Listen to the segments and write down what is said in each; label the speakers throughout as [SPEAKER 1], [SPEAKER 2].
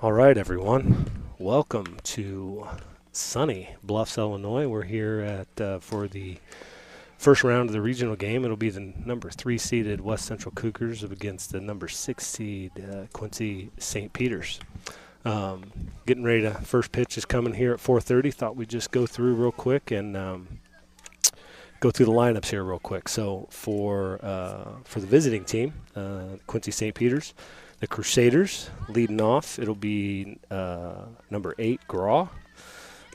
[SPEAKER 1] All right, everyone. Welcome to sunny Bluffs, Illinois. We're here at for the first round of the regional game. It'll be the number 3 seeded West Central Cougars against the number 6 seed Quincy St. Peters. Getting ready to first pitch is coming here at 4:30. Thought we'd just go through real quick and go through the lineups here real quick. So for the visiting team, Quincy St. Peters. The Crusaders leading off, it'll be number 8, Graw.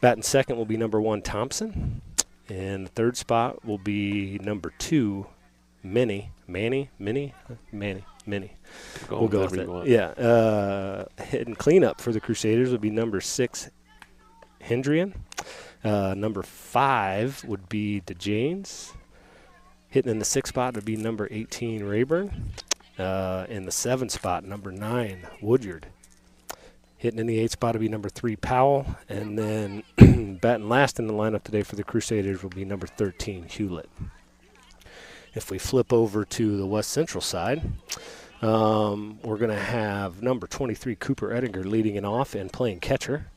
[SPEAKER 1] Batting second will be number 1, Thompson. And the third spot will be number 2, Manny. We'll go with it. Yeah. Hitting cleanup for the Crusaders would be number 6, Hendrian. Number 5 would be DeJanes. Hitting in the 6th spot would be number 18, Rayburn. In the 7th spot, number 9, Woodyard. Hitting in the 8th spot will be number 3, Powell. And then batting last in the lineup today for the Crusaders will be number 13, Hewlett. If we flip over to the West Central side, we're going to have number 23, Cooper Ettinger, leading it off and playing catcher.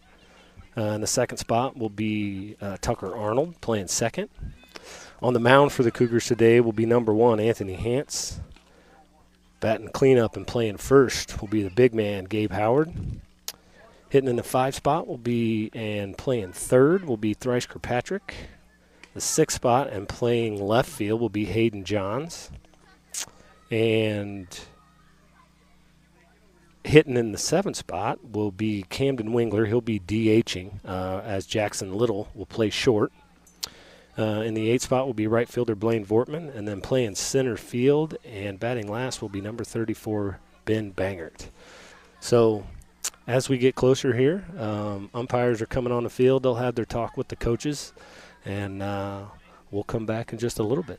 [SPEAKER 1] In the 2nd spot will be Tucker Arnold, playing second. On the mound for the Cougars today will be number 1, Anthony Hance. Batting cleanup and playing first will be the big man, Gabe Howard. Hitting in the 5 spot will be, and playing third will be Thrice Kirkpatrick. The 6th spot and playing left field will be Hayden Johns. And hitting in the 7th spot will be Camden Wingler. He'll be DHing as Jackson Little will play short. In the 8th spot will be right fielder Blaine Vortman, and then playing center field and batting last will be number 34, Ben Bangert. So as we get closer here, umpires are coming on the field. They'll have their talk with the coaches, and we'll come back in just a little bit.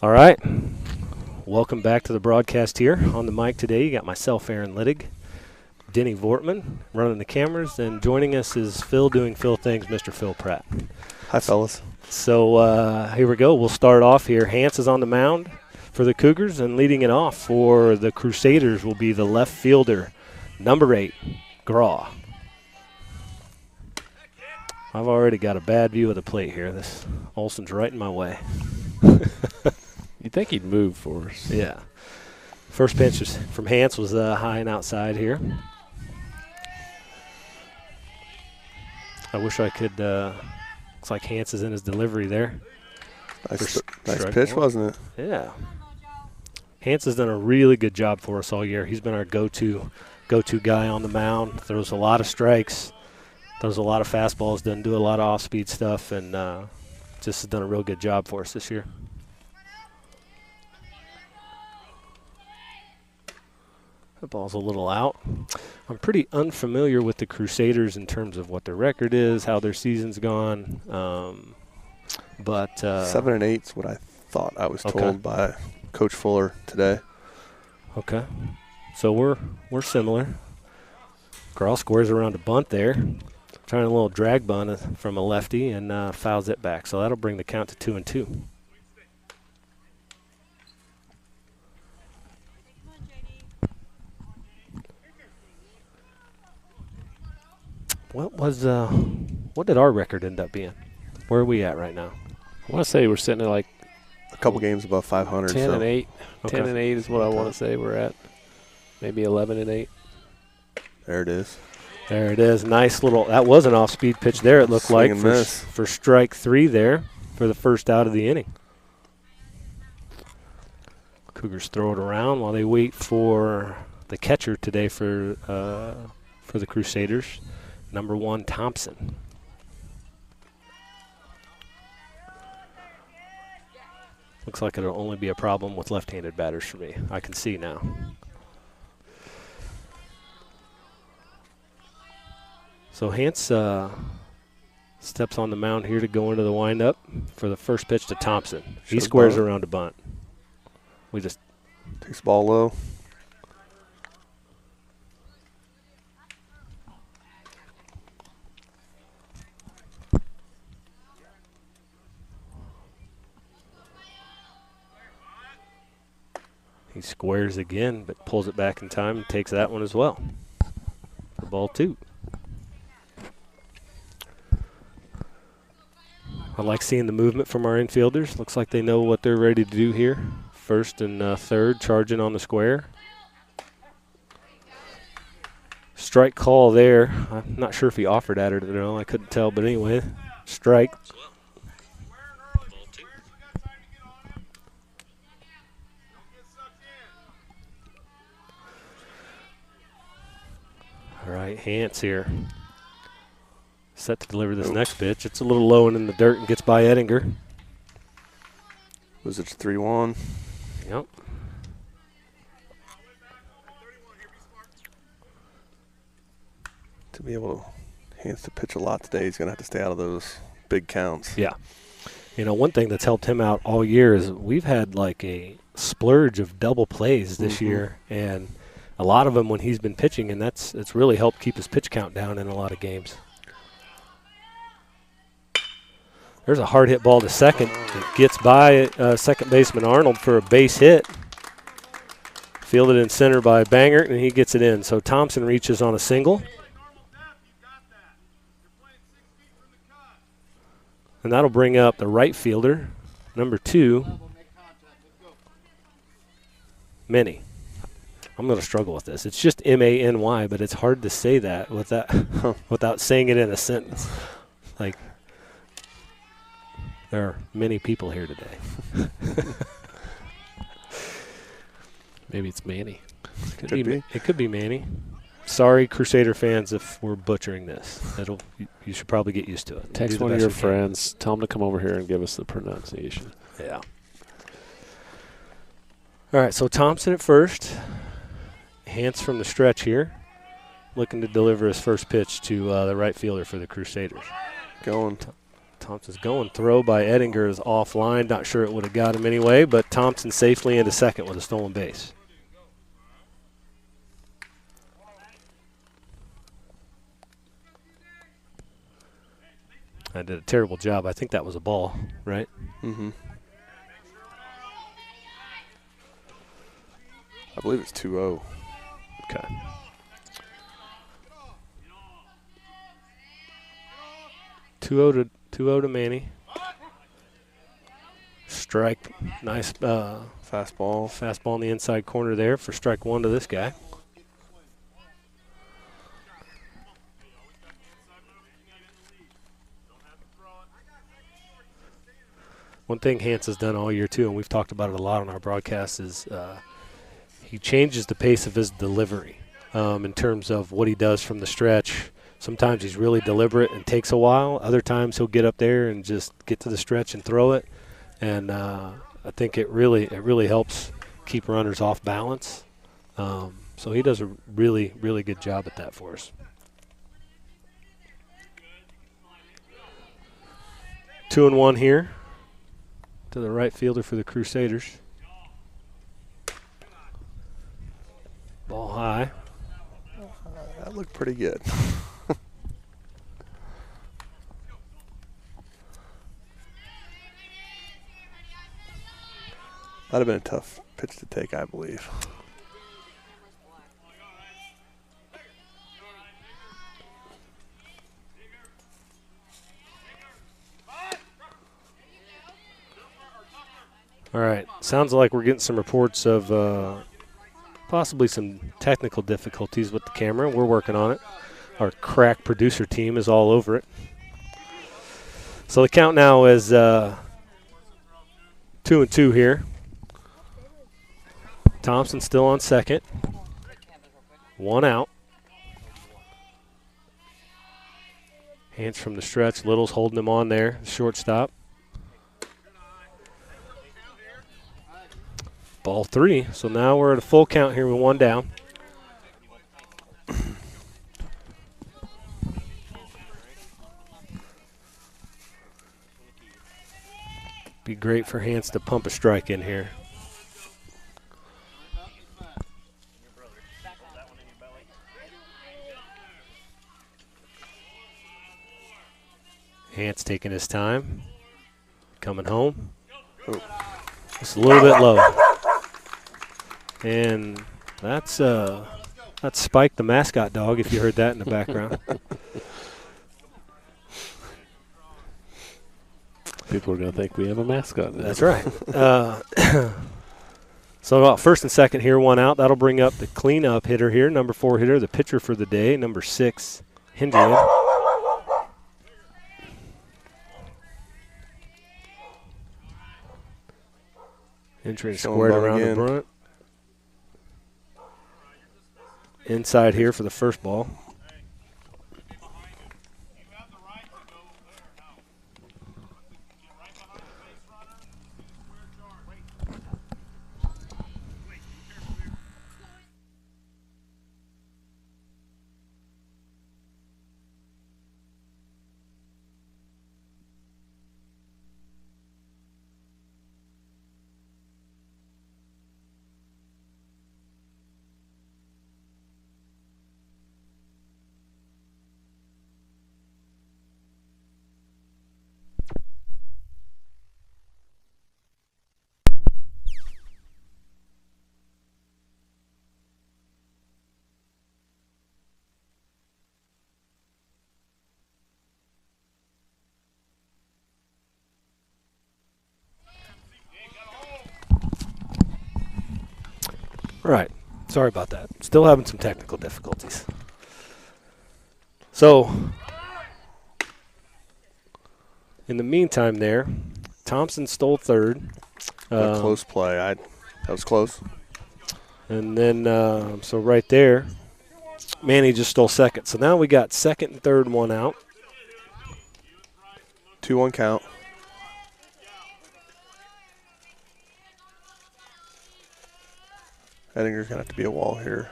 [SPEAKER 1] All right. Welcome back to the broadcast here. On the mic today, you got myself, Aaron Littig, Denny Vortman running the cameras, and joining us is Phil doing Phil things, Mr. Phil Pratt.
[SPEAKER 2] Hi, fellas.
[SPEAKER 1] So here we go. We'll start off here. Hance is on the mound for the Cougars, and leading it off for the Crusaders will be the left fielder, number 8, Graw. I've already got a bad view of the plate here. This Olson's right in my way.
[SPEAKER 3] You'd think he'd move for us.
[SPEAKER 1] Yeah. First pitch from Hance was high and outside here. I wish I could. Looks like Hance is in his delivery there.
[SPEAKER 2] Nice pitch, wasn't it?
[SPEAKER 1] Yeah. Hance has done a really good job for us all year. He's been our go-to guy on the mound. Throws a lot of strikes. Throws a lot of fastballs, doesn't do a lot of off-speed stuff, and just has done a real good job for us this year. The ball's a little out. I'm pretty unfamiliar with the Crusaders in terms of what their record is, how their season's gone. But
[SPEAKER 2] 7-8 is what I thought I was told by Coach Fuller today. Okay.
[SPEAKER 1] So we're similar. Carl squares around a bunt there. Trying a little drag bunt from a lefty and fouls it back. So that'll bring the count to 2-2. What did our record end up being? Where are we at right now?
[SPEAKER 3] I want to say we're sitting at like
[SPEAKER 2] a couple games above 500.
[SPEAKER 3] 10-8.
[SPEAKER 1] Okay.
[SPEAKER 3] 10-8 is what I want to say we're at. Maybe 11-8.
[SPEAKER 2] There it is.
[SPEAKER 1] There it is. Nice little. That was an off-speed pitch there. It looked like for strike 3 there for the first out of the inning. Cougars throw it around while they wait for the catcher today for the Crusaders, number 1 Thompson. Looks like it'll only be a problem with left-handed batters for me. I can see now. So Hance steps on the mound here to go into the windup for the first pitch to Thompson. He squares around a bunt. We just
[SPEAKER 2] takes the ball low.
[SPEAKER 1] He squares again, but pulls it back in time and takes that one as well. For ball 2. I like seeing the movement from our infielders. Looks like they know what they're ready to do here. First and third, charging on the square. Strike call there. I'm not sure if he offered at it or no. I couldn't tell, but anyway, strike. All right, Hance here. Set to deliver this next pitch. It's a little low and in the dirt and gets by Ettinger.
[SPEAKER 2] Was it 3-1?
[SPEAKER 1] Yep.
[SPEAKER 2] To be able to Hance to pitch a lot today, he's going to have to stay out of those big counts.
[SPEAKER 1] Yeah. You know, one thing that's helped him out all year is we've had like a splurge of double plays this year, and a lot of them when he's been pitching, and it's really helped keep his pitch count down in a lot of games. There's a hard hit ball to second. It gets by second baseman Arnold for a base hit. Fielded in center by Bangert, and he gets it in. So Thompson reaches on a single. And that'll bring up the right fielder, number 2, Many. I'm going to struggle with this. It's just M-A-N-Y, but it's hard to say that without saying it in a sentence. Like, there are many people here today.
[SPEAKER 3] Maybe it's Manny.
[SPEAKER 1] It could be Manny. Sorry, Crusader fans, if we're butchering this. You should probably get used to it.
[SPEAKER 3] Text one of your friends. Tell them to come over here and give us the pronunciation.
[SPEAKER 1] Yeah. All right, so Thompson at first. Hance from the stretch here. Looking to deliver his first pitch to the right fielder for the Crusaders.
[SPEAKER 2] Going.
[SPEAKER 1] Thompson's going. Throw by Ettinger is offline. Not sure it would have got him anyway, but Thompson safely into second with a stolen base. I did a terrible job. I think that was a ball, right?
[SPEAKER 2] Mm-hmm. I believe it's 2-0.
[SPEAKER 1] Okay. 2-0 to Manny. Strike, nice fastball in the inside corner there for strike one to this guy. One thing Hans has done all year too, and we've talked about it a lot on our broadcast, is he changes the pace of his delivery in terms of what he does from the stretch. Sometimes he's really deliberate and takes a while. Other times he'll get up there and just get to the stretch and throw it. And I think it really helps keep runners off balance. So he does a really, really good job at that for us. 2-1 here to the right fielder for the Crusaders. Ball high.
[SPEAKER 2] That looked pretty good. That'd have been a tough pitch to take, I believe.
[SPEAKER 1] All right. Sounds like we're getting some reports of possibly some technical difficulties with the camera. We're working on it. Our crack producer team is all over it. So the count now is 2-2 here. Thompson still on second. One out. Hands from the stretch. Little's holding him on there. Shortstop. Ball three. So now we're at a full count here with one down. Be great for Hans to pump a strike in here. Hans taking his time. Coming home.
[SPEAKER 2] Oh.
[SPEAKER 1] Just a little bit low. And that's Spike the mascot dog, if you heard that in the background.
[SPEAKER 3] People are going to think we have a mascot now.
[SPEAKER 1] That's right. So first and second here, one out. That'll bring up the cleanup hitter here, number 4 hitter, the pitcher for the day, number 6, Hendrian. Entering squared around the front. Inside here for the first ball. All right. Sorry about that. Still having some technical difficulties. So, in the meantime there, Thompson stole third.
[SPEAKER 2] A close play. That was close.
[SPEAKER 1] And then, so right there, Manny just stole second. So now we got second and third, one out.
[SPEAKER 2] 2-1 count. Ettinger's going to have to be a wall here.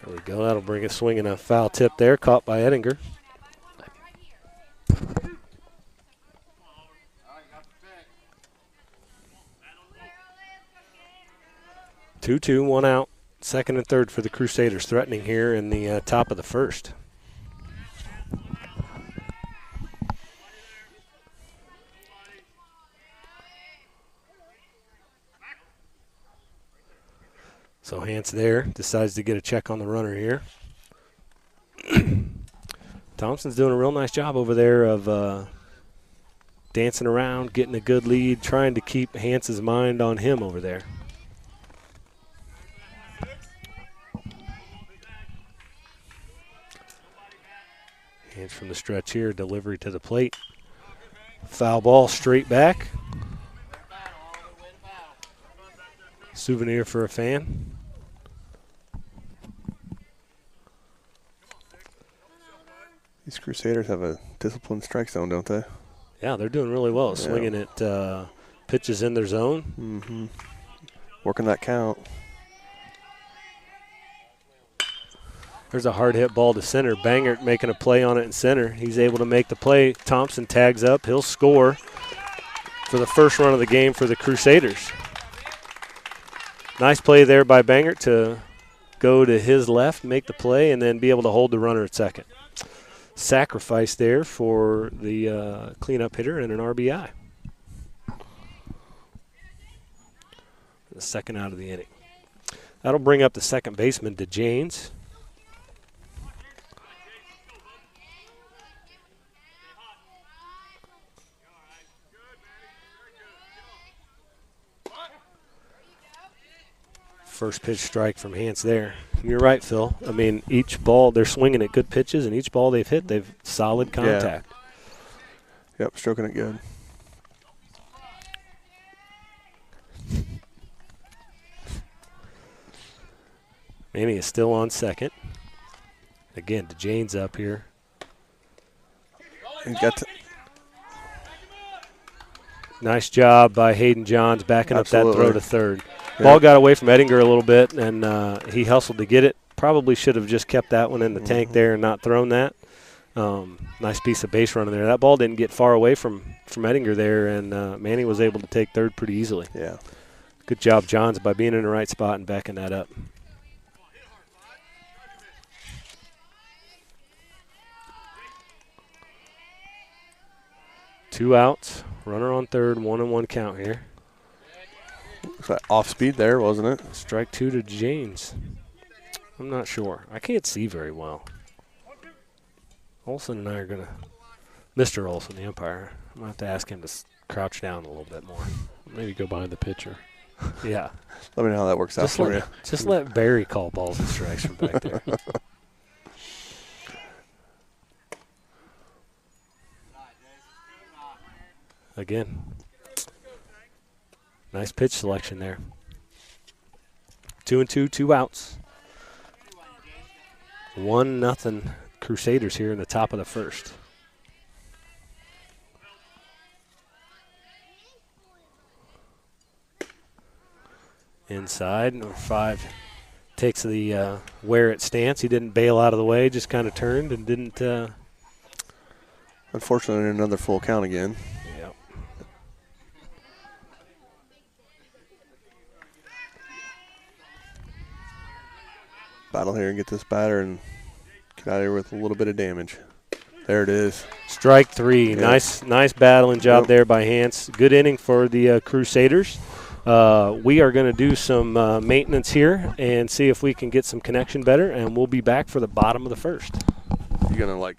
[SPEAKER 1] There we go. That'll bring it swinging a foul tip there, caught by Ettinger. 2-2, 1 out. Second and third for the Crusaders, threatening here in the top of the first. So Hance there decides to get a check on the runner here. Thompson's doing a real nice job over there of dancing around, getting a good lead, trying to keep Hance's mind on him over there. Hance from the stretch here, delivery to the plate. Foul ball straight back. Souvenir for a fan.
[SPEAKER 2] These Crusaders have a disciplined strike zone, don't they?
[SPEAKER 1] Yeah, they're doing really well. Swinging at pitches in their zone.
[SPEAKER 2] Mm-hmm. Working that count.
[SPEAKER 1] There's a hard hit ball to center. Bangert making a play on it in center. He's able to make the play. Thompson tags up. He'll score for the first run of the game for the Crusaders. Nice play there by Bangert to go to his left, make the play, and then be able to hold the runner at second. Sacrifice there for the cleanup hitter and an RBI. The second out of the inning. That'll bring up the second baseman, DeJanes. First pitch strike from Hance there. You're right, Phil. I mean, each ball, they're swinging at good pitches, and each ball they've hit, they've solid contact.
[SPEAKER 2] Yeah. Yep, stroking it good.
[SPEAKER 1] Manny is still on second. Again, DeJanes up here.
[SPEAKER 2] He's got to.
[SPEAKER 1] Nice job by Hayden Johns backing
[SPEAKER 2] Absolutely.
[SPEAKER 1] up that throw to third.
[SPEAKER 2] Yep.
[SPEAKER 1] Ball got away from Edinger a little bit, and he hustled to get it. Probably should have just kept that one in the tank there and not thrown that. Nice piece of base running there. That ball didn't get far away from Edinger there, and Manny was able to take third pretty easily.
[SPEAKER 2] Yeah.
[SPEAKER 1] Good job, Johns, by being in the right spot and backing that up. Two outs, runner on third, 1-1 count here.
[SPEAKER 2] Looks like off speed there, wasn't it?
[SPEAKER 1] Strike two to James. I'm not sure. I can't see very well. Olson and I are going to, Mr. Olson, the umpire, I'm going to have to ask him to crouch down a little bit more.
[SPEAKER 3] Maybe go behind the pitcher.
[SPEAKER 1] Yeah.
[SPEAKER 2] Let me know how that works out for you.
[SPEAKER 1] Just let Barry call balls and strikes from back there. Again, nice pitch selection there. 2-2, 2 outs. 1-0 Crusaders here in the top of the first. Inside, number 5 takes the wear it stance. He didn't bail out of the way, just kind of turned and didn't.
[SPEAKER 2] Unfortunately, another full count again.
[SPEAKER 1] Yep.
[SPEAKER 2] Battle here and get this batter and get out of here with a little bit of damage. There it is.
[SPEAKER 1] Strike 3.
[SPEAKER 2] Yep.
[SPEAKER 1] Nice battling job
[SPEAKER 2] Yep.
[SPEAKER 1] there by Hance. Good inning for the Crusaders. We are going to do some maintenance here and see if we can get some connection better, and we'll be back for the bottom of the first.
[SPEAKER 2] You're going to like.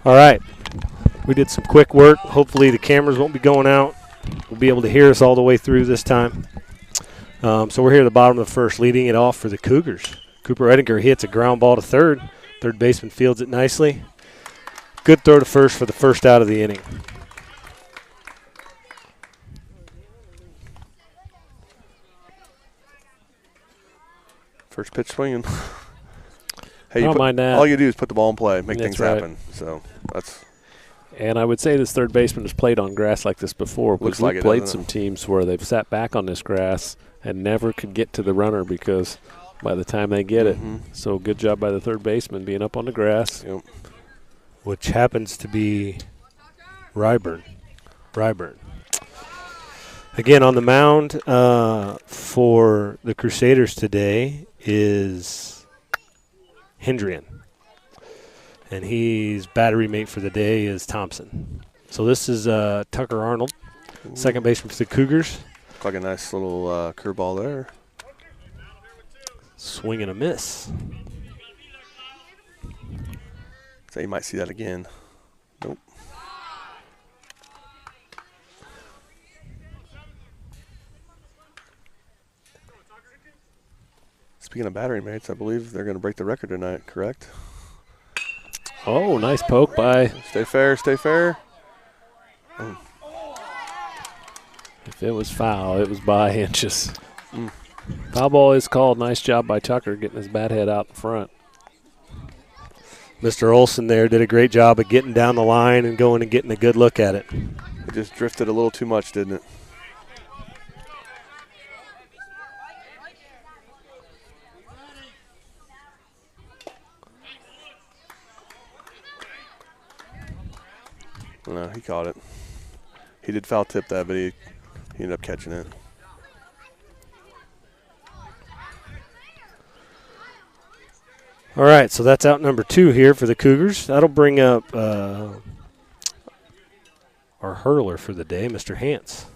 [SPEAKER 1] All right. We did some quick work. Hopefully the cameras won't be going out. We'll be able to hear us all the way through this time. So we're here at the bottom of the first, leading it off for the Cougars. Cooper Edinger hits a ground ball to third. Third baseman fields it nicely. Good throw to first for the first out of the inning.
[SPEAKER 2] First pitch swinging.
[SPEAKER 3] I don't mind that.
[SPEAKER 2] All you do is put the ball in play, make
[SPEAKER 3] That's
[SPEAKER 2] things
[SPEAKER 3] right.
[SPEAKER 2] happen. So that's.
[SPEAKER 3] And I would say this third baseman has played on grass like this before.
[SPEAKER 2] Looks
[SPEAKER 3] Because
[SPEAKER 2] like
[SPEAKER 3] we've
[SPEAKER 2] it,
[SPEAKER 3] played
[SPEAKER 2] doesn't
[SPEAKER 3] some
[SPEAKER 2] it?
[SPEAKER 3] teams where they've sat back on this grass and never could get to the runner because by the time they get it. So good job by the third baseman being up on the grass.
[SPEAKER 2] Yep.
[SPEAKER 1] Which happens to be Ryburn. Again, on the mound for the Crusaders today is Hendrian. And his battery mate for the day is Thompson. So this is Tucker Arnold, second baseman for the Cougars.
[SPEAKER 2] Look like a nice little curveball there.
[SPEAKER 1] Swing and a miss.
[SPEAKER 2] So you might see that again. Nope. Speaking of battery mates, I believe they're going to break the record tonight, correct?
[SPEAKER 3] Oh, nice poke by.
[SPEAKER 2] Stay fair, stay fair.
[SPEAKER 3] If it was foul, it was by inches. Foul ball is called. Nice job by Tucker getting his bat head out in front.
[SPEAKER 1] Mr. Olson there did a great job of getting down the line and going and getting a good look at it.
[SPEAKER 2] It just drifted a little too much, didn't it? No, he caught it. He did foul tip that, but he ended up catching it.
[SPEAKER 1] All right, so that's out number 2 here for the Cougars. That'll bring up our hurler for the day, Mr. Hance.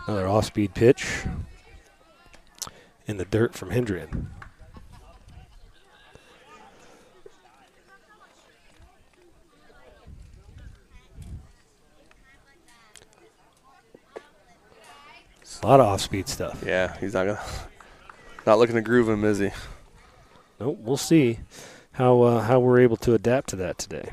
[SPEAKER 1] Another off-speed pitch in the dirt from Hendrian. A lot of off-speed stuff.
[SPEAKER 2] Yeah, he's not looking to groove him, is he?
[SPEAKER 1] Nope, we'll see how we're able to adapt to that today.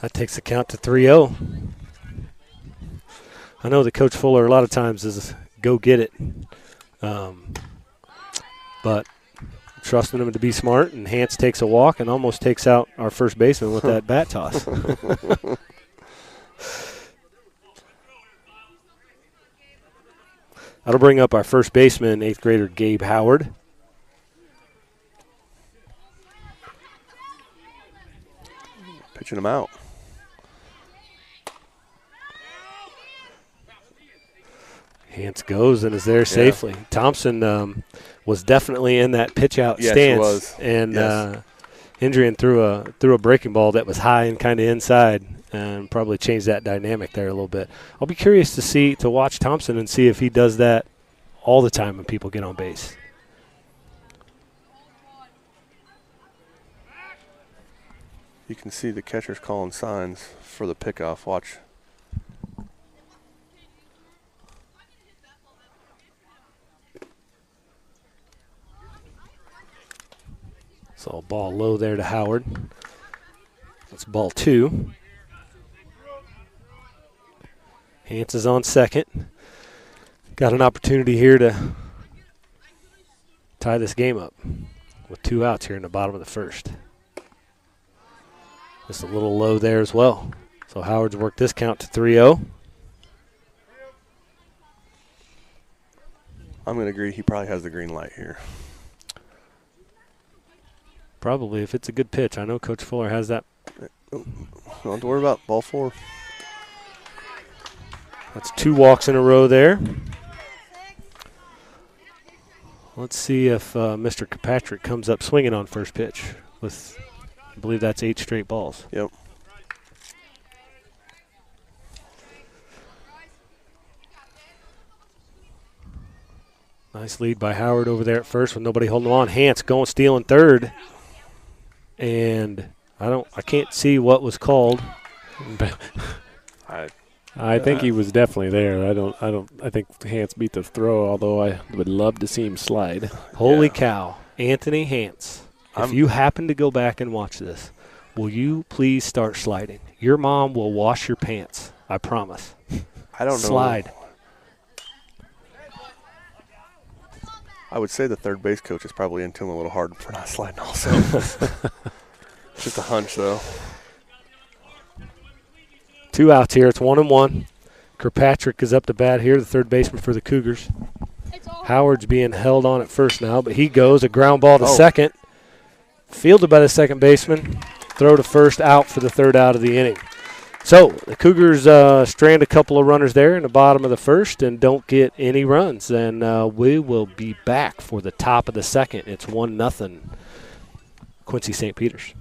[SPEAKER 1] That takes the count to 3-0. I know that Coach Fuller a lot of times is go get it, but trusting him to be smart, and Hance takes a walk and almost takes out our first baseman with that bat toss. That'll bring up our first baseman, 8th grader Gabe Howard.
[SPEAKER 2] Pitching him out.
[SPEAKER 1] Hance goes and is there safely. Thompson was definitely in that pitch out
[SPEAKER 2] Yes,
[SPEAKER 1] stance,
[SPEAKER 2] he was.
[SPEAKER 1] and
[SPEAKER 2] Yes.
[SPEAKER 1] Hendrian threw a breaking ball that was high and kind of inside, and probably changed that dynamic there a little bit. I'll be curious to watch Thompson and see if he does that all the time when people get on base.
[SPEAKER 2] You can see the catcher's calling signs for the pickoff. Watch.
[SPEAKER 1] So ball low there to Howard. That's ball 2. Hance is on second. Got an opportunity here to tie this game up with 2 outs here in the bottom of the first. Just a little low there as well. So Howard's worked this count to 3-0.
[SPEAKER 2] I'm going to agree he probably has the green light here.
[SPEAKER 1] Probably, if it's a good pitch. I know Coach Fuller has that.
[SPEAKER 2] Don't have to worry about ball 4.
[SPEAKER 1] That's 2 walks in a row there. Let's see if Mr. Kirkpatrick comes up swinging on first pitch with, I believe that's 8 straight balls.
[SPEAKER 2] Yep.
[SPEAKER 1] Nice lead by Howard over there at first with nobody holding on. Hance going stealing third. And I can't see what was called.
[SPEAKER 3] I think he was definitely there. I think Hance beat the throw, although I would love to see him slide.
[SPEAKER 1] Holy cow. Anthony Hance. If you happen to go back and watch this, will you please start sliding? Your mom will wash your pants. I promise.
[SPEAKER 2] I don't know.
[SPEAKER 1] Slide.
[SPEAKER 2] I would say the third base coach is probably into him a little hard for not sliding also. Just a hunch, though.
[SPEAKER 1] 2 outs here. It's 1-1. Kirkpatrick is up to bat here, the third baseman for the Cougars. Howard's being held on at first now, but he goes. A ground ball to second. Fielded by the second baseman. Throw to first, out for the third out of the inning. So the Cougars strand a couple of runners there in the bottom of the first and don't get any runs. And we will be back for the top of the second. It's 1-0 Quincy St. Peter's.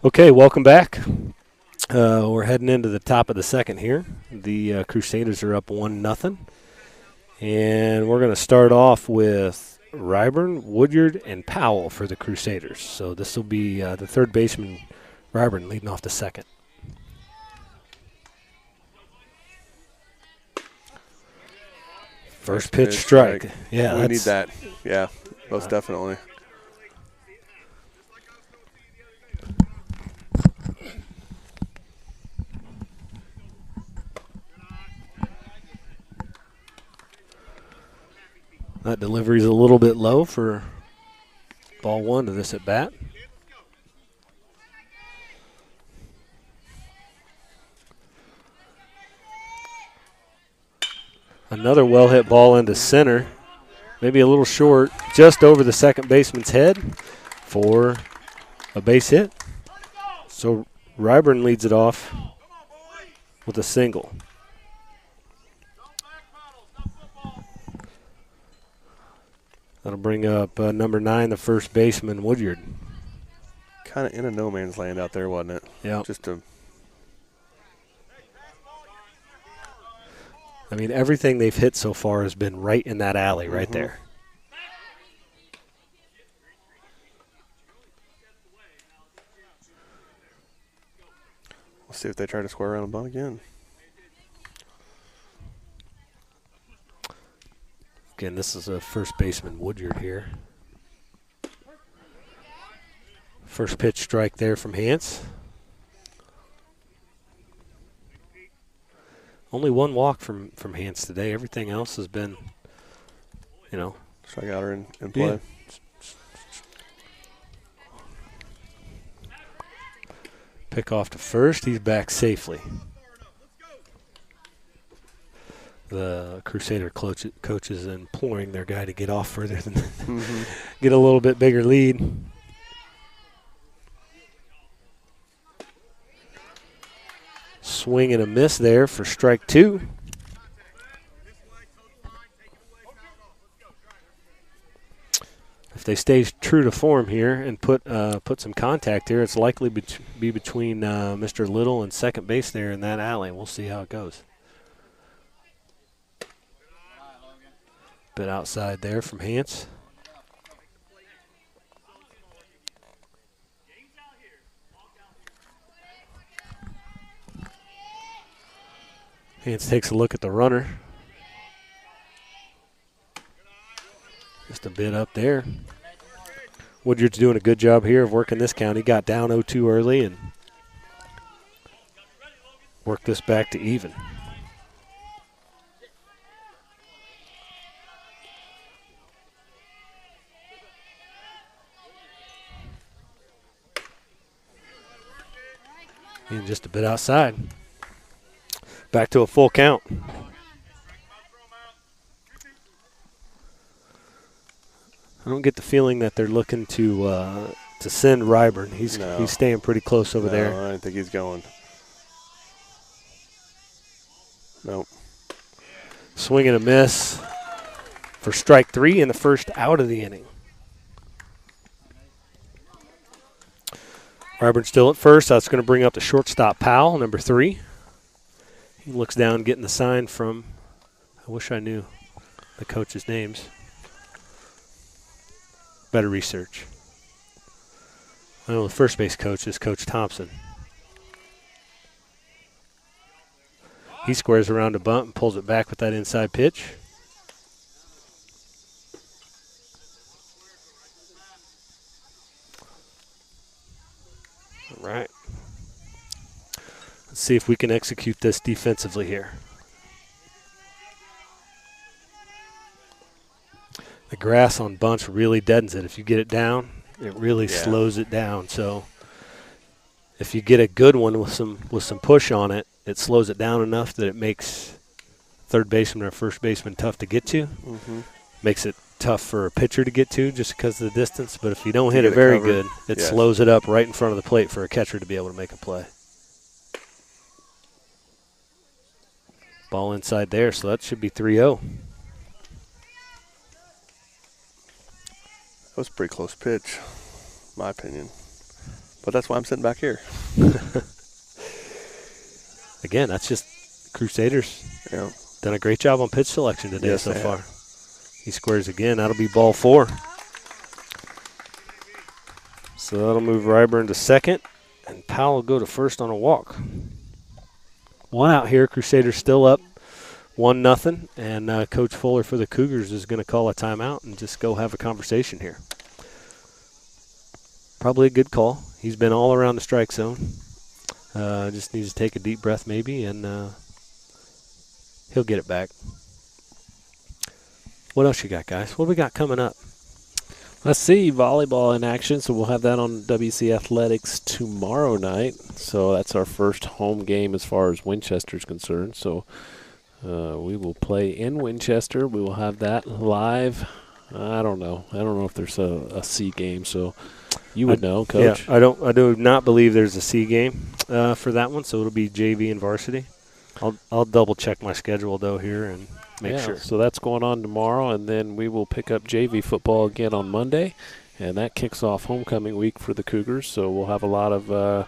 [SPEAKER 1] Okay, welcome back. We're heading into the top of the second here. The Crusaders are up 1-0. And we're going to start off with Ryburn, Woodyard, and Powell for the Crusaders. So this will be the third baseman, Ryburn, leading off the second. First pitch strike. Yeah,
[SPEAKER 2] we need that. Yeah, most definitely.
[SPEAKER 1] That delivery's a little bit low for ball one to this at bat. Another well-hit ball into center. Maybe a little short, just over the second baseman's head for a base hit. So Ryburn leads it off with a single. That'll bring up number 9, the first baseman, Woodyard.
[SPEAKER 2] Kind of in a no man's land out there, wasn't it?
[SPEAKER 1] Yeah. I mean, everything they've hit so far has been right in that alley right there.
[SPEAKER 2] We'll see if they try to square around a bunt again.
[SPEAKER 1] Again, this is a first baseman, Woodyard here. First pitch strike there from Hance. Only one walk from Hance today. Everything else has been,
[SPEAKER 2] strikeout in play.
[SPEAKER 1] Pick off to first. He's back safely. The Crusader coaches imploring their guy to get off further than get a little bit bigger lead. Swing and a miss there for strike 2. If they stay true to form here and put some contact here, it's likely be between Mr. Little and second base there in that alley. We'll see how it goes. Bit outside there from Hance. Hance takes a look at the runner. Just a bit up there. Woodyard's doing a good job here of working this count. He got down 0-2 early and worked this back to even. And just a bit outside. Back to a full count. I don't get the feeling that they're looking to send Ryburn. He's staying pretty close over there.
[SPEAKER 2] I don't think he's going. Nope.
[SPEAKER 1] Swing and a miss for strike 3 and the first out of the inning. Ryburn still at first. That's going to bring up the shortstop Powell, number 3. He looks down, getting the sign from, I wish I knew the coaches' names. Better research. I know the first base coach is Coach Thompson. He squares around a bunt and pulls it back with that inside pitch. All right. Let's see if we can execute this defensively here. The grass on bunts really deadens it. If you get it down, it really slows it down. So if you get a good one with some push on it, it slows it down enough that it makes third baseman or first baseman tough to get to. Makes it tough for a pitcher to get to just because of the distance. But if you don't hit it very good, it slows it up right in front of the plate for a catcher to be able to make a play. Ball inside there, so that should be 3-0.
[SPEAKER 2] That was a pretty close pitch, my opinion. But that's why I'm sitting back here.
[SPEAKER 1] Again, that's just Crusaders.
[SPEAKER 2] Yeah.
[SPEAKER 1] Done a great job on pitch selection today so far.
[SPEAKER 2] Have.
[SPEAKER 1] He squares again. That'll be ball 4. So that'll move Ryburn to second, and Powell will go to first on a walk. 1 out here. Crusaders still up 1-0, and Coach Fuller for the Cougars is going to call a timeout and just go have a conversation here. Probably a good call. He's been all around the strike zone. Just needs to take a deep breath maybe, and he'll get it back. What else you got, guys? What do we got coming up?
[SPEAKER 3] Let's see, volleyball in action. So we'll have that on WC Athletics tomorrow night. So that's our first home game as far as Winchester's concerned. So we will play in Winchester. We will have that live. I don't know if there's a C game. So you would know, Coach.
[SPEAKER 1] Yeah, I do not believe there's a C game for that one. So it'll be JV and varsity. I'll double check my schedule though here and make sure.
[SPEAKER 3] So that's going on tomorrow, and then we will pick up JV football again on Monday, and that kicks off homecoming week for the Cougars. So we'll have a lot of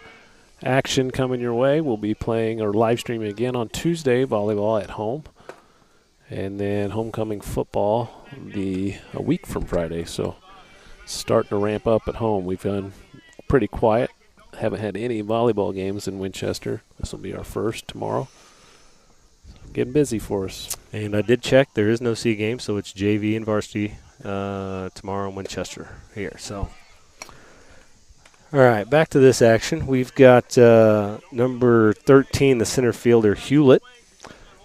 [SPEAKER 3] action coming your way. We'll be playing or live streaming again on Tuesday, volleyball at home, and then homecoming football a week from Friday. So starting to ramp up at home. We've been pretty quiet. Haven't had any volleyball games in Winchester. This will be our first tomorrow. Getting busy for us.
[SPEAKER 1] And I did check. There is no C game, so it's JV and varsity tomorrow in Winchester here. So, all right, back to this action. We've got number 13, the center fielder, Hewlett,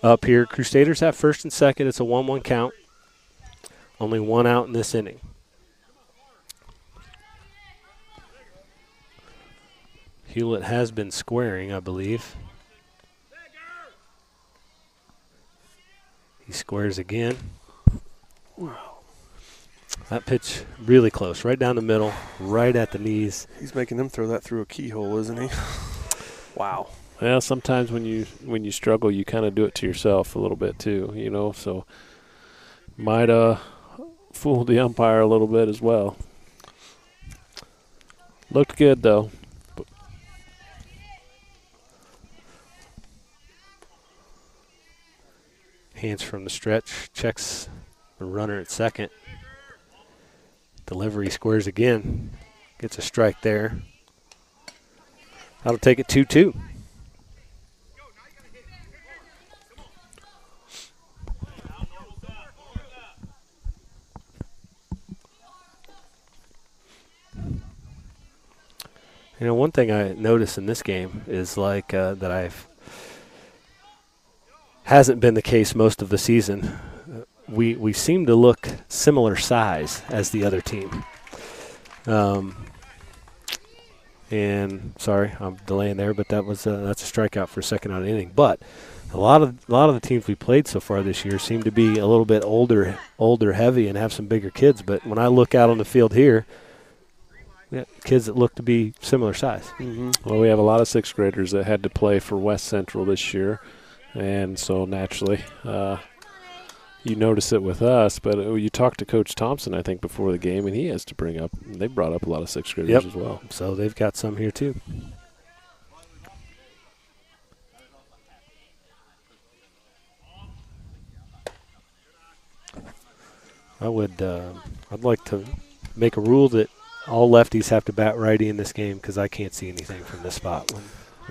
[SPEAKER 1] up here. Crusaders have first and second. It's a 1-1 count. Only 1 out in this inning. Hewlett has been squaring, I believe. He squares again. That pitch really close, right down the middle, right at the knees.
[SPEAKER 2] He's making them throw that through a keyhole, isn't he? Wow.
[SPEAKER 3] Well, sometimes when you struggle, you kind of do it to yourself a little bit too, you know. So might fool the umpire a little bit as well. Looked good though.
[SPEAKER 1] Hands from the stretch, checks the runner at second. Delivery squares again. Gets a strike there. That'll take it 2-2. You know, one thing I noticed in this game is that hasn't been the case most of the season. We seem to look similar size as the other team. And sorry, I'm delaying there, but that's a strikeout for a second out inning. But a lot of the teams we played so far this year seem to be a little bit older heavy and have some bigger kids. But when I look out on the field here, yeah, kids that look to be similar size.
[SPEAKER 3] Mm-hmm. Well, we have a lot of sixth graders that had to play for West Central this year, and so naturally, you notice it with us. But you talked to Coach Thompson, I think, before the game, and they brought up a lot of sixth graders as well.
[SPEAKER 1] So they've got some here too. I'd like to make a rule that all lefties have to bat righty in this game because I can't see anything from this spot.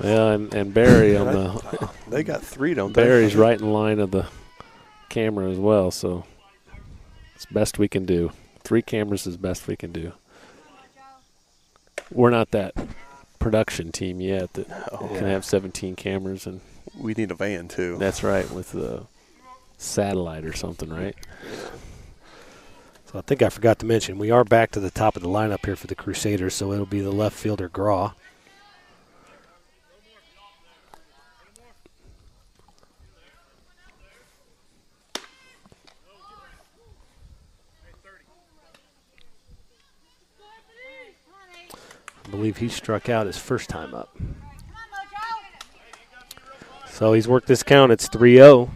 [SPEAKER 3] Yeah, and Barry on the
[SPEAKER 2] they got 3, don't they?
[SPEAKER 3] Barry's right in line of the camera as well, so it's best we can do. 3 cameras is best we can do. We're not that production team yet that can have 17 cameras, and
[SPEAKER 2] we need a van too.
[SPEAKER 3] That's right, with the satellite or something, right?
[SPEAKER 1] So I think I forgot to mention, we are back to the top of the lineup here for the Crusaders, so it'll be the left fielder Graw. I believe he struck out his first time up. So he's worked this count. It's 3-0.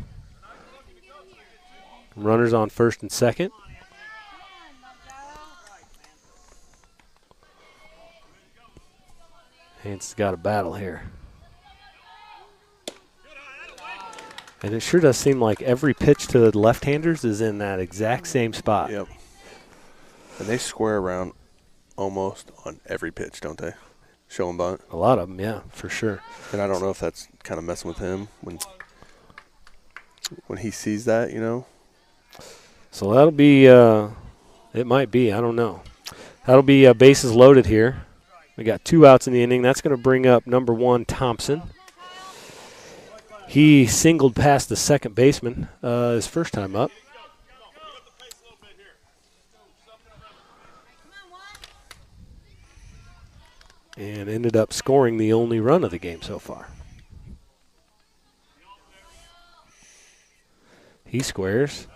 [SPEAKER 1] Runners on first and second. Hans got a battle here. And it sure does seem like every pitch to the left-handers is in that exact same spot.
[SPEAKER 2] Yep. And they square around almost on every pitch, don't they? Show and bunt.
[SPEAKER 1] A lot of them, yeah, for sure.
[SPEAKER 2] And I don't know if that's kind of messing with him when he sees that, you know.
[SPEAKER 1] So that'll be it might be, I don't know. That'll be bases loaded here. We got 2 outs in the inning. That's going to bring up number 1, Thompson. He singled past the second baseman his first time up. And ended up scoring the only run of the game so far. He squares.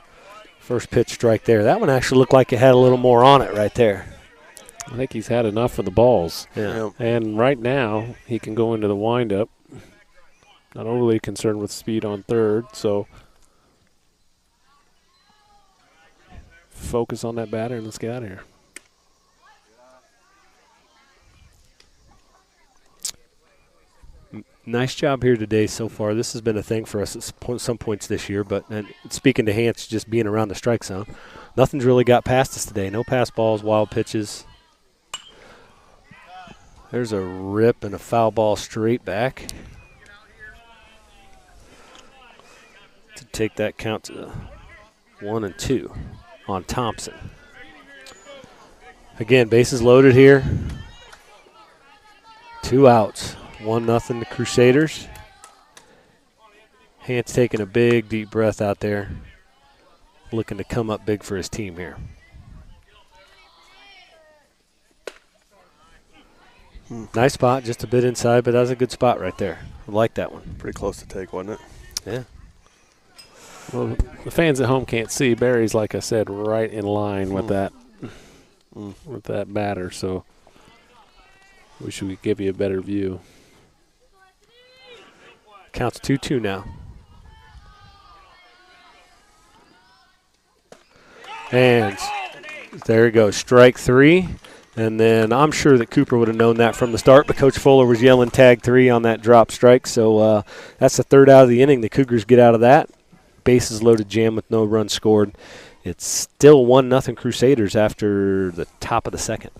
[SPEAKER 1] First pitch strike there. That one actually looked like it had a little more on it right there.
[SPEAKER 3] I think he's had enough of the balls.
[SPEAKER 1] Yeah.
[SPEAKER 3] And right now, he can go into the windup. Not overly concerned with speed on third, so focus on that batter and let's get out of here.
[SPEAKER 1] Nice job here today so far. This has been a thing for us at some points this year, but speaking to Hans, just being around the strike zone, nothing's really got past us today. No pass balls, wild pitches. There's a rip and a foul ball straight back to take that count to 1-2 on Thompson. Again, bases loaded here. 2 outs. 1-0 the Crusaders. Hans taking a big, deep breath out there, looking to come up big for his team here. Nice spot, just a bit inside, but that was a good spot right there. I like that one.
[SPEAKER 2] Pretty close to take, wasn't it?
[SPEAKER 1] Yeah.
[SPEAKER 3] Well, the fans at home can't see. Barry's, like I said, right in line with that batter, so wish we could give you a better view.
[SPEAKER 1] Counts 2-2 now. And there you go, strike 3. And then I'm sure that Cooper would have known that from the start, but Coach Fuller was yelling tag 3 on that drop strike. So that's the third out of the inning. The Cougars get out of that. Bases loaded jam with no runs scored. It's still 1-0 Crusaders after the top of the second.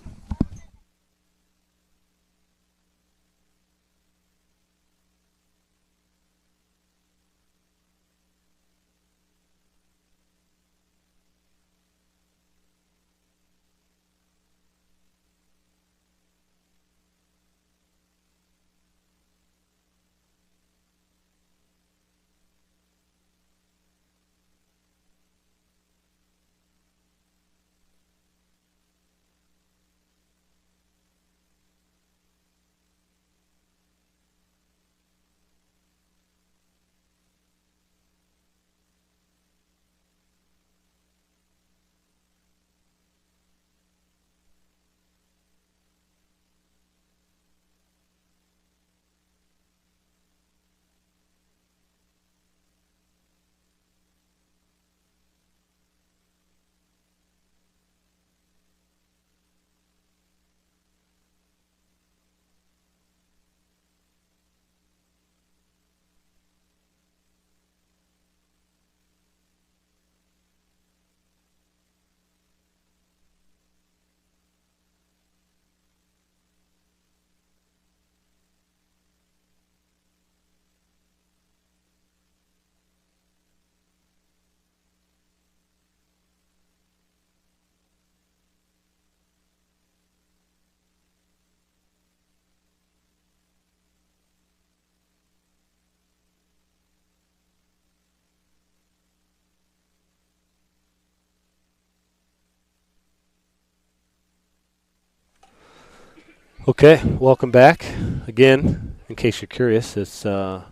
[SPEAKER 1] Okay, welcome back. Again, in case you're curious, it's on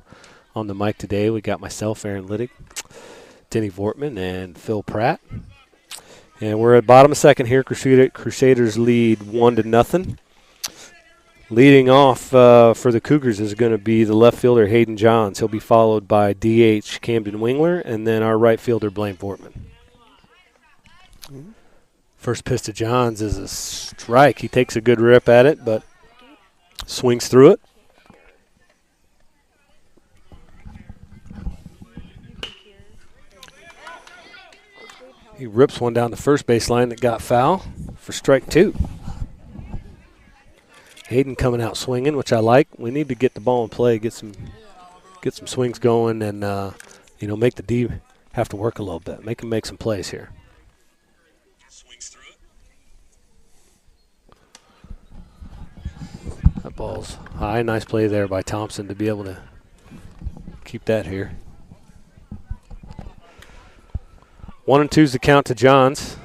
[SPEAKER 1] the mic today. We got myself, Aaron Liddick, Denny Vortman, and Phil Pratt. And we're at bottom of second here. Crusaders lead 1-0. Leading off for the Cougars is going to be the left fielder, Hayden Johns. He'll be followed by DH Camden Wingler, and then our right fielder, Blaine Vortman. First pitch to Johns is a strike. He takes a good rip at it, but swings through it. He rips one down the first baseline that got foul for strike 2. Hayden coming out swinging, which I like. We need to get the ball in play, get some swings going, and make the D have to work a little bit. Make him make some plays here. That ball's high. Nice play there by Thompson to be able to keep that here. 1-2's the count to Johns.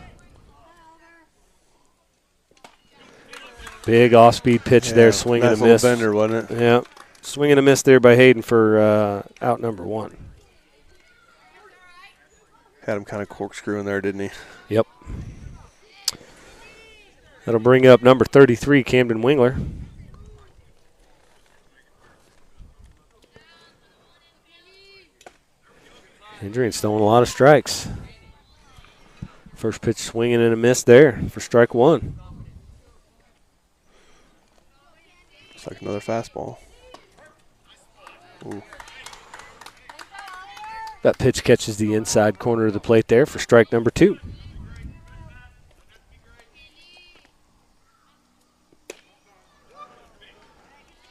[SPEAKER 1] Big off-speed pitch there, swing and a miss.
[SPEAKER 2] Bender, wasn't it?
[SPEAKER 1] Yeah, swing and a miss there by Hayden for out number 1.
[SPEAKER 2] Had him kind of corkscrewing there, didn't he?
[SPEAKER 1] Yep. That'll bring up number 33, Camden Wingler. Hendrian's throwing a lot of strikes. First pitch swinging and a miss there for strike 1.
[SPEAKER 2] It's like another fastball. Ooh.
[SPEAKER 1] That pitch catches the inside corner of the plate there for strike number 2.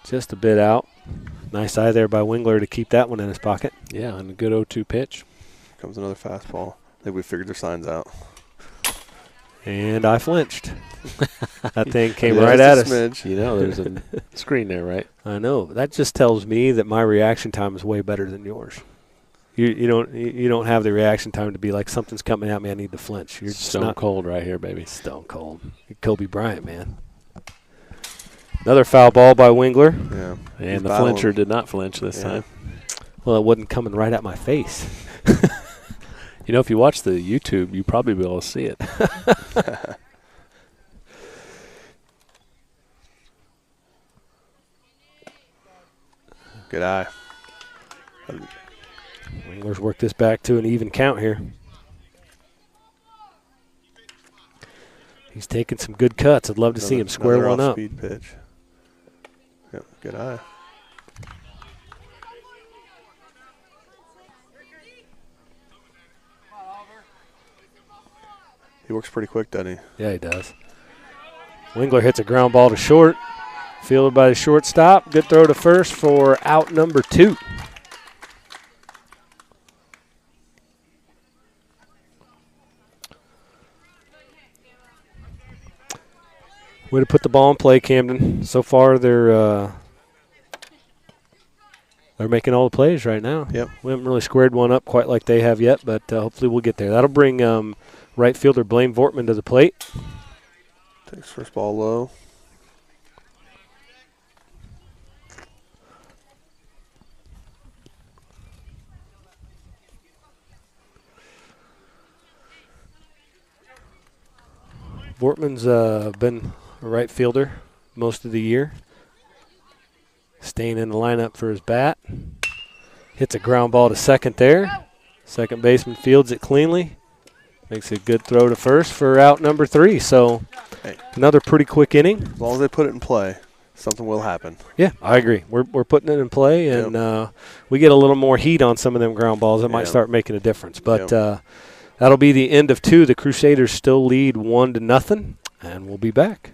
[SPEAKER 1] Just a bit out. Nice eye there by Wingler to keep that one in his pocket.
[SPEAKER 3] Yeah, and a good 0-2 pitch.
[SPEAKER 2] Comes another fastball. I think we figured their signs out.
[SPEAKER 1] And I flinched. That thing came right at us.
[SPEAKER 2] Smidge.
[SPEAKER 3] You know, there's a screen there, right?
[SPEAKER 1] I know. That just tells me that my reaction time is way better than yours. You don't have the reaction time to be like, something's coming at me, I need to flinch. You're just
[SPEAKER 3] Stone cold right here, baby.
[SPEAKER 1] Stone cold. You're Kobe Bryant, man. Another foul ball by Wingler.
[SPEAKER 2] Yeah.
[SPEAKER 3] And the flincher did not flinch this time.
[SPEAKER 1] Well, it wasn't coming right at my face.
[SPEAKER 3] You know, if you watch the YouTube, you probably be able to see it.
[SPEAKER 2] Good eye.
[SPEAKER 1] Wingler's worked this back to an even count here. He's taking some good cuts. I'd love to see him square one up.
[SPEAKER 2] Speed pitch. Yep, good eye. He works pretty quick, doesn't he?
[SPEAKER 1] Yeah, he does. Wingler hits a ground ball to short. Fielded by the shortstop. Good throw to first for out number 2. Way to put the ball in play, Camden. So far, they're making all the plays right now.
[SPEAKER 2] Yep.
[SPEAKER 1] We haven't really squared one up quite like they have yet, but hopefully we'll get there. That'll bring right fielder Blaine Vortman to the plate.
[SPEAKER 2] Takes first ball low.
[SPEAKER 1] Vortman's been a right fielder most of the year. Staying in the lineup for his bat. Hits a ground ball to second there. Second baseman fields it cleanly. Makes a good throw to first for out number 3. So another pretty quick inning.
[SPEAKER 2] As long as they put it in play, something will happen.
[SPEAKER 1] Yeah, I agree. We're putting it in play, and we get a little more heat on some of them ground balls. It might start making a difference. But that'll be the end of 2. The Crusaders still lead 1-0, and we'll be back.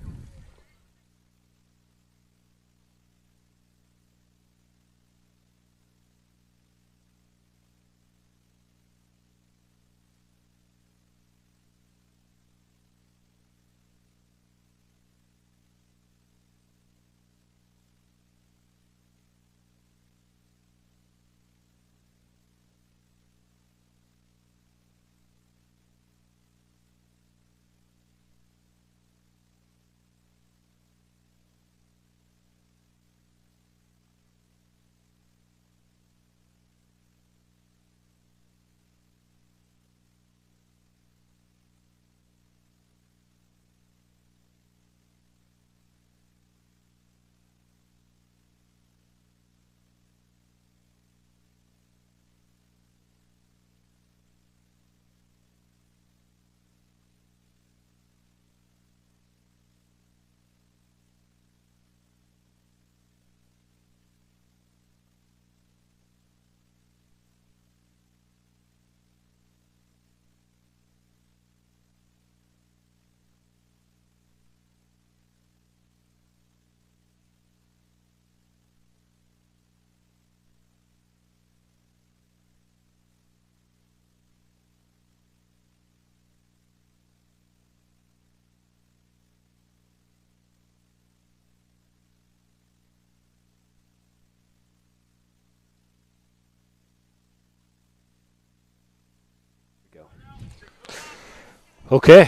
[SPEAKER 1] Okay,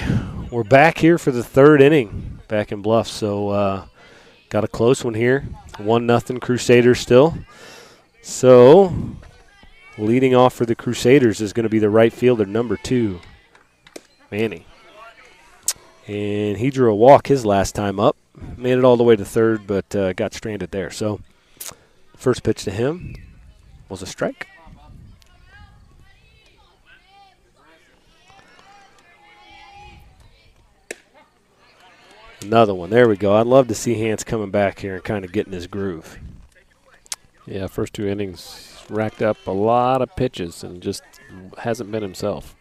[SPEAKER 1] we're back here for the 3rd inning back in Bluff. So got a close one here. 1-0 Crusaders still. So leading off for the Crusaders is going to be the right fielder, number 2, Manny. And he drew a walk his last time up. Made it all the way to 3rd, but got stranded there. So first pitch to him was a strike. Another one. There we go. I'd love to see Hans coming back here and kind of getting his groove.
[SPEAKER 3] Yeah, first 2 innings racked up a lot of pitches and just hasn't been himself.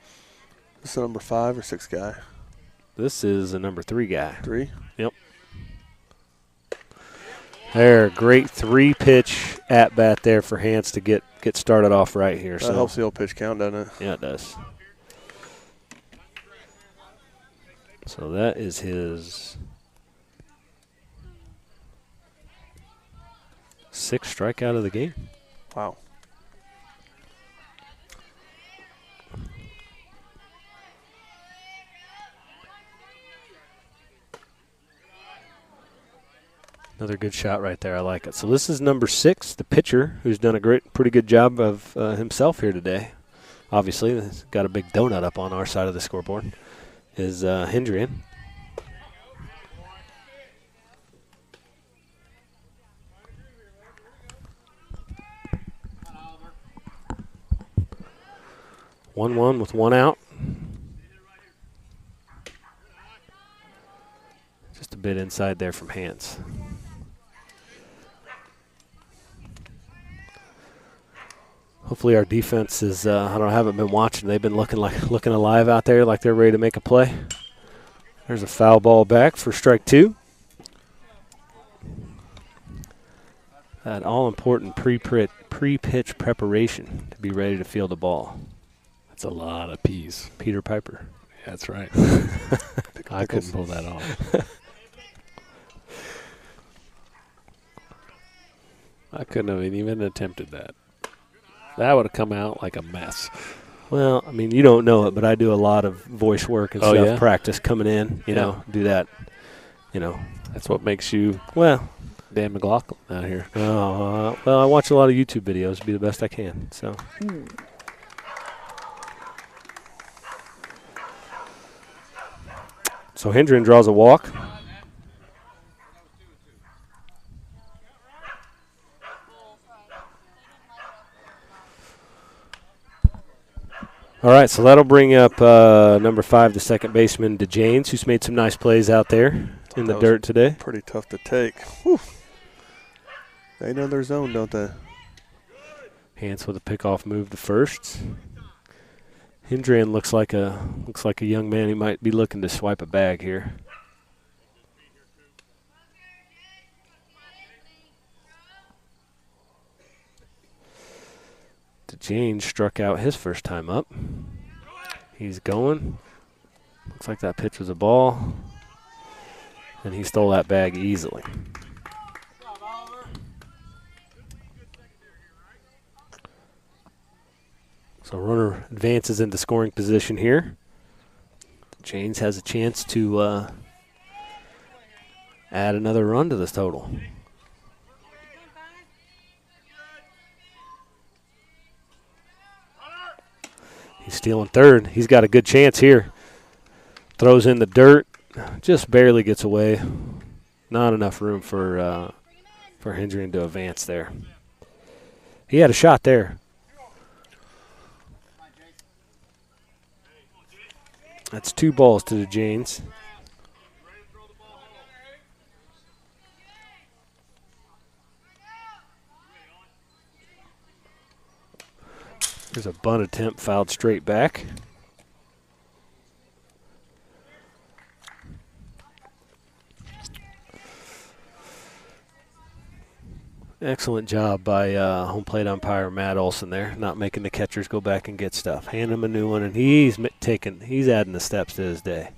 [SPEAKER 2] Is this a number 5 or 6 guy?
[SPEAKER 1] This is a number 3 guy.
[SPEAKER 2] 3?
[SPEAKER 1] Yep. There, great 3-pitch at-bat there for Hans to get started off right here.
[SPEAKER 2] That helps the old pitch count, doesn't it?
[SPEAKER 1] Yeah, it does. So that is his 6th strikeout of the game.
[SPEAKER 2] Wow.
[SPEAKER 1] Another good shot right there. I like it. So this is number 6, the pitcher, who's done a pretty good job of himself here today. Obviously, he's got a big donut up on our side of the scoreboard, is Hendrian. One with one out. Just a bit inside there from Hans. Hopefully our defense is, I haven't been watching. They've been looking alive out there, like they're ready to make a play. There's a foul ball back for strike 2. That all-important pre-pitch preparation to be ready to field the ball.
[SPEAKER 3] That's a lot of P's.
[SPEAKER 1] Peter Piper.
[SPEAKER 3] Yeah, that's right. I couldn't pull that off. I couldn't have even attempted that. That would have come out like a mess.
[SPEAKER 1] Well, I mean, you don't know it, but I do a lot of voice work and stuff,
[SPEAKER 3] yeah?
[SPEAKER 1] practice coming in, you know, do that, you know.
[SPEAKER 3] That's what makes you Dan McLaughlin out here.
[SPEAKER 1] Well, I watch a lot of YouTube videos to be the best I can, so. So Hendren draws a walk. All right, so that'll bring up number 5, the second baseman, DeJanes, who's made some nice plays out there in the dirt today.
[SPEAKER 2] Pretty tough to take. Whew. They know their zone, don't they?
[SPEAKER 1] Hans with a pickoff move to first. Hendren looks like a young man. He might be looking to swipe a bag here. DeJanes struck out his first time up. He's going. Looks like that pitch was a ball. And he stole that bag easily. So runner advances into scoring position here. James has a chance to add another run to this total. He's stealing third. He's got a good chance here. Throws in the dirt. Just barely gets away. Not enough room for Hendren to advance there. He had a shot there. That's 2 balls to the Janes. There's a bunt attempt fouled straight back. Excellent job by home plate umpire Matt Olson there, not making the catchers go back and get stuff. Hand him a new one, and he's adding the steps to his day.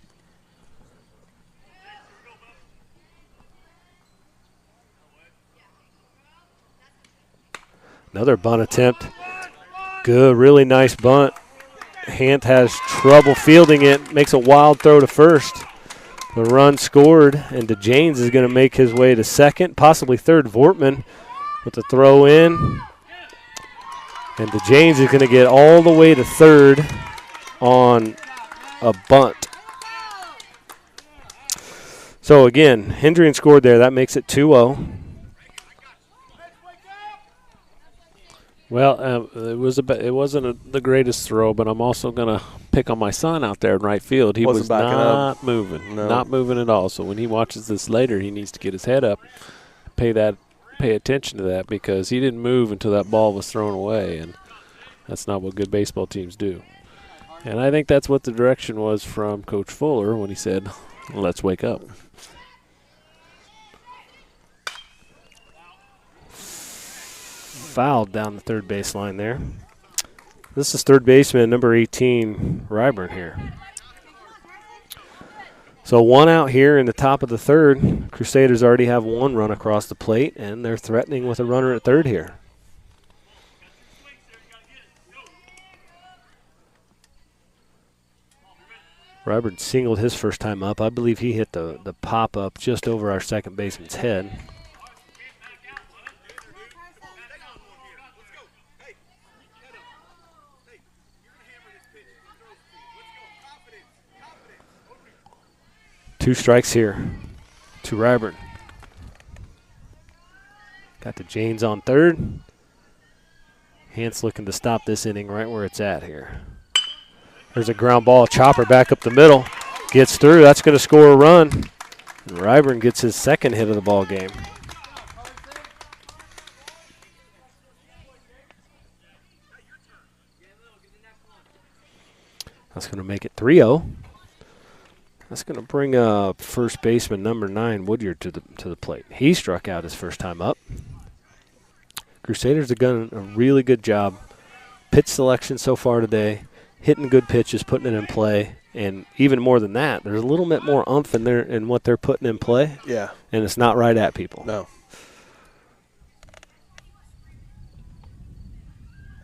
[SPEAKER 1] Another bunt attempt. Good, really nice bunt. Hant has trouble fielding it, makes a wild throw to first. The run scored, and DeJanes is going to make his way to second, possibly third. Vortman with the throw in. And DeJanes is going to get all the way to third on a bunt. So, again, Hendren scored there. That makes it 2-0.
[SPEAKER 3] Well, it wasn't the greatest throw, but I'm also going to pick on my son out there in right field. He was not moving, not moving at all. So when he watches this later, he needs to get his head up, pay attention to that, because he didn't move until that ball was thrown away, and that's not what good baseball teams do. And I think that's what the direction was from Coach Fuller when he said, "Let's wake up."
[SPEAKER 1] Fouled down the third baseline there. This is third baseman number 18, Ryburn here. So 1 out here in the top of the third. Crusaders already have 1 run across the plate, and they're threatening with a runner at third here. Ryburn singled his first time up. I believe he hit the pop-up just over our second baseman's head. 2 strikes here to Ryburn. Got the Janes on third. Hance looking to stop this inning right where it's at here. There's a ground ball, chopper back up the middle. Gets through, that's going to score a run. And Ryburn gets his second hit of the ball game. That's going to make it 3-0. That's going to bring first baseman number 9, Woodyard, to the plate. He struck out his first time up. Crusaders have done a really good job. Pitch selection so far today, hitting good pitches, putting it in play, and even more than that, there's a little bit more oomph in what they're putting in play.
[SPEAKER 2] Yeah.
[SPEAKER 1] And it's not right at people.
[SPEAKER 2] No.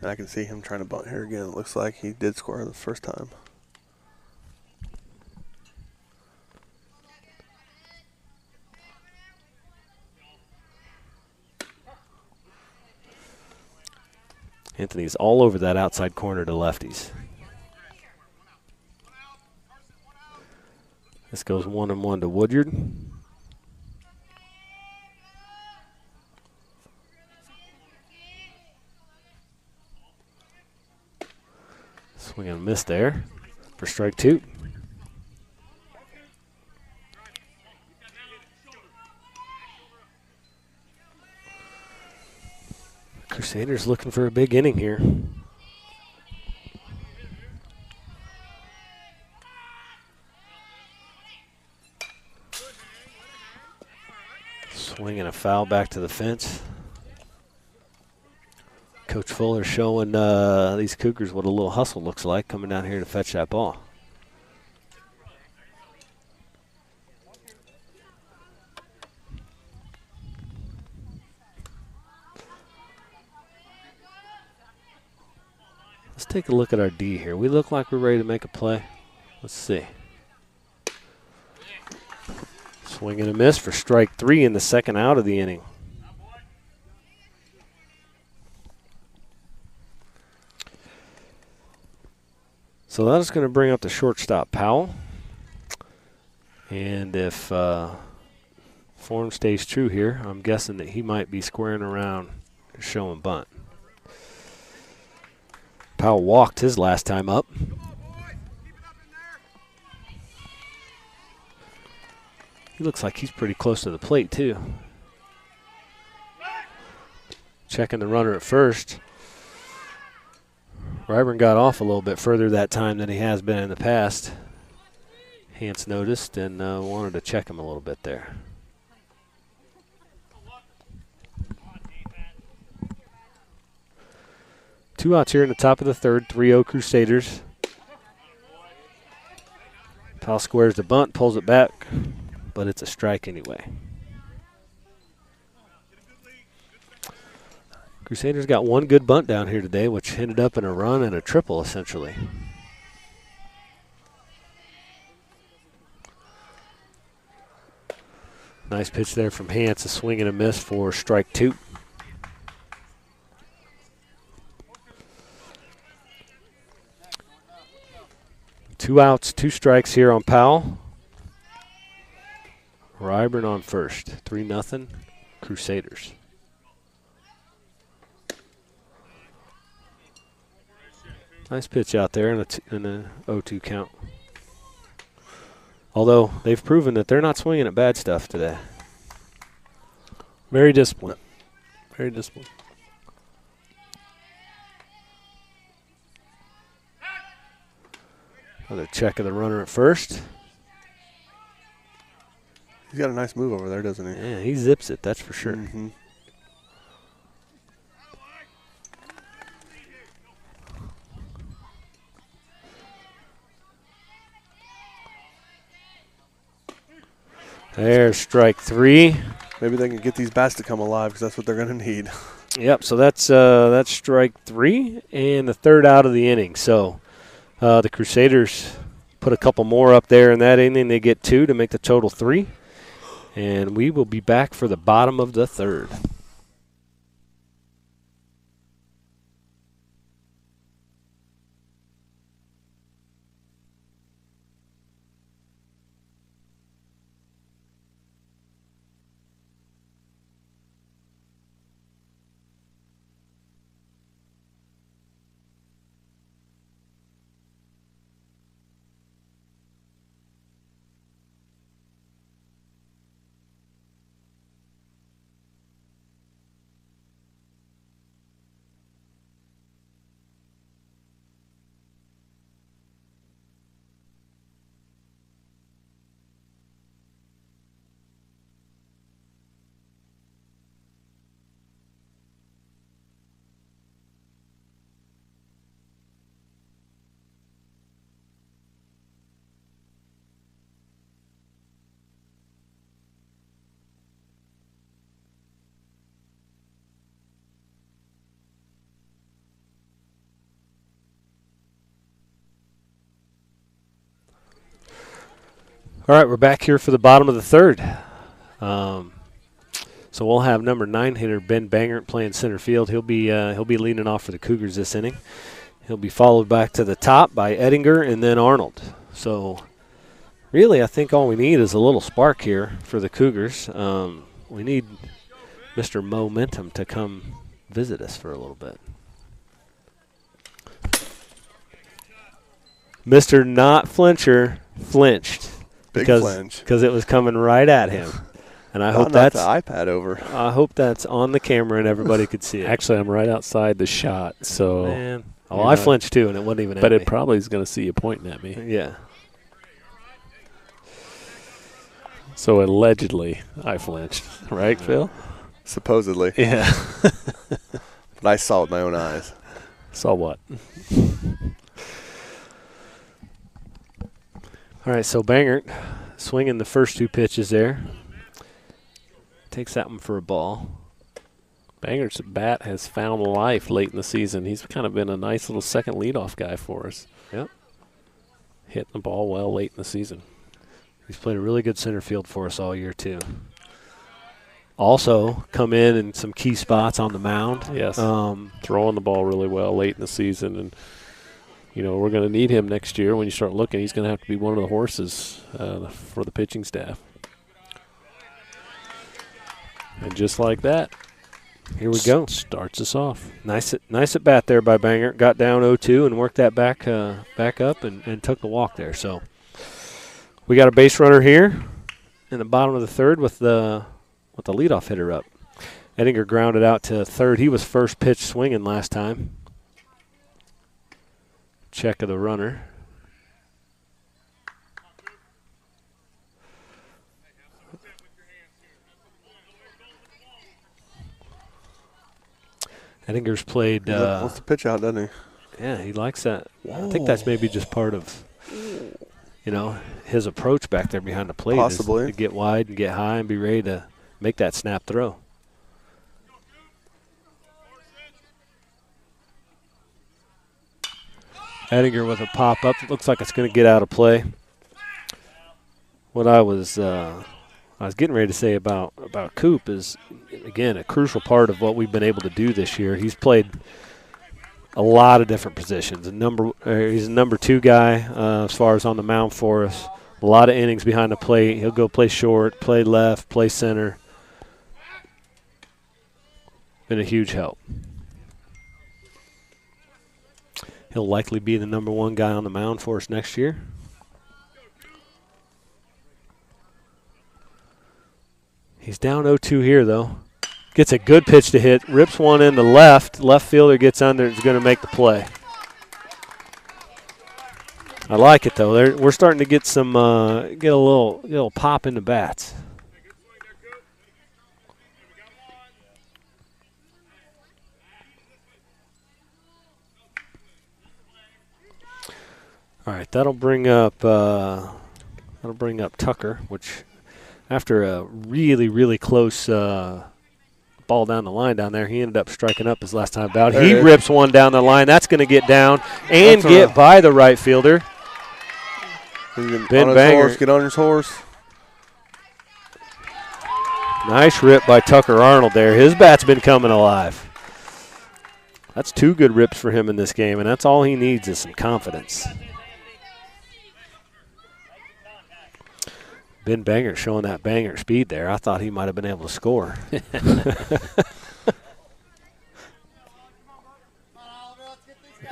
[SPEAKER 2] And I can see him trying to bunt here again. It looks like he did score the first time.
[SPEAKER 1] Anthony's all over that outside corner to lefties. This goes 1-1 to Woodyard. Swing and a miss there for strike 2. Crusaders looking for a big inning here. Swing and a foul back to the fence. Coach Fuller showing these Cougars what a little hustle looks like coming down here to fetch that ball. Let's take a look at our D here. We look like we're ready to make a play. Let's see. Swing and a miss for strike 3 in the second out of the inning. So that is going to bring up the shortstop, Powell. And if form stays true here, I'm guessing that he might be squaring around showing bunt. Powell walked his last time up. He looks like he's pretty close to the plate, too. Checking the runner at first. Ryburn got off a little bit further that time than he has been in the past. Hance noticed and wanted to check him a little bit there. Two outs here in the top of the third, 3-0 Crusaders. Powell squares the bunt, pulls it back, but it's a strike anyway. Crusaders got one good bunt down here today, which ended up in a run and a triple, essentially. Nice pitch there from Hance, a swing and a miss for strike 2. Two outs, 2 strikes here on Powell. Ryburn on first, 3-0 Crusaders. Nice pitch out there in a 0-2 count. Although they've proven that they're not swinging at bad stuff today. Very disciplined. Very disciplined. Another check of the runner at first.
[SPEAKER 2] He's got a nice move over there, doesn't he?
[SPEAKER 1] Yeah, he zips it, that's for sure.
[SPEAKER 2] Mm-hmm.
[SPEAKER 1] There's strike 3.
[SPEAKER 2] Maybe they can get these bats to come alive because that's what they're going to need.
[SPEAKER 1] Yep, so that's strike 3 and the third out of the inning. So the Crusaders put a couple more up there in that inning. They get 2 to make the total 3. And we will be back for the bottom of the third. All right, we're back here for the bottom of the third. So we'll have number 9 hitter Ben Bangert playing center field. He'll be leading off for the Cougars this inning. He'll be followed back to the top by Ettinger and then Arnold. So really, I think all we need is a little spark here for the Cougars. We need Mr. Momentum to come visit us for a little bit. Mr. Not Flincher flinched.
[SPEAKER 2] Big flinch.
[SPEAKER 1] Because it was coming right at him. And I hope
[SPEAKER 2] that's the iPad over.
[SPEAKER 1] I hope that's on the camera and everybody could see it.
[SPEAKER 3] Actually, I'm right outside the shot, so.
[SPEAKER 1] Man. Oh, I flinched too, and it wasn't even at me.
[SPEAKER 3] But it probably is going to see you pointing at me.
[SPEAKER 1] Yeah.
[SPEAKER 3] So allegedly, I flinched, right, Phil?
[SPEAKER 2] Supposedly.
[SPEAKER 3] Yeah.
[SPEAKER 2] But I saw it with my own eyes.
[SPEAKER 3] Saw what?
[SPEAKER 1] All right, so Bangert swinging the first 2 pitches there. Takes that one for a ball.
[SPEAKER 3] Bangert's bat has found life late in the season. He's kind of been a nice little second leadoff guy for us.
[SPEAKER 1] Yep.
[SPEAKER 3] Hitting the ball well late in the season.
[SPEAKER 1] He's played a really good center field for us all year, too. Also, come in some key spots on the mound.
[SPEAKER 3] Yes. Throwing the ball really well late in the season. And, we're going to need him next year. When you start looking, he's going to have to be one of the horses for the pitching staff. And just like that,
[SPEAKER 1] here we go.
[SPEAKER 3] Starts us off.
[SPEAKER 1] Nice at bat there by Bangert. Got down 0-2 and worked that back up and took the walk there. So we got a base runner here in the bottom of the third with the leadoff hitter up. Ettinger grounded out to third. He was first pitch swinging last time. Check of the runner. Ettinger's played.
[SPEAKER 2] Wants to pitch out, doesn't he?
[SPEAKER 1] Yeah, he likes that. Whoa. I think that's maybe just part of, his approach back there behind the plate.
[SPEAKER 2] Possibly.
[SPEAKER 1] Is to get wide and get high and be ready to make that snap throw. Ettinger with a pop-up. Looks like it's going to get out of play. What I was getting ready to say about Coop is, again, a crucial part of what we've been able to do this year. He's played a lot of different positions. He's a number 2 guy as far as on the mound for us. A lot of innings behind the plate. He'll go play short, play left, play center. Been a huge help. He'll likely be the number 1 guy on the mound for us next year. He's down 0-2 here, though. Gets a good pitch to hit. Rips one in the left. Left fielder gets under and is going to make the play. I like it, though. We're starting to get some get a little pop in the bats. All right, that'll bring up Tucker, which after a really, really close ball down the line down there, he ended up striking up his last time out. He rips one down the line. That's going to get down and get by the right fielder.
[SPEAKER 2] Ben Bangert. Get on his horse.
[SPEAKER 1] Nice rip by Tucker Arnold there. His bat's been coming alive. That's 2 good rips for him in this game, and that's all he needs is some confidence. Ben Bangert showing that Bangert speed there. I thought he might have been able to score.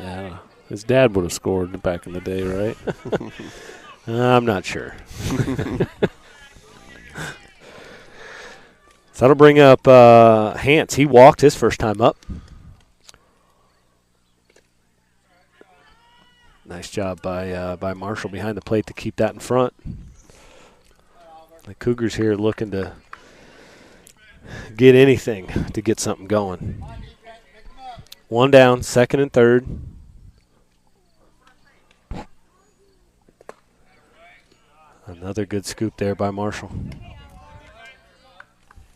[SPEAKER 3] Yeah, his dad would have scored back in the day, right?
[SPEAKER 1] I'm not sure. So that'll bring up Hance. He walked his first time up. Nice job by Marshall behind the plate to keep that in front. The Cougars here looking to get anything to get something going. 1 down, 2nd and 3rd. Another good scoop there by Marshall.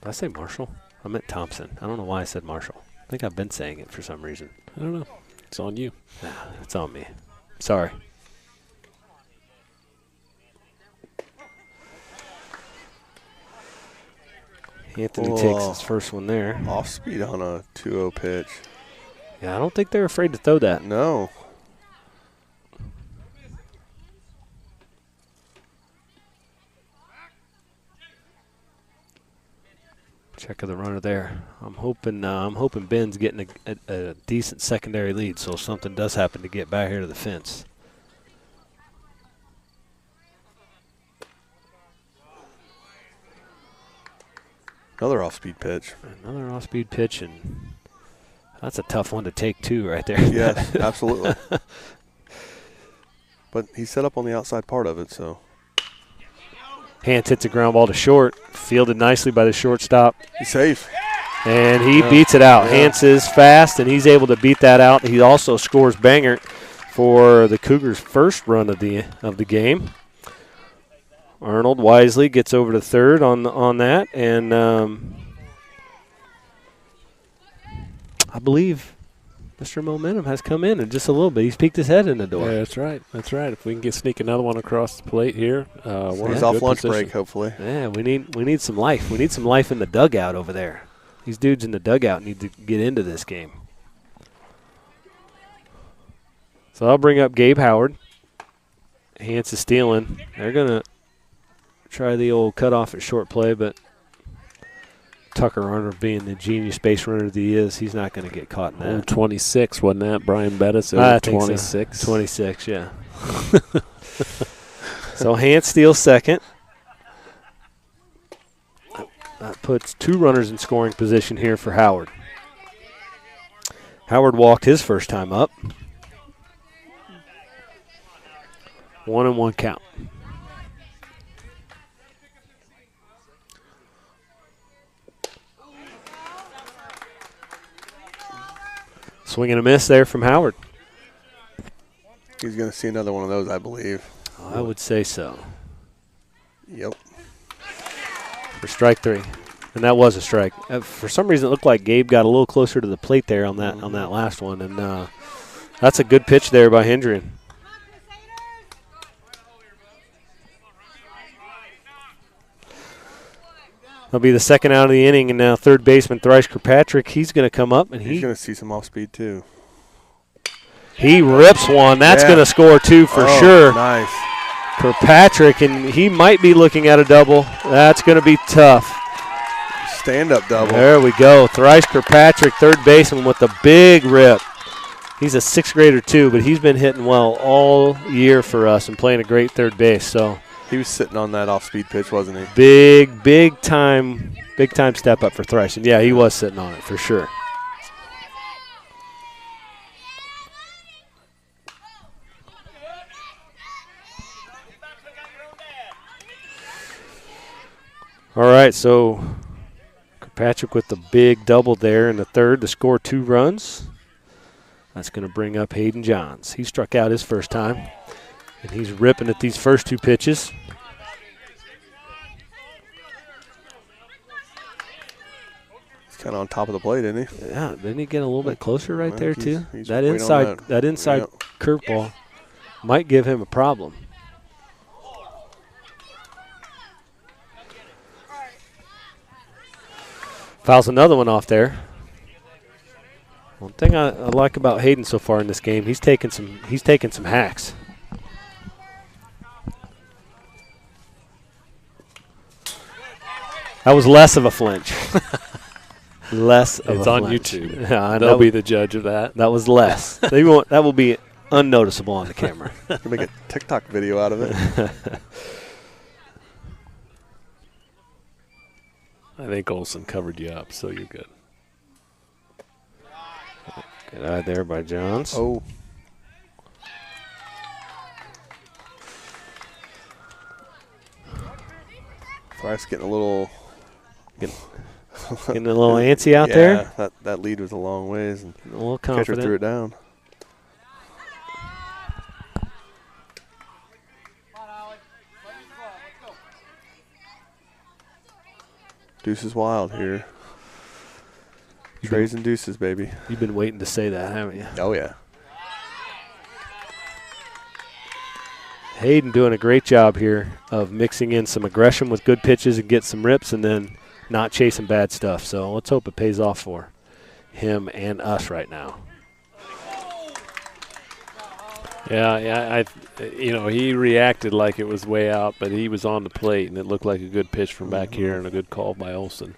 [SPEAKER 1] Did I say Marshall? I meant Thompson. I don't know why I said Marshall. I think I've been saying it for some reason.
[SPEAKER 3] I don't know. It's on you.
[SPEAKER 1] It's on me. Sorry. Anthony takes his first one there.
[SPEAKER 2] Off speed on a 2-0 pitch.
[SPEAKER 1] Yeah, I don't think they're afraid to throw that.
[SPEAKER 2] No.
[SPEAKER 1] Check of the runner there. I'm hoping Ben's getting a decent secondary lead, so if something does happen to get back here to the fence.
[SPEAKER 2] Another off-speed pitch.
[SPEAKER 1] Another off-speed pitch, and that's a tough one to take too right there.
[SPEAKER 2] Yes, absolutely. But he set up on the outside part of it, so.
[SPEAKER 1] Hans hits a ground ball to short, fielded nicely by the shortstop.
[SPEAKER 2] He's safe.
[SPEAKER 1] And he beats it out.
[SPEAKER 2] Yeah.
[SPEAKER 1] Hans is fast, and he's able to beat that out. He also scores banger for the Cougars' first run of the game. Arnold wisely gets over to third on that, and I believe Mr. Momentum has come in just a little bit. He's peeked his head in the door.
[SPEAKER 3] Yeah, that's right. That's right. If we can sneak another one across the plate here, we're
[SPEAKER 2] He's
[SPEAKER 3] in
[SPEAKER 2] off
[SPEAKER 3] good
[SPEAKER 2] lunch
[SPEAKER 3] position.
[SPEAKER 2] break, hopefully.
[SPEAKER 1] Yeah, we need some life. We need some life in the dugout over there. These dudes in the dugout need to get into this game. So I'll bring up Gabe Howard. Hans is stealing. They're going to try the old cutoff at short play, but Tucker Arnold, being the genius base runner that he is, he's not going to get caught in that.
[SPEAKER 3] 26, wasn't that? Brian Bettis,
[SPEAKER 1] I think
[SPEAKER 3] 26.
[SPEAKER 1] So. 26, yeah. So Hans steals second. That puts two runners in scoring position here for Howard. Howard walked his first time up. 1-1 count. Swing and a miss there from Howard.
[SPEAKER 2] He's going to see another one of those, I believe.
[SPEAKER 1] I would say so.
[SPEAKER 2] Yep.
[SPEAKER 1] For strike three. And that was a strike. For some reason, it looked like Gabe got a little closer to the plate there on that last one. And that's a good pitch there by Hendrian. That'll be the second out of the inning, and now third baseman Thrice Kirkpatrick, he's going to come up, and
[SPEAKER 2] he's going to see some off speed too.
[SPEAKER 1] He rips one. That's going to score two for sure.
[SPEAKER 2] Nice.
[SPEAKER 1] Kirkpatrick, and he might be looking at a double. That's going to be tough.
[SPEAKER 2] Stand-up double.
[SPEAKER 1] There we go. Thrice Kirkpatrick, third baseman with a big rip. He's a sixth grader too, but he's been hitting well all year for us and playing a great third base. So
[SPEAKER 2] he was sitting on that off-speed pitch, wasn't he?
[SPEAKER 1] Big time step up for Thrice. And, yeah, he was sitting on it for sure. All right, so Kirkpatrick with the big double there in the third to score 2 runs. That's going to bring up Hayden Johns. He struck out his first time, and he's ripping at these first 2 pitches.
[SPEAKER 2] He's kind of on top of the plate, isn't he?
[SPEAKER 1] Yeah, didn't he get a little bit closer right there too?
[SPEAKER 2] He's
[SPEAKER 1] That inside curveball might give him a problem. Fouls another one off there. One thing I like about Hayden so far in this game, he's taking some hacks. That was less of a flinch. Less of a flinch.
[SPEAKER 3] It's on YouTube.
[SPEAKER 1] Yeah,
[SPEAKER 3] they'll be the judge of that.
[SPEAKER 1] That was less. That will be unnoticeable on the camera.
[SPEAKER 2] You can make a TikTok video out of it.
[SPEAKER 3] I think Olsen covered you up, so you're good.
[SPEAKER 1] Good eye there by Johns.
[SPEAKER 2] Oh. Thrice getting a little
[SPEAKER 1] antsy out there.
[SPEAKER 2] Yeah, that lead was a long ways, and
[SPEAKER 1] A little
[SPEAKER 2] catcher
[SPEAKER 1] confident.
[SPEAKER 2] threw it down. Deuces wild here. Trays and deuces, baby.
[SPEAKER 1] You've been waiting to say that, haven't you?
[SPEAKER 2] Oh, yeah.
[SPEAKER 1] Hayden doing a great job here of mixing in some aggression with good pitches and get some rips, and then not chasing bad stuff. So let's hope it pays off for him and us right now.
[SPEAKER 3] Yeah, he reacted like it was way out, but he was on the plate, and it looked like a good pitch from back here and a good call by Olsen.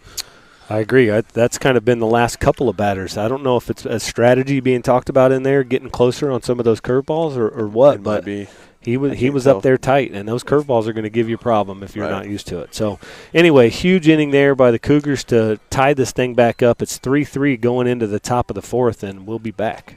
[SPEAKER 1] I agree. That's kind of been the last couple of batters. I don't know if it's a strategy being talked about in there, getting closer on some of those curveballs or what,
[SPEAKER 2] It
[SPEAKER 1] but
[SPEAKER 2] might be.
[SPEAKER 1] he was up there tight, and those curveballs are going to give you a problem if you're not used to it. So, anyway, huge inning there by the Cougars to tie this thing back up. It's 3-3 going into the top of the fourth, and we'll be back.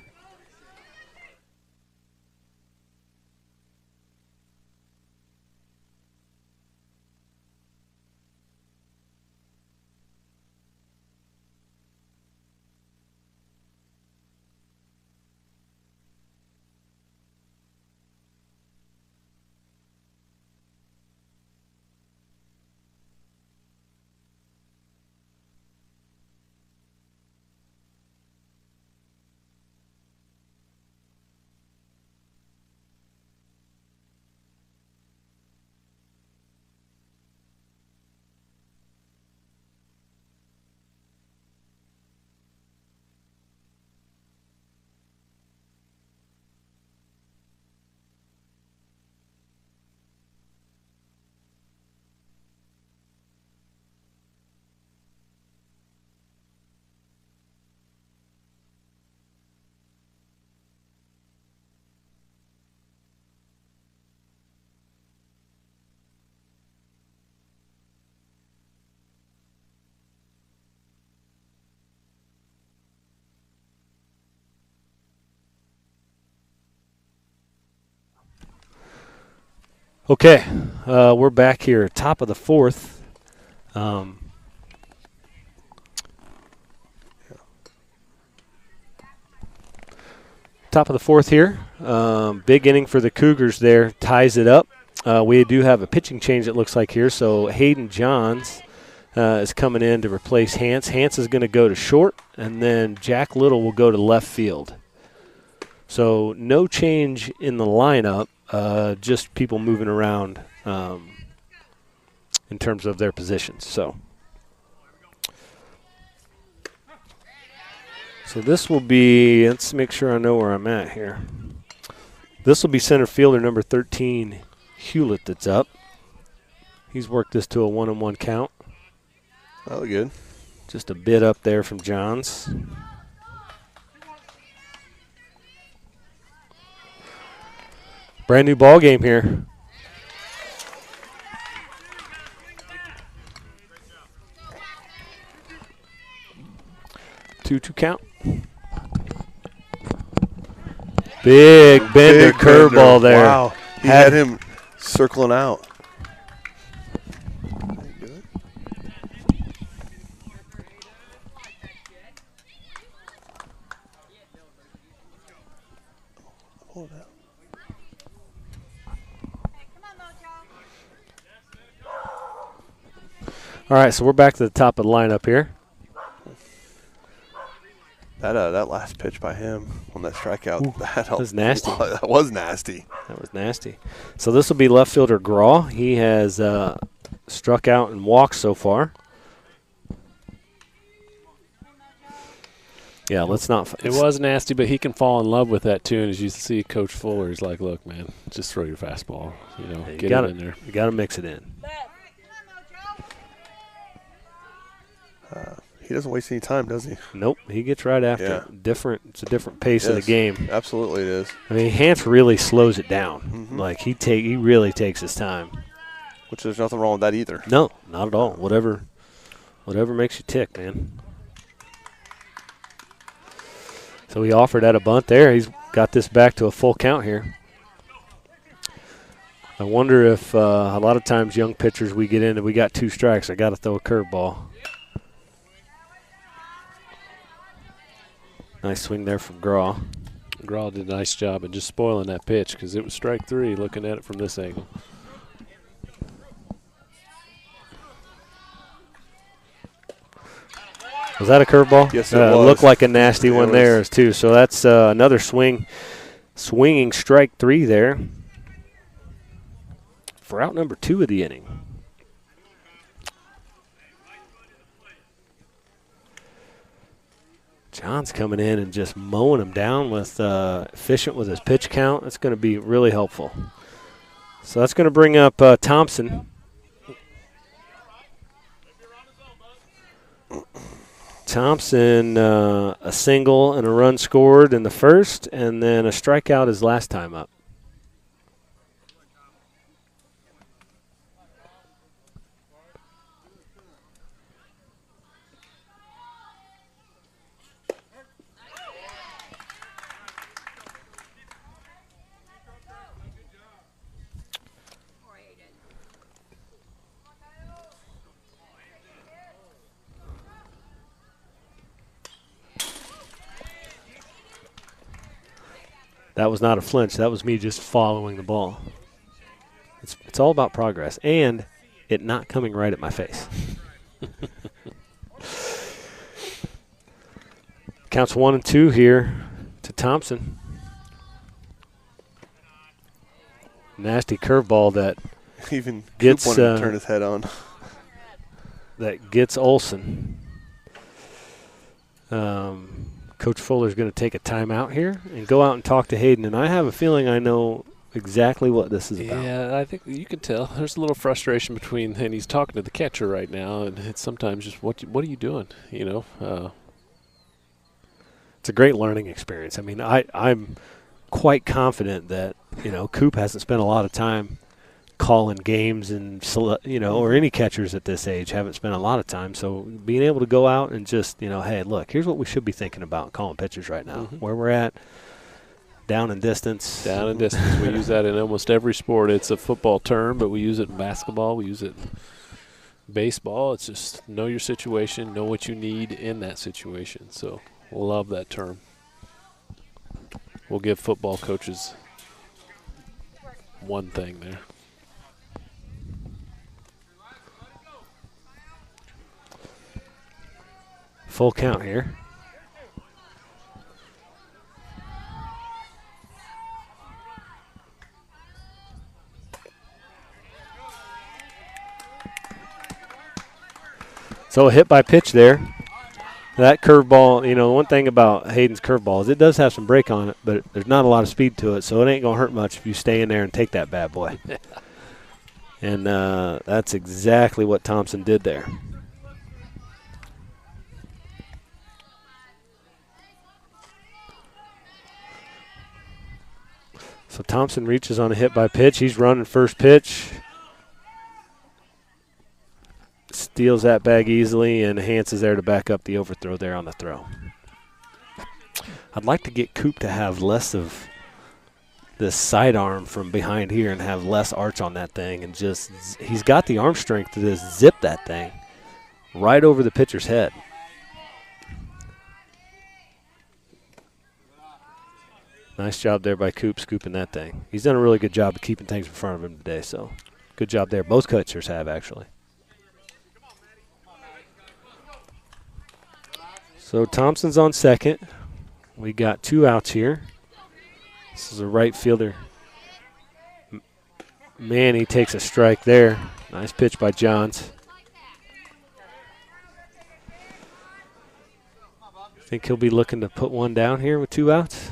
[SPEAKER 1] Okay, we're back here, top of the fourth. Top of the fourth here. Big inning for the Cougars there, ties it up. We do have a pitching change, it looks like here, so Hayden Johns is coming in to replace Hance. Hance is going to go to short, and then Jack Little will go to left field. So no change in the lineup. Just people moving around in terms of their positions. So this will be, let's make sure I know where I'm at here. This will be center fielder number 13, Hewlett, that's up. He's worked this to a 1-1 count.
[SPEAKER 2] Oh, good.
[SPEAKER 1] Just a bit up there from Johns. Brand new ball game here. Two count. Big bender curveball there.
[SPEAKER 2] Wow. He had him circling out.
[SPEAKER 1] All right, so we're back to the top of the lineup here.
[SPEAKER 2] That last pitch by him on that strikeout, that
[SPEAKER 1] was nasty.
[SPEAKER 2] That was nasty.
[SPEAKER 1] That was nasty. So this will be left fielder Graw. He has struck out and walked so far. Yeah, let's not.
[SPEAKER 3] It was nasty, but he can fall in love with that too. And as you see, Coach Fuller, he's like, "Look, man, just throw your fastball. Get it in there.
[SPEAKER 1] You got to mix it in."
[SPEAKER 2] He doesn't waste any time, does he?
[SPEAKER 1] Nope, he gets right after it. It's a different pace of the game.
[SPEAKER 2] Absolutely it is.
[SPEAKER 1] I mean, Hance really slows it down. Mm-hmm. Like he really takes his time.
[SPEAKER 2] Which there's nothing wrong with that either.
[SPEAKER 1] No, not at all. Whatever makes you tick, man. So he offered at a bunt there. He's got this back to a full count here. I wonder if a lot of times young pitchers we get in and we got 2 strikes, I got to throw a curveball. Nice swing there from Graw.
[SPEAKER 3] Graw did a nice job of just spoiling that pitch because it was strike 3 looking at it from this angle.
[SPEAKER 1] Was that a curveball?
[SPEAKER 2] Yes, it was.
[SPEAKER 1] Looked like a nasty one there, too. So that's another swinging strike 3 there for out number 2 of the inning. John's coming in and just mowing him down with efficient with his pitch count. That's going to be really helpful. So that's going to bring up Thompson. Thompson, a single and a run scored in the first, and then a strikeout his last time up. That was not a flinch. That was me just following the ball. It's all about progress and it not coming right at my face. Counts 1-2 here to Thompson. Nasty curveball that
[SPEAKER 2] even
[SPEAKER 1] gets
[SPEAKER 2] Coop wanted to turn his head on.
[SPEAKER 1] That gets Olsen. Coach Fuller's going to take a timeout here and go out and talk to Hayden. And I have a feeling I know exactly what this is about.
[SPEAKER 3] Yeah, I think you can tell. There's a little frustration between, and he's talking to the catcher right now, and it's sometimes just, what are you doing, you know?
[SPEAKER 1] It's a great learning experience. I mean, I'm quite confident that, you know, Coop hasn't spent a lot of time calling games and, you know, or any catchers at this age haven't spent a lot of time. So being able to go out and just, you know, hey, look, here's what we should be thinking about calling pitchers right now. Where we're at, down in distance.
[SPEAKER 3] Down in distance. We use that in almost every sport. It's a football term, but we use it in basketball. We use it in baseball. It's just know your situation, know what you need in that situation. So we'll love that term. We'll give football coaches one thing there.
[SPEAKER 1] Full count here. So a hit by pitch there. That curveball, you know, one thing about Hayden's curveball is it does have some break on it, but there's not a lot of speed to it, so it ain't going to hurt much if you stay in there and take that bad boy. And that's exactly what Thompson did there. So Thompson reaches on a hit by pitch. He's running first pitch. Steals that bag easily, and Hans is there to back up the overthrow there on the throw. I'd like to get Coop to have less of this sidearm from behind here and have less arch on that thing. And just, he's got the arm strength to just zip that thing right over the pitcher's head. Nice job there by Coop scooping that thing. He's done a really good job of keeping things in front of him today, so good job there. Both catchers have, actually. So Thompson's on second. We got 2 outs here. This is a right fielder. Manny takes a strike there. Nice pitch by Johns. Think he'll be looking to put one down here with 2 outs?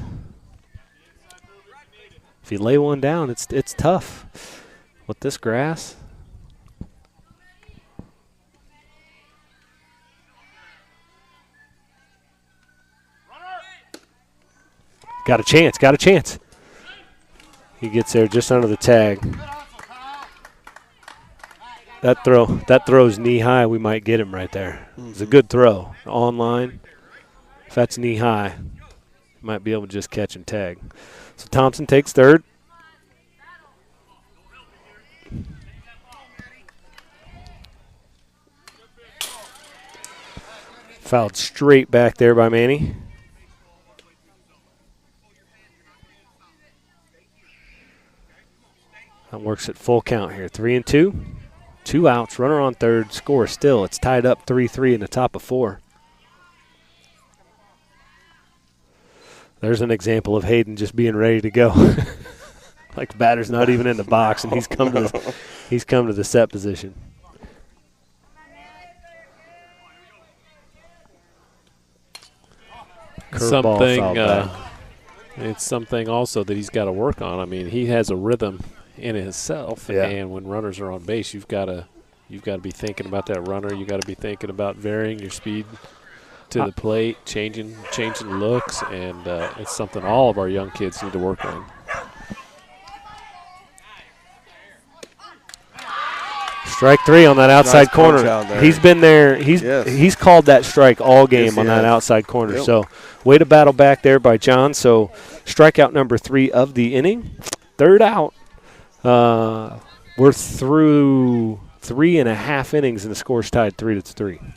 [SPEAKER 1] If you lay one down, it's tough with this grass. Got a chance. He gets there just under the tag. That throw's knee high. We might get him right there. It's a good throw. On line. If that's knee high, might be able to just catch and tag. So Thompson takes third. Fouled straight back there by Manny. That works at full count here. 3-2. 2 outs, runner on third, score still. It's tied up 3-3 in the top of 4. There's an example of Hayden just being ready to go. Like the batter's not even in the box, and he's come to the set position. Curveball fouled back.
[SPEAKER 3] It's something also that he's got to work on. I mean, he has a rhythm in himself, and when runners are on base, you've got to be thinking about that runner. You've got to be thinking about varying your speed to the plate, changing looks, and it's something all of our young kids need to work on.
[SPEAKER 1] Strike 3 on that outside
[SPEAKER 2] Nice
[SPEAKER 1] corner. He's been there. He's called that strike all game on that outside corner. Yep. So way to battle back there by John. So strikeout number 3 of the inning. Third out. We're through 3.5 innings, and the score's tied 3-3.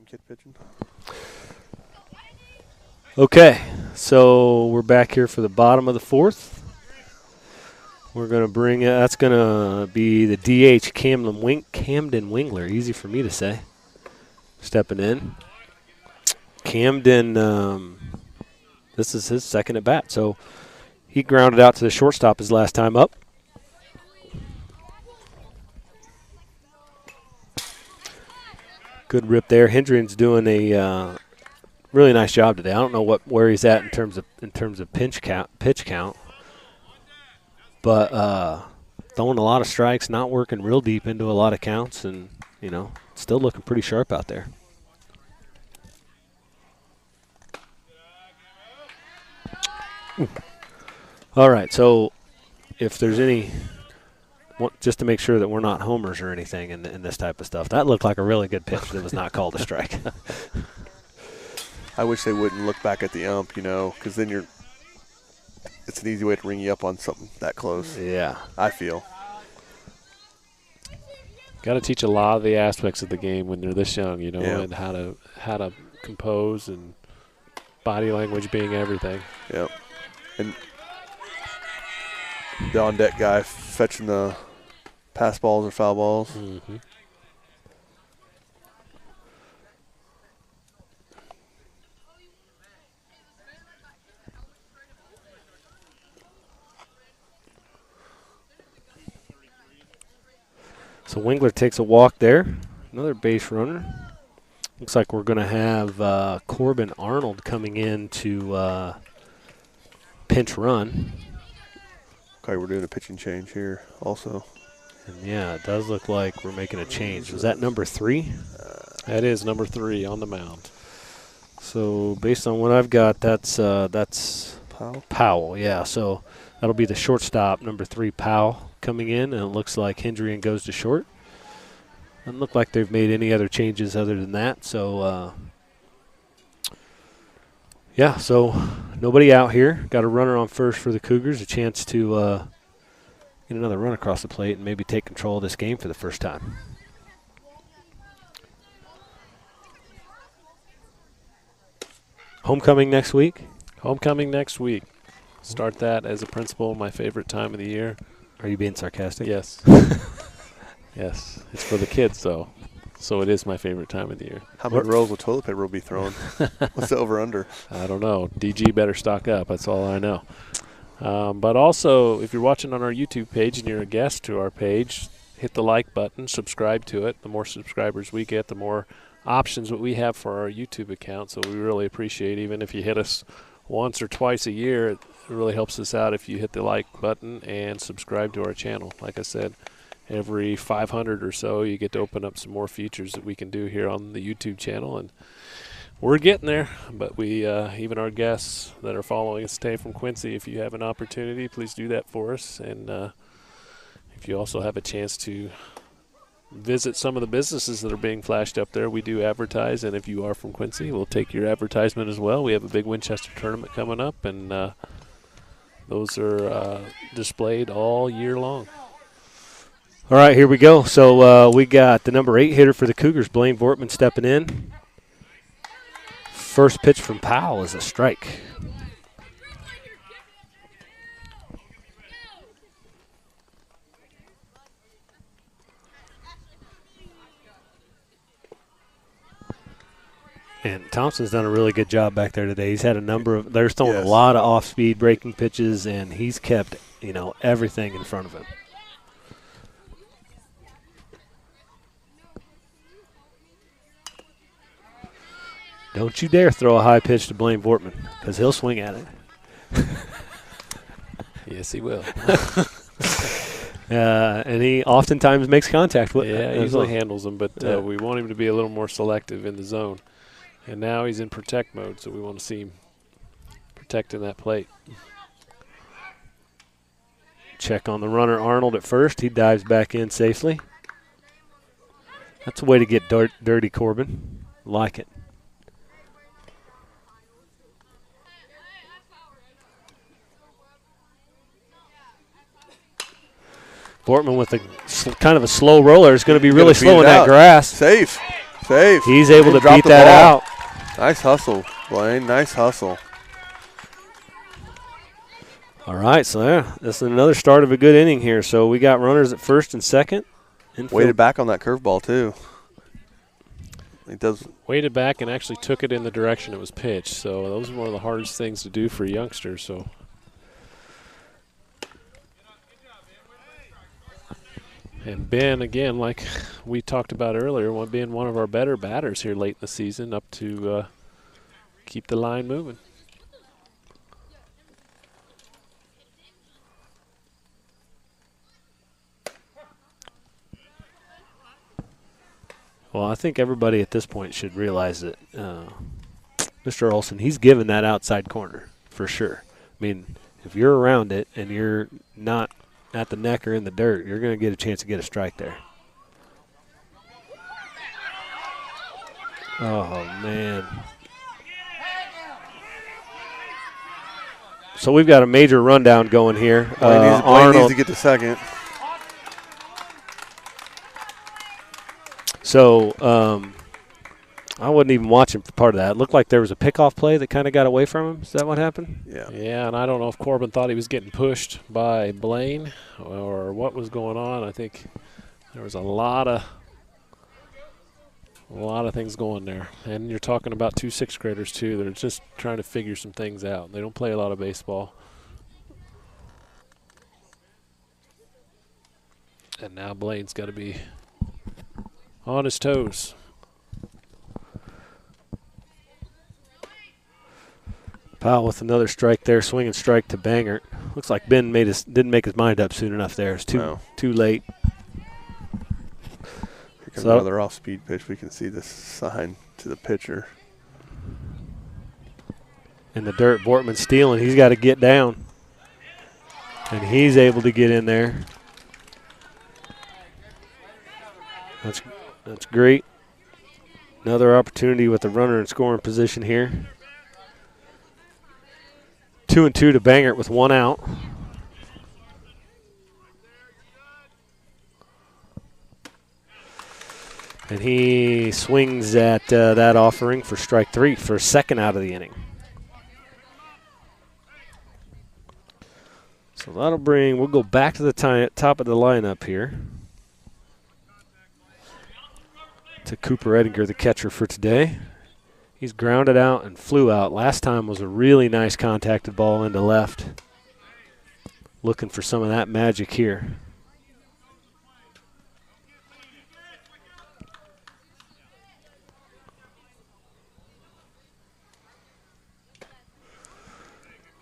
[SPEAKER 2] Kid pitching.
[SPEAKER 1] Okay, so we're back here for the bottom of the 4th. We're going to bring it. That's going to be the DH, Camden Wingler. Easy for me to say. Stepping in. Camden, this is his second at bat. So he grounded out to the shortstop his last time up. Good rip there. Hendrian's doing a really nice job today. I don't know where he's at in terms of pitch count, but throwing a lot of strikes, not working real deep into a lot of counts, and still looking pretty sharp out there. Ooh. All right, so if there's any. Just to make sure that we're not homers or anything in this type of stuff. That looked like a really good pitch that was not called a strike.
[SPEAKER 2] I wish they wouldn't look back at the ump, because then it's an easy way to ring you up on something that close.
[SPEAKER 1] Yeah.
[SPEAKER 2] I feel.
[SPEAKER 3] Got to teach a lot of the aspects of the game when they're this young, and how to compose and body language being everything.
[SPEAKER 2] Yep. And the on-deck guy fetching the pass balls or foul balls.
[SPEAKER 3] Mm-hmm.
[SPEAKER 1] So Wingler takes a walk there. Another base runner. Looks like we're going to have Corbin Arnold coming in to pinch run.
[SPEAKER 2] Okay, we're doing a pitching change here also.
[SPEAKER 1] And yeah, it does look like we're making a change. Was that number 3?
[SPEAKER 3] That is number 3 on the mound.
[SPEAKER 1] So based on what I've got, that's Powell. Yeah, so that'll be the shortstop, number 3, Powell, coming in, and it looks like Hendrian goes to short. Doesn't look like they've made any other changes other than that. So yeah, so nobody out here. Got a runner on first for the Cougars, a chance to get another run across the plate and maybe take control of this game for the first time. Homecoming next week?
[SPEAKER 3] Homecoming next week. Start that as a principal, my favorite time of the year.
[SPEAKER 1] Are you being sarcastic?
[SPEAKER 3] Yes. Yes. It's for the kids, though. So it is my favorite time of the year.
[SPEAKER 2] How many rolls of toilet paper will be thrown? What's the over-under?
[SPEAKER 3] I don't know. DG better stock up. That's all I know. But also, if you're watching on our YouTube page and you're a guest to our page, hit the like button, subscribe to it. The more subscribers we get, the more options that we have for our YouTube account. So we really appreciate, even if you hit us once or twice a year, it really helps us out if you hit the like button and subscribe to our channel. Like I said, every 500 or so, you get to open up some more features that we can do here on the YouTube channel. And we're getting there, but we even our guests that are following us today from Quincy, if you have an opportunity, please do that for us. And if you also have a chance to visit some of the businesses that are being flashed up there, we do advertise. And if you are from Quincy, we'll take your advertisement as well. We have a big Winchester tournament coming up, and those are displayed all year long.
[SPEAKER 1] All right, here we go. So we got the number 8 hitter for the Cougars, Blaine Vortman, stepping in. First pitch from Powell is a strike. And Thompson's done a really good job back there today. He's had a number of – they're throwing a lot of off-speed breaking pitches, and he's kept, everything in front of him. Don't you dare throw a high pitch to Blaine Vortman, because he'll swing at it.
[SPEAKER 3] Yes, he will.
[SPEAKER 1] And he oftentimes makes contact with
[SPEAKER 3] it. Yeah, he usually handles them, but we want him to be a little more selective in the zone. And now he's in protect mode, so we want to see him protecting that plate.
[SPEAKER 1] Check on the runner, Arnold, at first. He dives back in safely. That's a way to get dirty, Corbin. Like it. Vortman with a kind of a slow roller is going to be really slow in that grass.
[SPEAKER 2] Safe.
[SPEAKER 1] He's able to beat that out.
[SPEAKER 2] Nice hustle, Blaine. Nice hustle.
[SPEAKER 1] All right, so this is another start of a good inning here. So we got runners at first and second.
[SPEAKER 2] Weighted back on that curveball, too. He does.
[SPEAKER 3] Weighted back and actually took it in the direction it was pitched. So those are one of the hardest things to do for youngsters. So. And Ben, again, like we talked about earlier, being one of our better batters here late in the season, up to keep the line moving.
[SPEAKER 1] Well, I think everybody at this point should realize that Mr. Olson, he's given that outside corner for sure. I mean, if you're around it and you're not at the neck or in the dirt, you're going to get a chance to get a strike there. Oh, man. So we've got a major rundown going here.
[SPEAKER 2] Blaine needs to get to second.
[SPEAKER 1] So I wasn't even watching for part of that. It looked like there was a pickoff play that kind of got away from him. Is that what happened?
[SPEAKER 2] Yeah.
[SPEAKER 3] Yeah, and I don't know if Corbin thought he was getting pushed by Blaine or what was going on. I think there was a lot of things going there. And you're talking about 2 6th graders, too. They're just trying to figure some things out. They don't play a lot of baseball. And now Blaine's got to be on his toes.
[SPEAKER 1] Powell with another strike there, swinging strike to Bangert. Looks like Ben didn't make his mind up soon enough there. It's too late.
[SPEAKER 2] Here comes another off-speed pitch. We can see the sign to the pitcher.
[SPEAKER 1] In the dirt, Vortman stealing. He's got to get down. And he's able to get in there. That's great. Another opportunity with the runner in scoring position here. 2-2 to Bangert with 1 out. And he swings at that offering for strike 3 for second out of the inning. So we'll go back to the top of the lineup here. to Cooper Edinger, the catcher for today. He's grounded out and flew out. Last time was a really nice contacted ball into left. Looking for some of that magic here.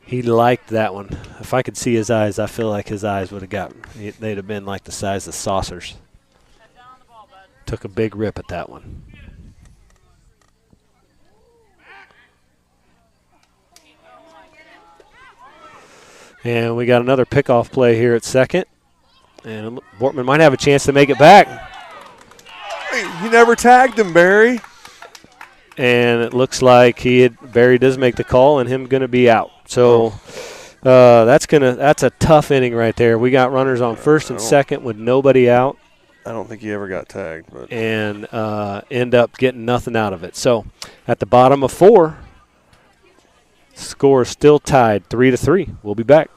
[SPEAKER 1] He liked that one. If I could see his eyes, I feel like his eyes would have they'd have been like the size of saucers. Took a big rip at that one. And we got another pickoff play here at second. And Bortman might have a chance to make it back.
[SPEAKER 2] You never tagged him, Barry.
[SPEAKER 1] And it looks like Barry does make the call and him going to be out. So that's a tough inning right there. We got runners on first and second with nobody out.
[SPEAKER 2] I don't think he ever got tagged. But.
[SPEAKER 1] And end up getting nothing out of it. So at the bottom of 4, score is still tied 3-3. We'll be back.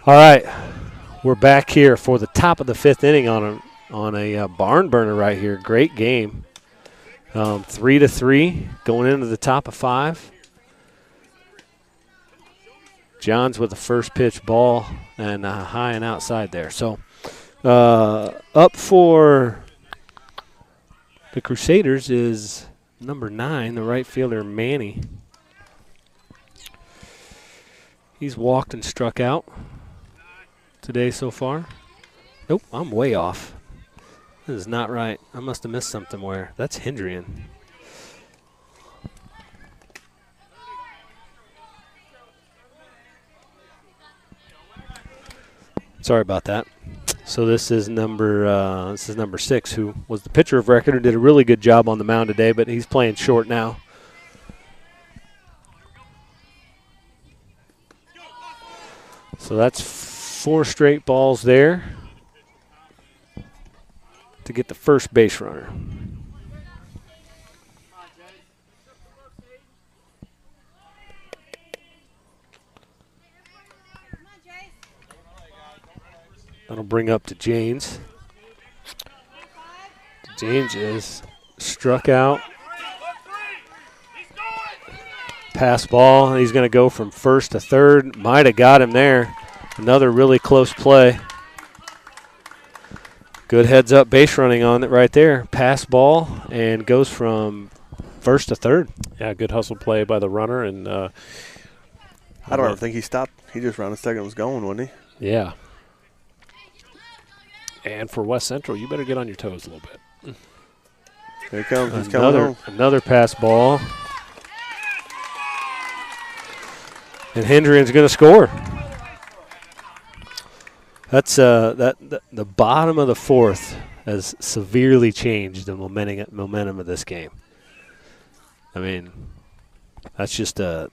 [SPEAKER 1] All right, we're back here for the top of the 5th inning on a barn burner right here. Great game. 3-3 going into the top of 5. Johns with the first pitch ball and high and outside there. So up for the Crusaders is number 9, the right fielder, Manny. He's walked and struck out today so far. Nope, I'm way off. This is not right. I must have missed something where. That's Hendrian. Sorry about that. So this is number 6, who was the pitcher of record, who did a really good job on the mound today, but he's playing short now. So that's 4 straight balls there to get the first base runner. That'll bring up to Janes. Janes is struck out. Pass ball. He's going to go from first to third. Might have got him there. Another really close play. Good heads-up base running on it right there. Pass ball and goes from first to third.
[SPEAKER 3] Yeah, good hustle play by the runner. And
[SPEAKER 2] I don't think he stopped. He just rounded second and was going, wasn't
[SPEAKER 3] he? Yeah. And for West Central, you better get on your toes a little bit.
[SPEAKER 2] Here he comes. He's coming home.
[SPEAKER 1] Another pass ball. And Hendrian's going to score. That's the bottom of the 4th has severely changed the momentum of this game. I mean, that's just a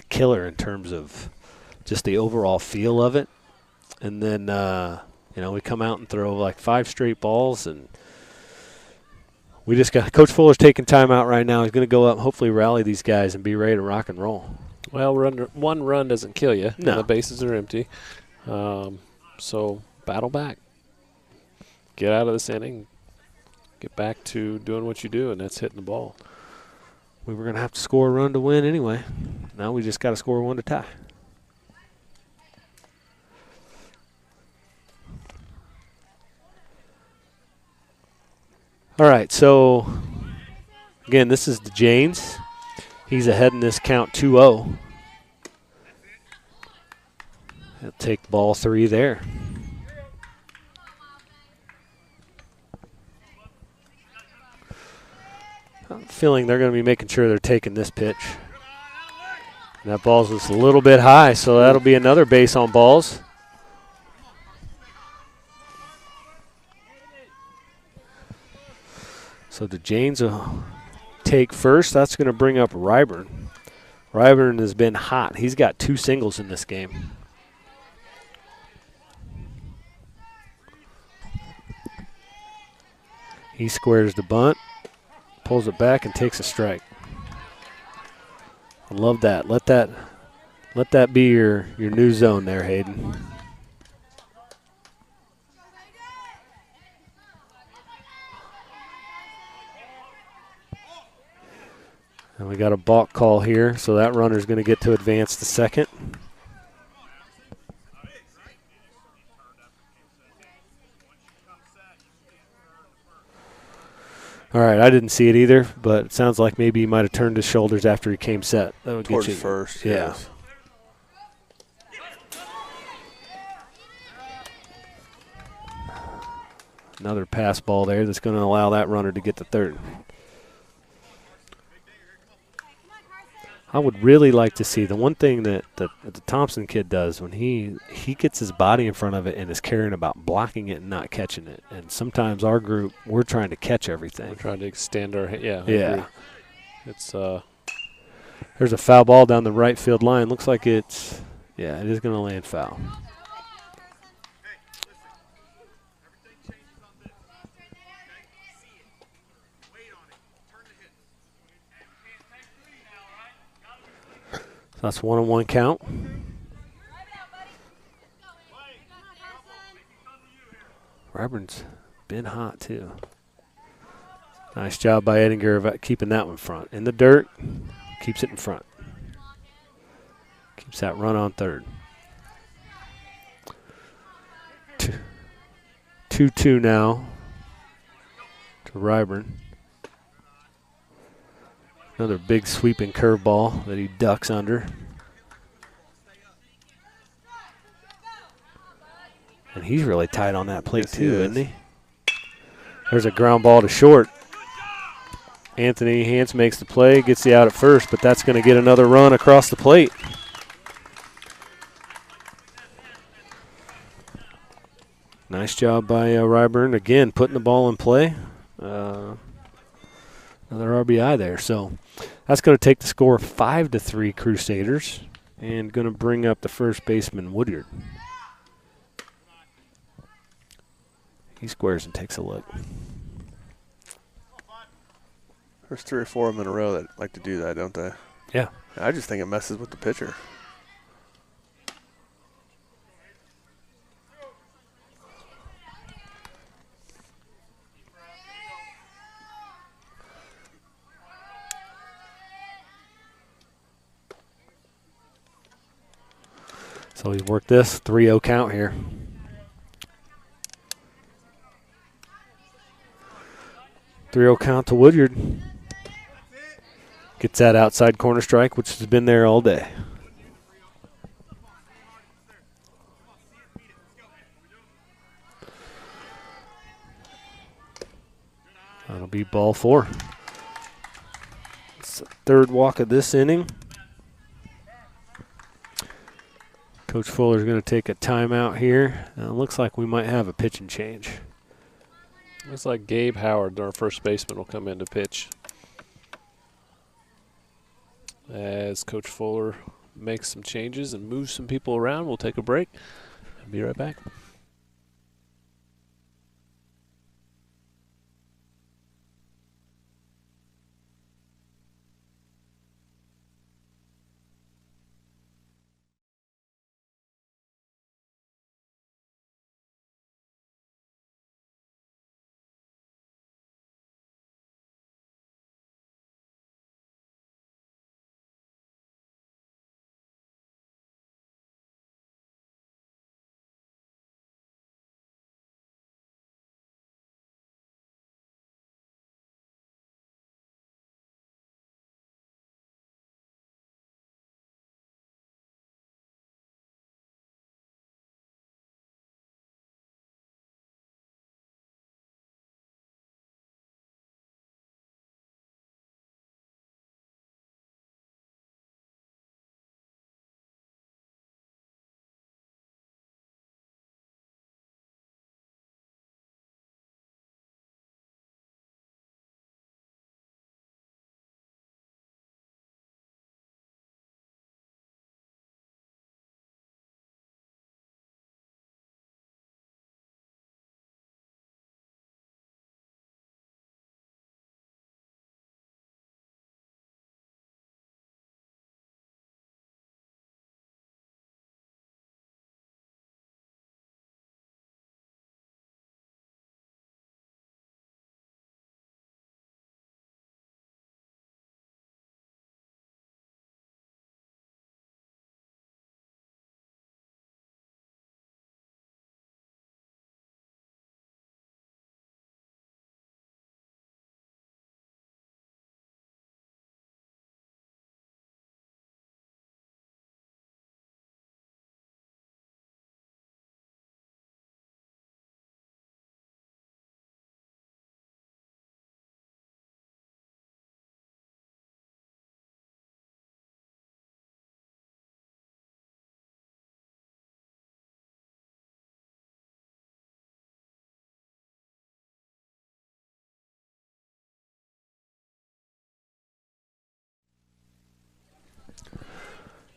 [SPEAKER 1] killer in terms of just the overall feel of it. And then we come out and throw like 5 straight balls, and we just got Coach Fuller's taking time out right now. He's going to go up, hopefully rally these guys and be ready to rock and roll.
[SPEAKER 3] Well, one run doesn't kill you.
[SPEAKER 1] No.
[SPEAKER 3] And the bases are empty. So battle back. Get out of this inning. Get back to doing what you do, and that's hitting the ball.
[SPEAKER 1] We were going to have to score a run to win anyway. Now we just got to score one to tie. All right, so, again, this is DeJanes. He's ahead in this count 2-0. He'll take ball 3 there. I'm feeling they're going to be making sure they're taking this pitch. And that ball's just a little bit high, so that'll be another base on balls. So DeJanes will take first. That's going to bring up Ryburn. Ryburn has been hot. He's got 2 singles in this game. He squares the bunt, pulls it back, and takes a strike. I love that. Let that be your new zone there, Hayden. And we got a balk call here, so that runner's going to get to advance to second. All right, I didn't see it either, but it sounds like maybe he might have turned his shoulders after he came set. That would
[SPEAKER 2] Towards
[SPEAKER 1] get you
[SPEAKER 2] first,
[SPEAKER 1] yeah.
[SPEAKER 2] Yes.
[SPEAKER 1] Another pass ball there that's going to allow that runner to get to third. I would really like to see the one thing that the Thompson kid does when he gets his body in front of it and is caring about blocking it and not catching it. And sometimes our group, we're trying to catch everything.
[SPEAKER 3] We're trying to extend our
[SPEAKER 1] Yeah.
[SPEAKER 3] It's
[SPEAKER 1] There's a foul ball down the right field line. Looks like it is going to land foul. That's 1-1 count. Ryburn's been hot, too. Nice job by Edinger of keeping that one front. In the dirt, keeps it in front. Keeps that run on third. 2-2 now to Ryburn. Another big sweeping curveball that he ducks under. And he's really tight on that plate,
[SPEAKER 2] Yes,
[SPEAKER 1] too,
[SPEAKER 2] he
[SPEAKER 1] isn't he? There's a ground ball to short. Anthony Hance makes the play, gets the out at first, but that's going to get another run across the plate. Nice job by Ryburn, again, putting the ball in play. Another RBI there. So that's going to take the score 5-3 Crusaders and going to bring up the first baseman, Woodyard. He squares and takes a look.
[SPEAKER 2] There's 3 or 4 of them in a row that like to do that, don't they?
[SPEAKER 1] Yeah.
[SPEAKER 2] I just think it messes with the pitcher.
[SPEAKER 1] So he's worked this 3-0 count here. Count to Woodyard. Gets that outside corner strike, which has been there all day. That'll be ball 4. It's the third walk of this inning. Coach Fuller's going to take a timeout here. It looks like we might have a pitching change.
[SPEAKER 3] Looks like Gabe Howard, our first baseman, will come in to pitch. As Coach Fuller makes some changes and moves some people around, we'll take a break and be right back.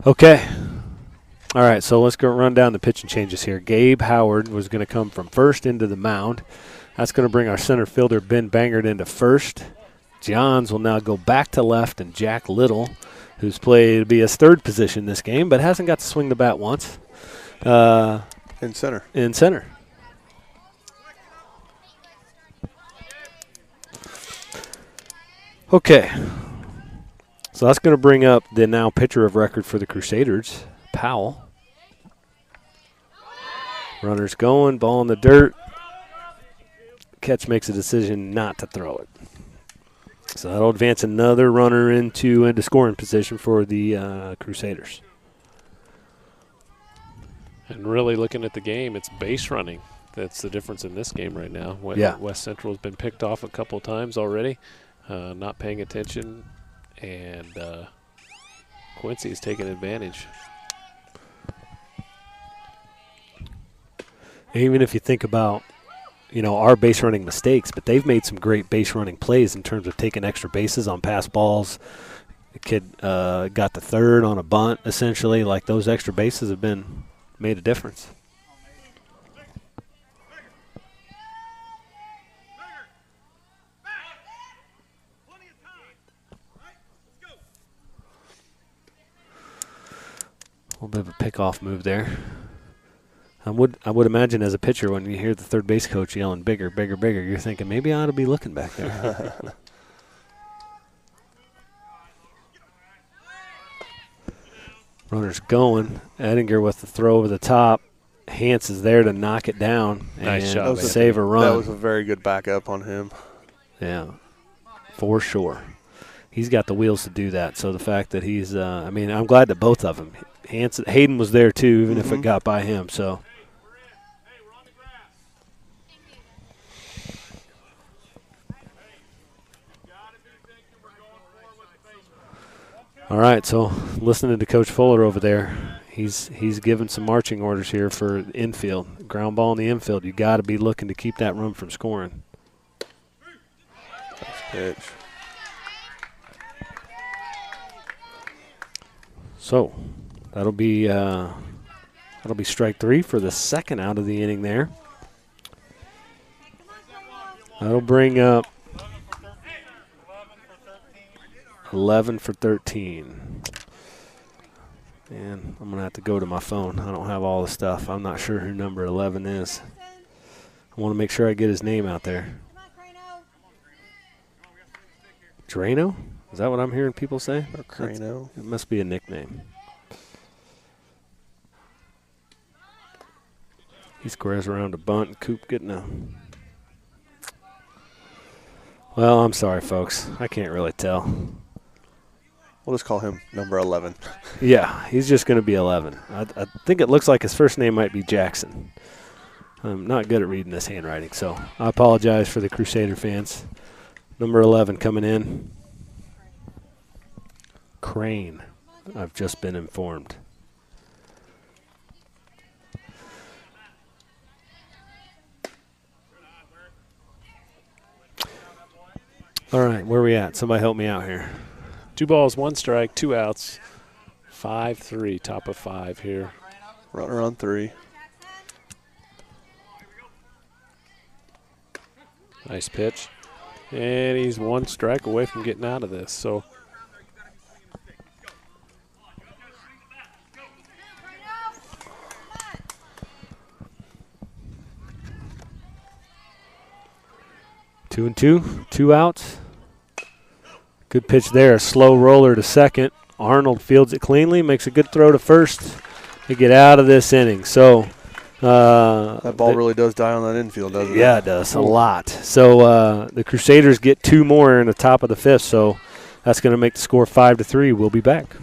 [SPEAKER 1] Okay. All right, so let's go run down the pitching changes here. Gabe Howard was going to come from first into the mound. That's going to bring our center fielder Ben Bangert into first. Johns will now go back to left, and Jack Little, who's played to be his third position this game, but hasn't got to swing the bat once.
[SPEAKER 2] In center.
[SPEAKER 1] In center. Okay. So that's going to bring up the now pitcher of record for the Crusaders, Powell. Runner's going, ball in the dirt. Catch makes a decision not to throw it. So that'll advance another runner into scoring position for the Crusaders.
[SPEAKER 3] And really looking at the game, it's base running. That's the difference in this game right now. West Central has been picked off a couple times already, not paying attention, and Quincy's taking advantage.
[SPEAKER 1] Even if you think about, our base running mistakes, but they've made some great base running plays in terms of taking extra bases on pass balls. The kid got the third on a bunt, essentially. Like, those extra bases have made a difference. A little bit of a pickoff move there. I would imagine as a pitcher, when you hear the third base coach yelling bigger, bigger, bigger, you're thinking maybe I ought to be looking back there. Runner's going. Edinger with the throw over the top. Hance is there to knock it down
[SPEAKER 3] Nice
[SPEAKER 1] and
[SPEAKER 3] shot,
[SPEAKER 1] save a run.
[SPEAKER 2] That was a very good backup on him.
[SPEAKER 1] Yeah, for sure. He's got the wheels to do that. So the fact that he's, I'm glad that both of them. Hayden was there too, even if it got by him. So. All right, so listening to Coach Fuller over there, he's giving some marching orders here for infield. Ground ball in the infield. You got to be looking to keep that run from scoring.
[SPEAKER 2] Nice pitch.
[SPEAKER 1] So that'll be strike three for the second out of the inning there. That'll bring up 11 for 13. And I'm going to have to go to my phone. I don't have all the stuff. I'm not sure who number 11 is. I want to make sure I get his name out there. Drano? Is that what I'm hearing people say?
[SPEAKER 2] Or Crano.
[SPEAKER 1] It must be a nickname. He squares around a bunt, and Coop getting a... Well, I'm sorry, folks. I can't really tell.
[SPEAKER 2] We'll just call him number 11.
[SPEAKER 1] Yeah, he's just going to be 11. I think it looks like his first name might be Jackson. I'm not good at reading this handwriting, so I apologize for the Crusader fans. Number 11 coming in. Crane. I've just been informed. All right, where are we at? Somebody help me out here.
[SPEAKER 3] 2 balls, 1 strike, 2 outs. 5-3, top of 5 here.
[SPEAKER 2] Runner on 3.
[SPEAKER 3] Nice pitch. And he's 1 strike away from getting out of this. So
[SPEAKER 1] Two and two, 2 outs. Good pitch there, a slow roller to second. Arnold fields it cleanly, makes a good throw to first to get out of this inning. So
[SPEAKER 2] that ball really does die on that infield, doesn't it?
[SPEAKER 1] Yeah, it does, a lot. So the Crusaders get 2 more in the top of the 5th, so that's going to make the score 5-3. We'll be back.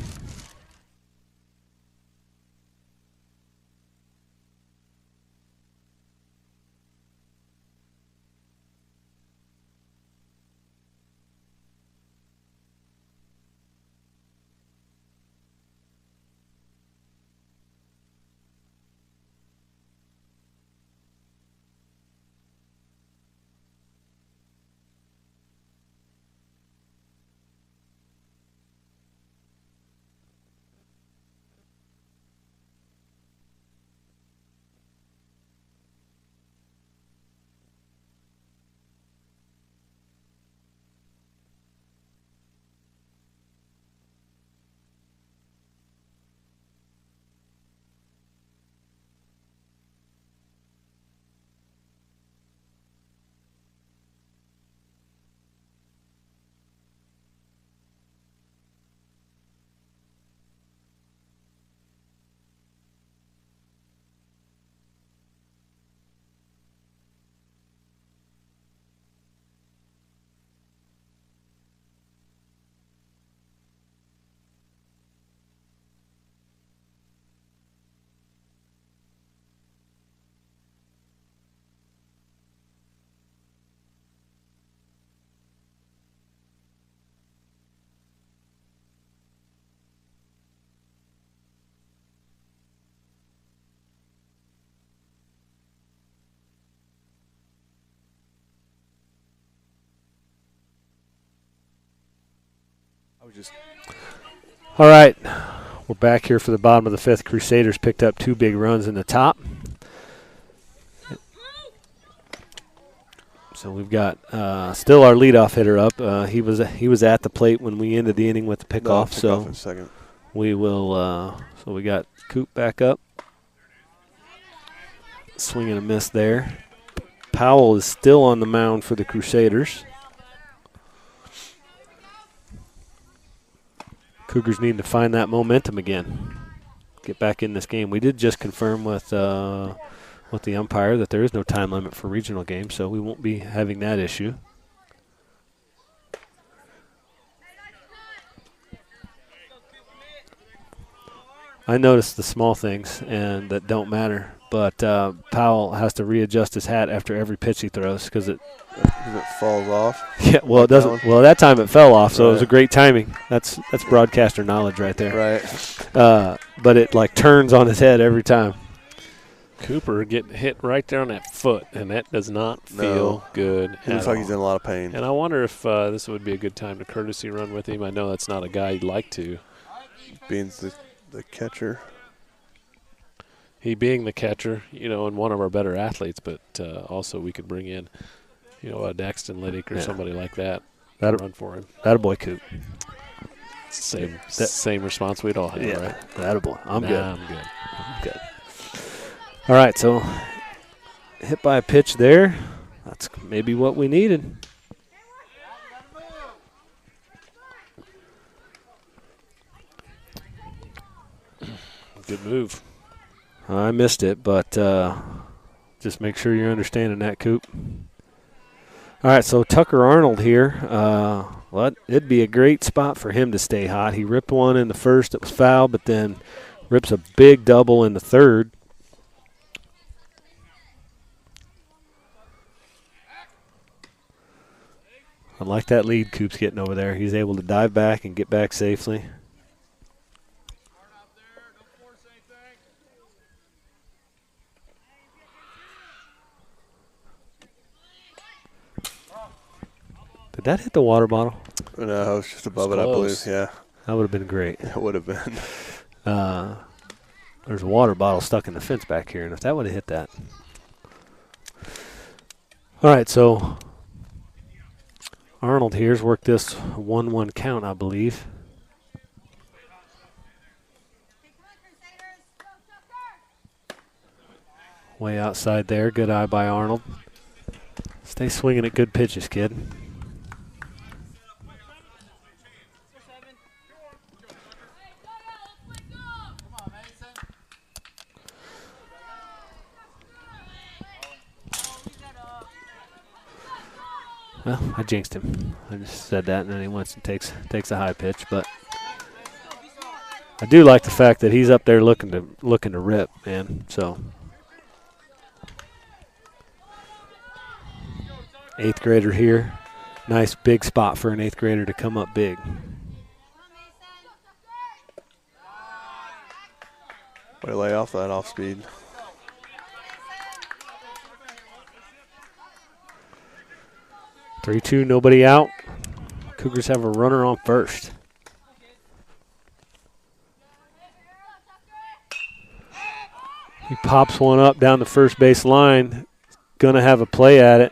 [SPEAKER 1] All right, we're back here for the bottom of the fifth. Crusaders picked up 2 big runs in the top. So we've got still our leadoff hitter up. He was at the plate when we ended the inning with the pickoff. So
[SPEAKER 2] second.
[SPEAKER 1] we will. So we got Coop back up. Swing and a miss there. Powell is still on the mound for the Crusaders. Cougars need to find that momentum again. Get back in this game. We did just confirm with the umpire that there is no time limit for regional games, so we won't be having that issue. I noticed the small things and that don't matter, but Powell has to readjust his hat after every pitch he throws because it
[SPEAKER 2] falls off.
[SPEAKER 1] Yeah, well, it doesn't. Well, that time it fell off, so
[SPEAKER 2] right.
[SPEAKER 1] It was a great timing. That's broadcaster knowledge right there.
[SPEAKER 2] Right.
[SPEAKER 1] But it like turns on his head every time.
[SPEAKER 3] Cooper getting hit right there on that foot, and that does not feel good.
[SPEAKER 2] He looks like he's in a lot of pain.
[SPEAKER 3] And I wonder if this would be a good time to courtesy run with him. I know that's not a guy you'd like to.
[SPEAKER 2] Being the catcher.
[SPEAKER 3] He being the catcher, and one of our better athletes, but also we could bring in, a Daxton Liddick or somebody like that.
[SPEAKER 1] That'll
[SPEAKER 3] run for him.
[SPEAKER 1] That'll boy, Coop.
[SPEAKER 3] Same response we'd all have, right?
[SPEAKER 1] That'll boy. I'm good.
[SPEAKER 3] I'm good.
[SPEAKER 1] All right, so hit by a pitch there. That's maybe what we needed.
[SPEAKER 3] Good move.
[SPEAKER 1] I missed it, but just make sure you're understanding that, Coop. All right, so Tucker Arnold here. Well, it'd be a great spot for him to stay hot. He ripped one in the first. It was foul, but then rips a big double in the third. I like that lead Coop's getting over there. He's able to dive back and get back safely. Did that hit the water bottle?
[SPEAKER 2] No, it's just above it, I believe. Yeah.
[SPEAKER 1] That would have been great.
[SPEAKER 2] It would have been.
[SPEAKER 1] There's a water bottle stuck in the fence back here, and if that would have hit that. All right, so Arnold here's worked this 1-1 count, I believe. Way outside there. Good eye by Arnold. Stay swinging at good pitches, kid. Well, I jinxed him. I just said that, and then he went and takes a high pitch. But I do like the fact that he's up there looking to rip, man. So 8th grader here. Nice big spot for an 8th grader to come up big.
[SPEAKER 2] Way to lay off that off speed.
[SPEAKER 1] Three-two, nobody out. Cougars have a runner on first. He pops one up down the first base line. Gonna have a play at it.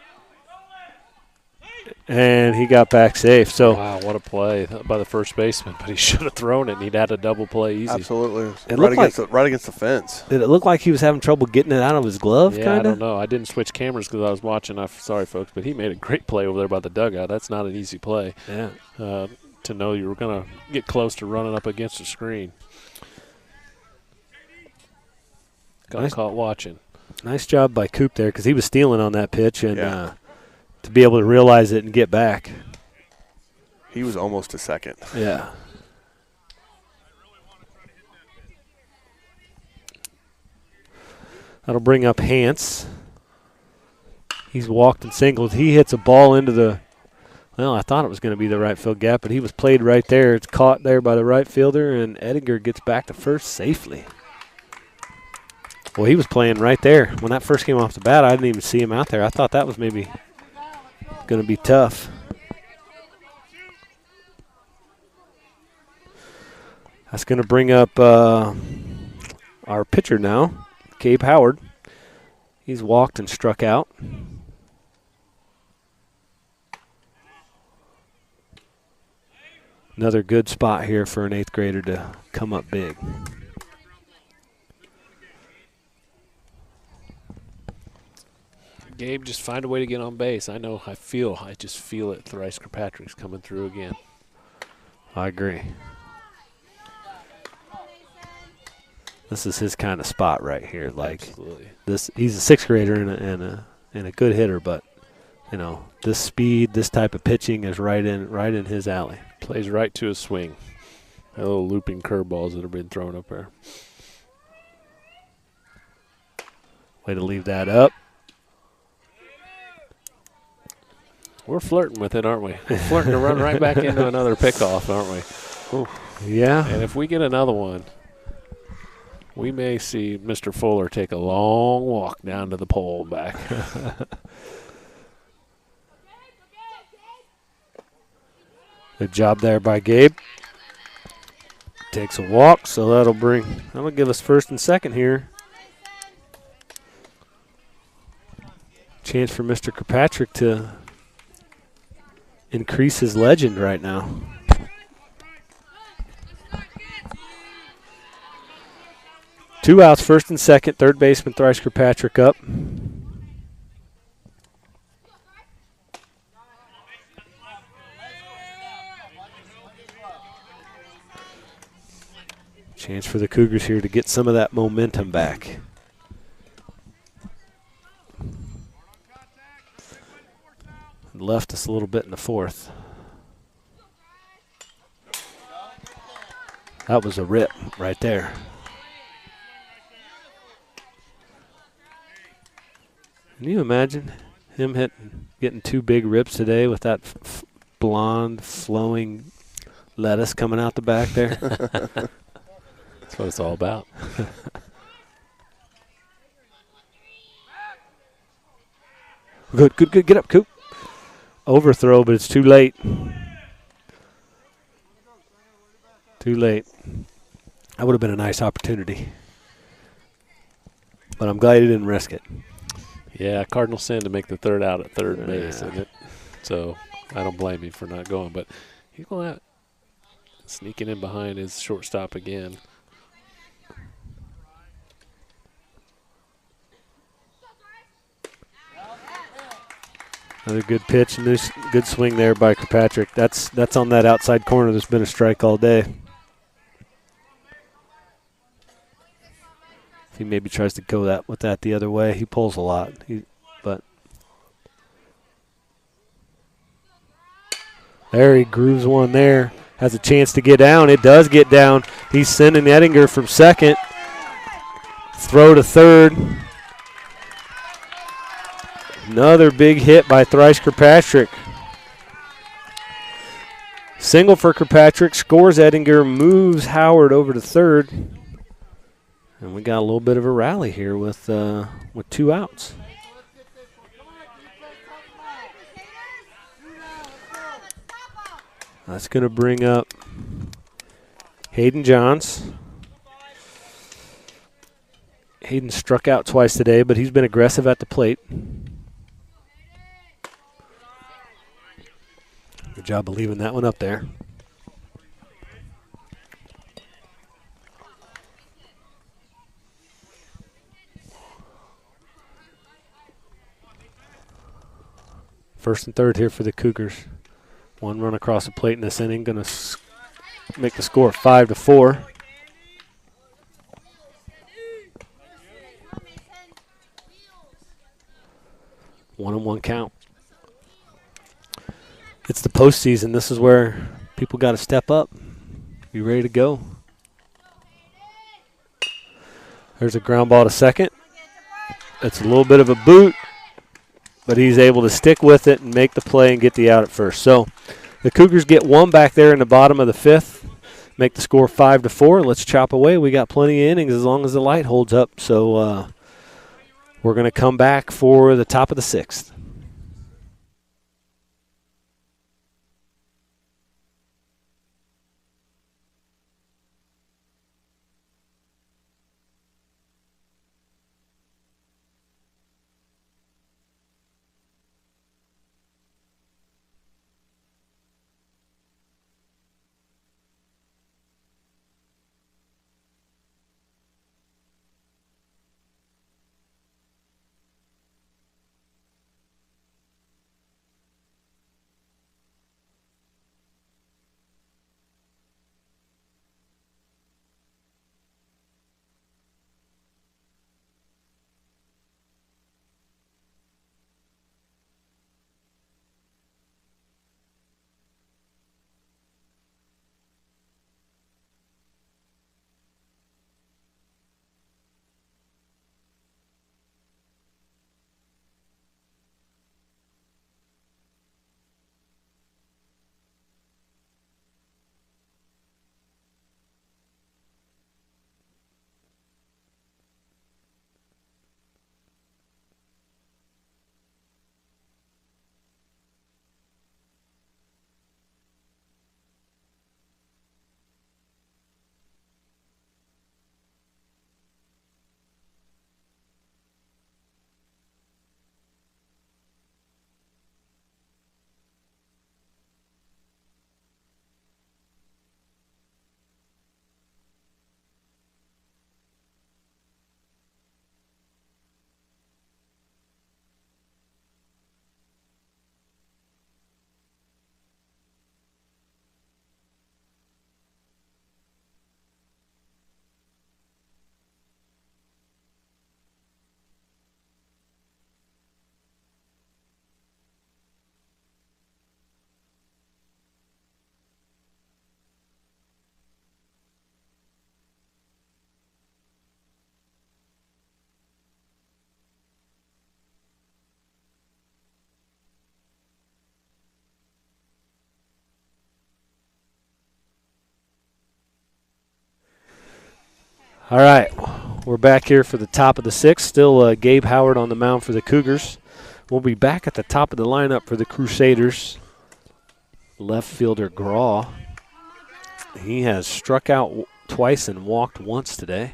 [SPEAKER 1] And he got back safe. So
[SPEAKER 3] wow, what a play by the first baseman. But he should have thrown it, and he'd had a double play easy.
[SPEAKER 2] Absolutely.
[SPEAKER 1] It
[SPEAKER 2] right against the fence.
[SPEAKER 1] Did it look like he was having trouble getting it out of his glove,
[SPEAKER 3] Yeah,
[SPEAKER 1] kind
[SPEAKER 3] I
[SPEAKER 1] of?
[SPEAKER 3] don't know. I didn't switch cameras because I was watching. I'm sorry, folks, but he made a great play over there by the dugout. That's not an easy play.
[SPEAKER 1] Yeah.
[SPEAKER 3] To know you were going to get close to running up against the screen. Got caught watching.
[SPEAKER 1] Nice job by Coop there because he was stealing on that pitch, and to be able to realize it and get back.
[SPEAKER 2] He was almost to second.
[SPEAKER 1] Yeah. That'll bring up Hance. He's walked and singled. He hits a ball into the, well, I thought it was going to be the right field gap, but he was played right there. It's caught there by the right fielder, and Edinger gets back to first safely. Well, he was playing right there. When that first came off the bat, I didn't even see him out there. I thought that was maybe going to be tough.
[SPEAKER 3] That's going to bring up our pitcher now, Gabe Howard. He's walked and struck out. Another good spot here for an 8th grader to come up big. Gabe, just find a way to get on base. I just feel it. Thrice Kirkpatrick's coming through again. I agree. This is his kind of spot right here. Like Absolutely.
[SPEAKER 2] This,
[SPEAKER 1] He's a 6th grader and a good hitter, but you know, this speed, this type of pitching is right in his alley.
[SPEAKER 3] Plays right to his swing. The little looping curveballs that have been thrown up there.
[SPEAKER 1] Way to leave that up.
[SPEAKER 3] We're flirting with it, aren't we? We're flirting to run right back into another pickoff, aren't we? Ooh.
[SPEAKER 1] Yeah.
[SPEAKER 3] And if we get another one, we may see Mr. Fuller take a long walk down to the pole and back.
[SPEAKER 1] Good job there by Gabe. Takes a walk, so that'll give us 1st and 2nd here. Chance for Mr. Kirkpatrick to increase his legend right now. Two outs, 1st and 2nd. 3rd baseman Thrice Kirkpatrick up. Chance for the Cougars here to get some of that momentum back. Left us a little bit in the 4th. That was a rip right there. Can you imagine him getting 2 big rips today with that blonde, flowing lettuce coming out the back there?
[SPEAKER 3] That's what it's all about.
[SPEAKER 1] Good. Get up, Coop. Overthrow, but it's too late. Too late. That would have been a nice opportunity. But I'm glad he didn't risk it.
[SPEAKER 3] Yeah, Cardinal sin to make the 3rd out at 3rd base, isn't it? So I don't blame him for not going. But he's going out sneaking in behind his shortstop again.
[SPEAKER 1] Another good pitch and good swing there by Kirkpatrick. That's on that outside corner. There's been a strike all day. If he maybe tries to go with that the other way, he pulls a lot. But there he grooves one there. Has a chance to get down. It does get down. He's sending Ettinger from 2nd. Throw to 3rd. Another big hit by Thrice Kirkpatrick. Single for Kirkpatrick, scores Ettinger, moves Howard over to 3rd. And we got a little bit of a rally here with 2 outs. That's going to bring up Hayden Johns. Hayden struck out twice today, but he's been aggressive at the plate. Good job of leaving that one up there. First and 3rd here for the Cougars. 1 run across the plate in this inning, going to make the score 5-4. One and 1 count. It's the postseason. This is where people got to step up, be ready to go. There's a ground ball to 2nd. It's a little bit of a boot, but he's able to stick with it and make the play and get the out at 1st. So the Cougars get 1 back there in the bottom of the 5th, make the score 5-4. Let's chop away. We got plenty of innings as long as the light holds up. So we're going to come back for the top of the 6th. All right, we're back here for the top of the sixth. Still Gabe Howard on the mound for the Cougars. We'll be back at the top of the lineup for the Crusaders. Left fielder Graw. He has struck out twice and walked once today.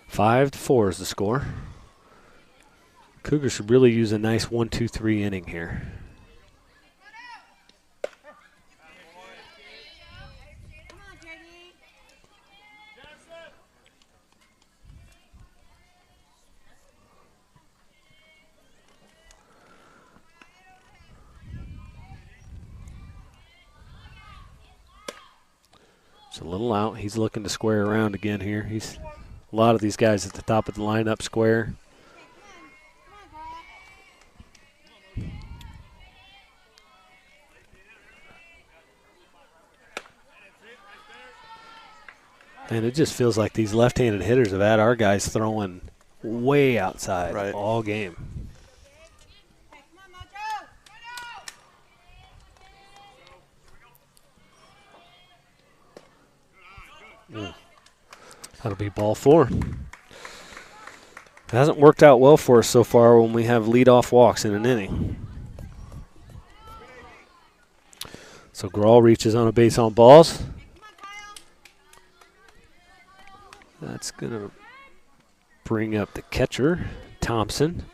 [SPEAKER 1] Five to 4 is the score. Cougars should really use a nice 1-2-3 inning here. It's a little out. He's looking to square around again here. He's a lot of these guys at the top of the lineup square. And it just feels like these left-handed hitters have had our guys throwing way outside all game. That'll be ball 4. It hasn't worked out well for us so far when we have leadoff walks in an inning. So Grawl reaches on a base on balls. That's going to bring up the catcher, Thompson.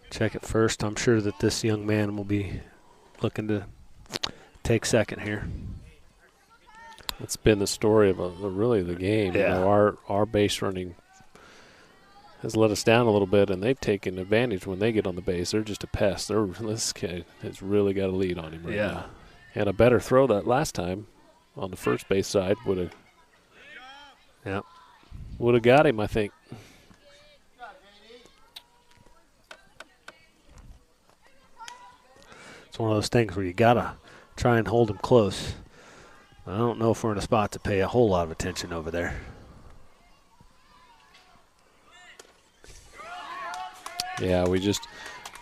[SPEAKER 1] Check it first. I'm sure that this young man will be looking to take second here.
[SPEAKER 3] It's been the story of really the game.
[SPEAKER 1] Yeah.
[SPEAKER 3] You know, our base running has let us down a little bit, and they've taken advantage when they get on the base. They're just a pest. This kid has really got a lead on him right now. And a better throw that last time on the first base side would have got him, I think.
[SPEAKER 1] It's one of those things where you got to try and hold him close. I don't know if we're in a spot to pay a whole lot of attention over there.
[SPEAKER 3] Yeah, we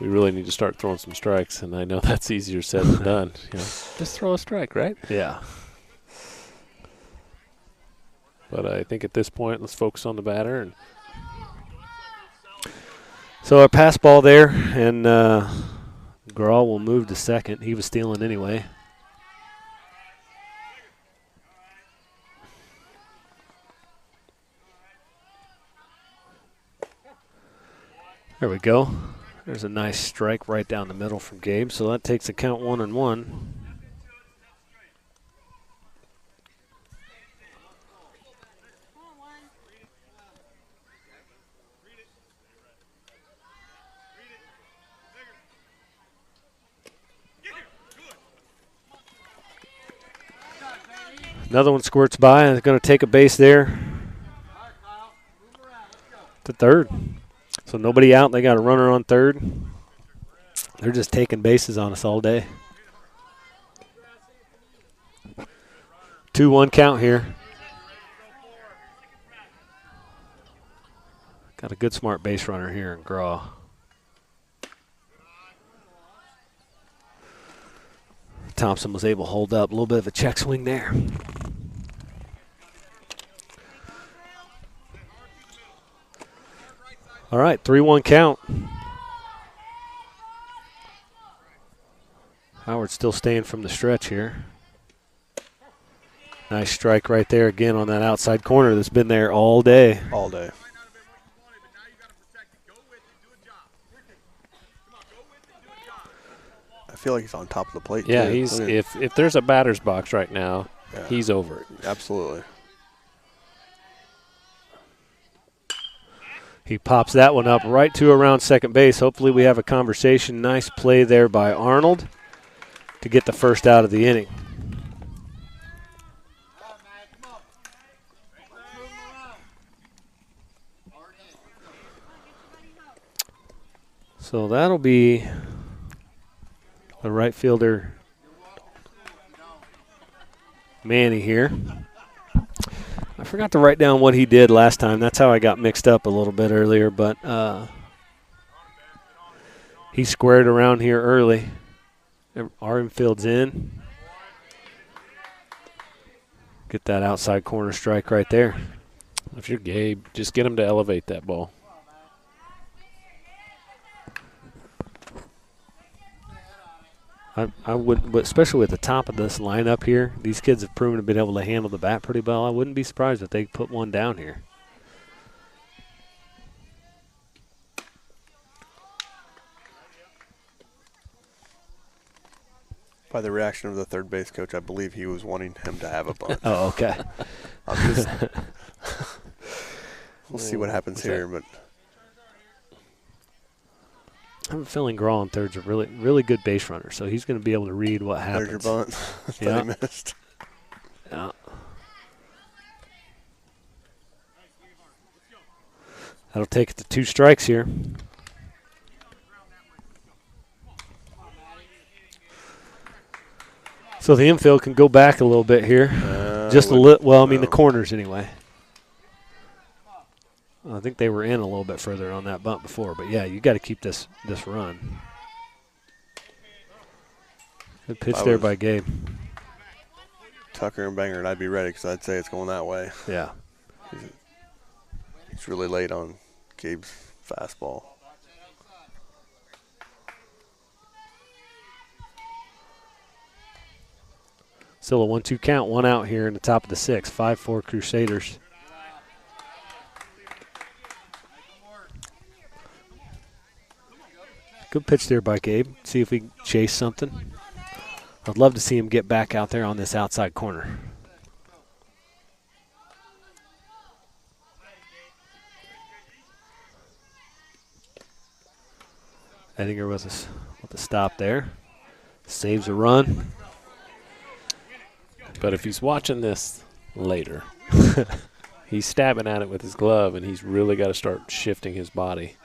[SPEAKER 3] really need to start throwing some strikes, and I know that's easier said than done. You know, just throw a strike, right?
[SPEAKER 1] Yeah.
[SPEAKER 3] But I think at this point, let's focus on the batter. And
[SPEAKER 1] so our pass ball there, and Grawl will move to second. He was stealing anyway. There we go. There's a nice strike right down the middle from Gabe, so that takes the count 1-1. Another one squirts by and is going to take a base there to third. So nobody out. They got a runner on third. They're just taking bases on us all day. 2-1 count here. Got a good smart base runner here in Graw. Thompson was able to hold up. A little bit of a check swing there. All right, 3-1 count. Howard still staying from the stretch here. Nice strike right there again on that outside corner that's been there all day.
[SPEAKER 2] All day. I feel like he's on top of the plate.
[SPEAKER 3] Yeah,
[SPEAKER 2] too.
[SPEAKER 3] he's if there's a batter's box right now, he's over it.
[SPEAKER 2] Absolutely.
[SPEAKER 1] He pops that one up right to around second base. Hopefully we have a conversation. Nice play there by Arnold to get the first out of the inning. So that'll be the right fielder, Manny here. I forgot to write down what he did last time. That's how I got mixed up a little bit earlier, but he squared around here early. Our infield's in. Get that outside corner strike right there.
[SPEAKER 3] If you're Gabe, just get him to elevate that ball.
[SPEAKER 1] I would, but especially at the top of this lineup here, these kids have proven to be able to handle the bat pretty well. I wouldn't be surprised if they put one down here.
[SPEAKER 2] By the reaction of the third base coach, I believe he was wanting him to have a bunt.
[SPEAKER 1] Oh, okay.
[SPEAKER 2] We'll see what happens here, but
[SPEAKER 1] I have a feeling Grawl on third's a really, really good base runner, so he's going to be able to read what happens.
[SPEAKER 2] there's your bunt that he missed.
[SPEAKER 1] Yeah. That'll take it to 2 strikes here. So the infield can go back a little bit here. Just a little. Well, I mean the corners anyway. I think they were in a little bit further on that bunt before, but yeah, you got to keep this run. Good pitch there by Gabe.
[SPEAKER 2] Tucker and Banger, and I'd be ready because I'd say it's going that way.
[SPEAKER 1] Yeah.
[SPEAKER 2] He's really late on Gabe's fastball.
[SPEAKER 1] Still a 1-2 count, 1 out here in the top of the 6th. 5-4 Crusaders. Good pitch there by Gabe. See if we can chase something. I'd love to see him get back out there on this outside corner. Edinger with a stop there. Saves a run.
[SPEAKER 3] But if he's watching this later, he's stabbing at it with his glove, and he's really got to start shifting his body.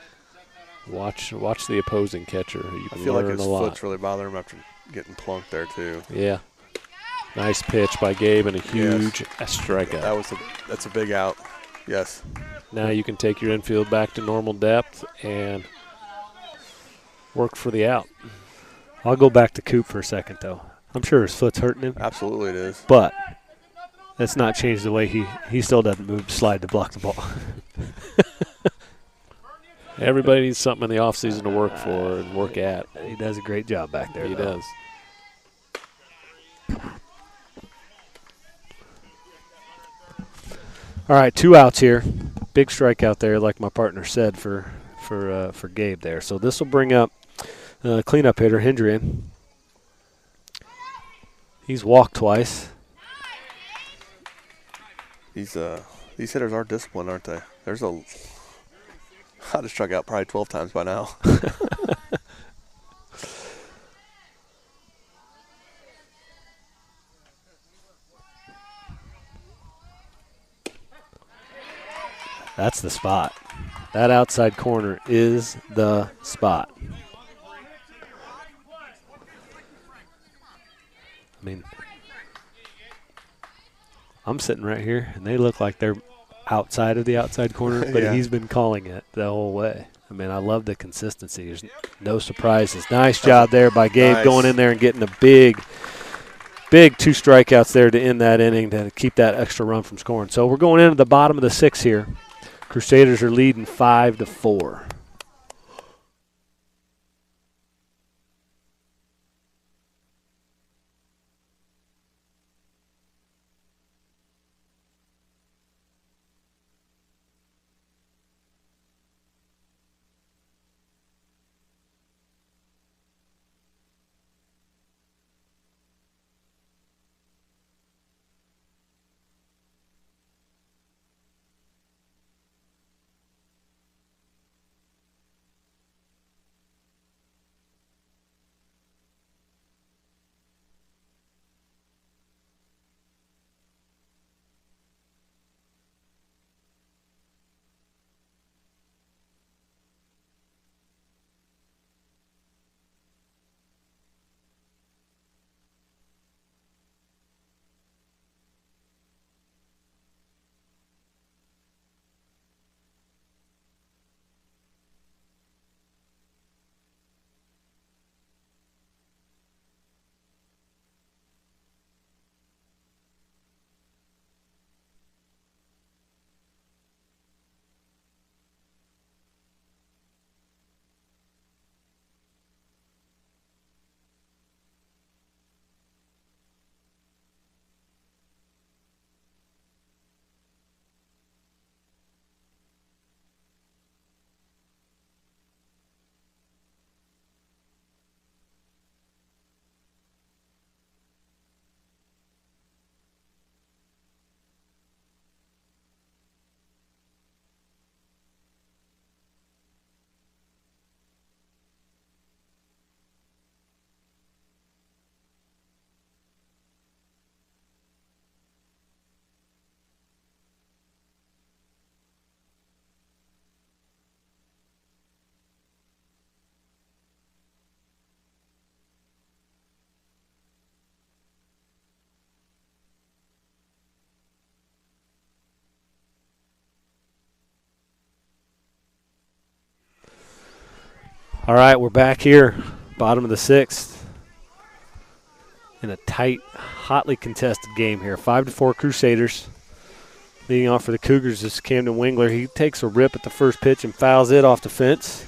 [SPEAKER 3] Watch the opposing catcher.
[SPEAKER 2] I feel like his foot's really bothering him after getting plunked there too.
[SPEAKER 3] Yeah. Nice pitch by Gabe and a huge strikeout.
[SPEAKER 2] That's a big out. Yes.
[SPEAKER 3] Now you can take your infield back to normal depth and work for the out.
[SPEAKER 1] I'll go back to Coop for a second, though. I'm sure his foot's hurting him.
[SPEAKER 2] Absolutely it is.
[SPEAKER 1] But that's not changed the way he still doesn't move, slide to block the ball.
[SPEAKER 3] Everybody needs something in the offseason to work for and work at.
[SPEAKER 1] He does a great job back there.
[SPEAKER 3] He does.
[SPEAKER 1] All right, 2 outs here. Big strikeout there, like my partner said, for Gabe there. So this will bring up cleanup hitter Hendrian. He's walked twice.
[SPEAKER 2] These hitters are disciplined, aren't they? I'd have struck out probably 12 times by now.
[SPEAKER 1] That's the spot. That outside corner is the spot. I mean, I'm sitting right here, and they look like they're outside of the outside corner, but he's been calling it the whole way. I mean, I love the consistency. There's no surprises. Nice job there by Gabe going in there and getting a big 2 strikeouts there to end that inning to keep that extra run from scoring. So we're going into the bottom of the 6th here. Crusaders are leading 5-4. All right, we're back here, bottom of the 6th, in a tight, hotly contested game here. 5-4 Crusaders. Leading off for the Cougars is Camden Wingler. He takes a rip at the first pitch and fouls it off the fence.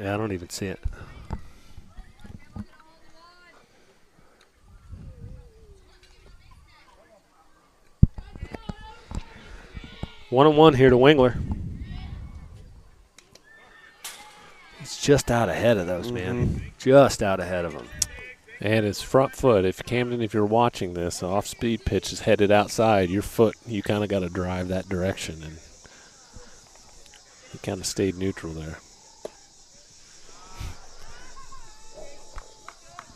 [SPEAKER 1] I don't even see it. One and one here to Wingler. He's just out ahead of those, man. Just out ahead of them.
[SPEAKER 3] And his front foot, if you're watching this, an off-speed pitch is headed outside. Your foot, you kind of got to drive that direction. And he kind of stayed neutral there.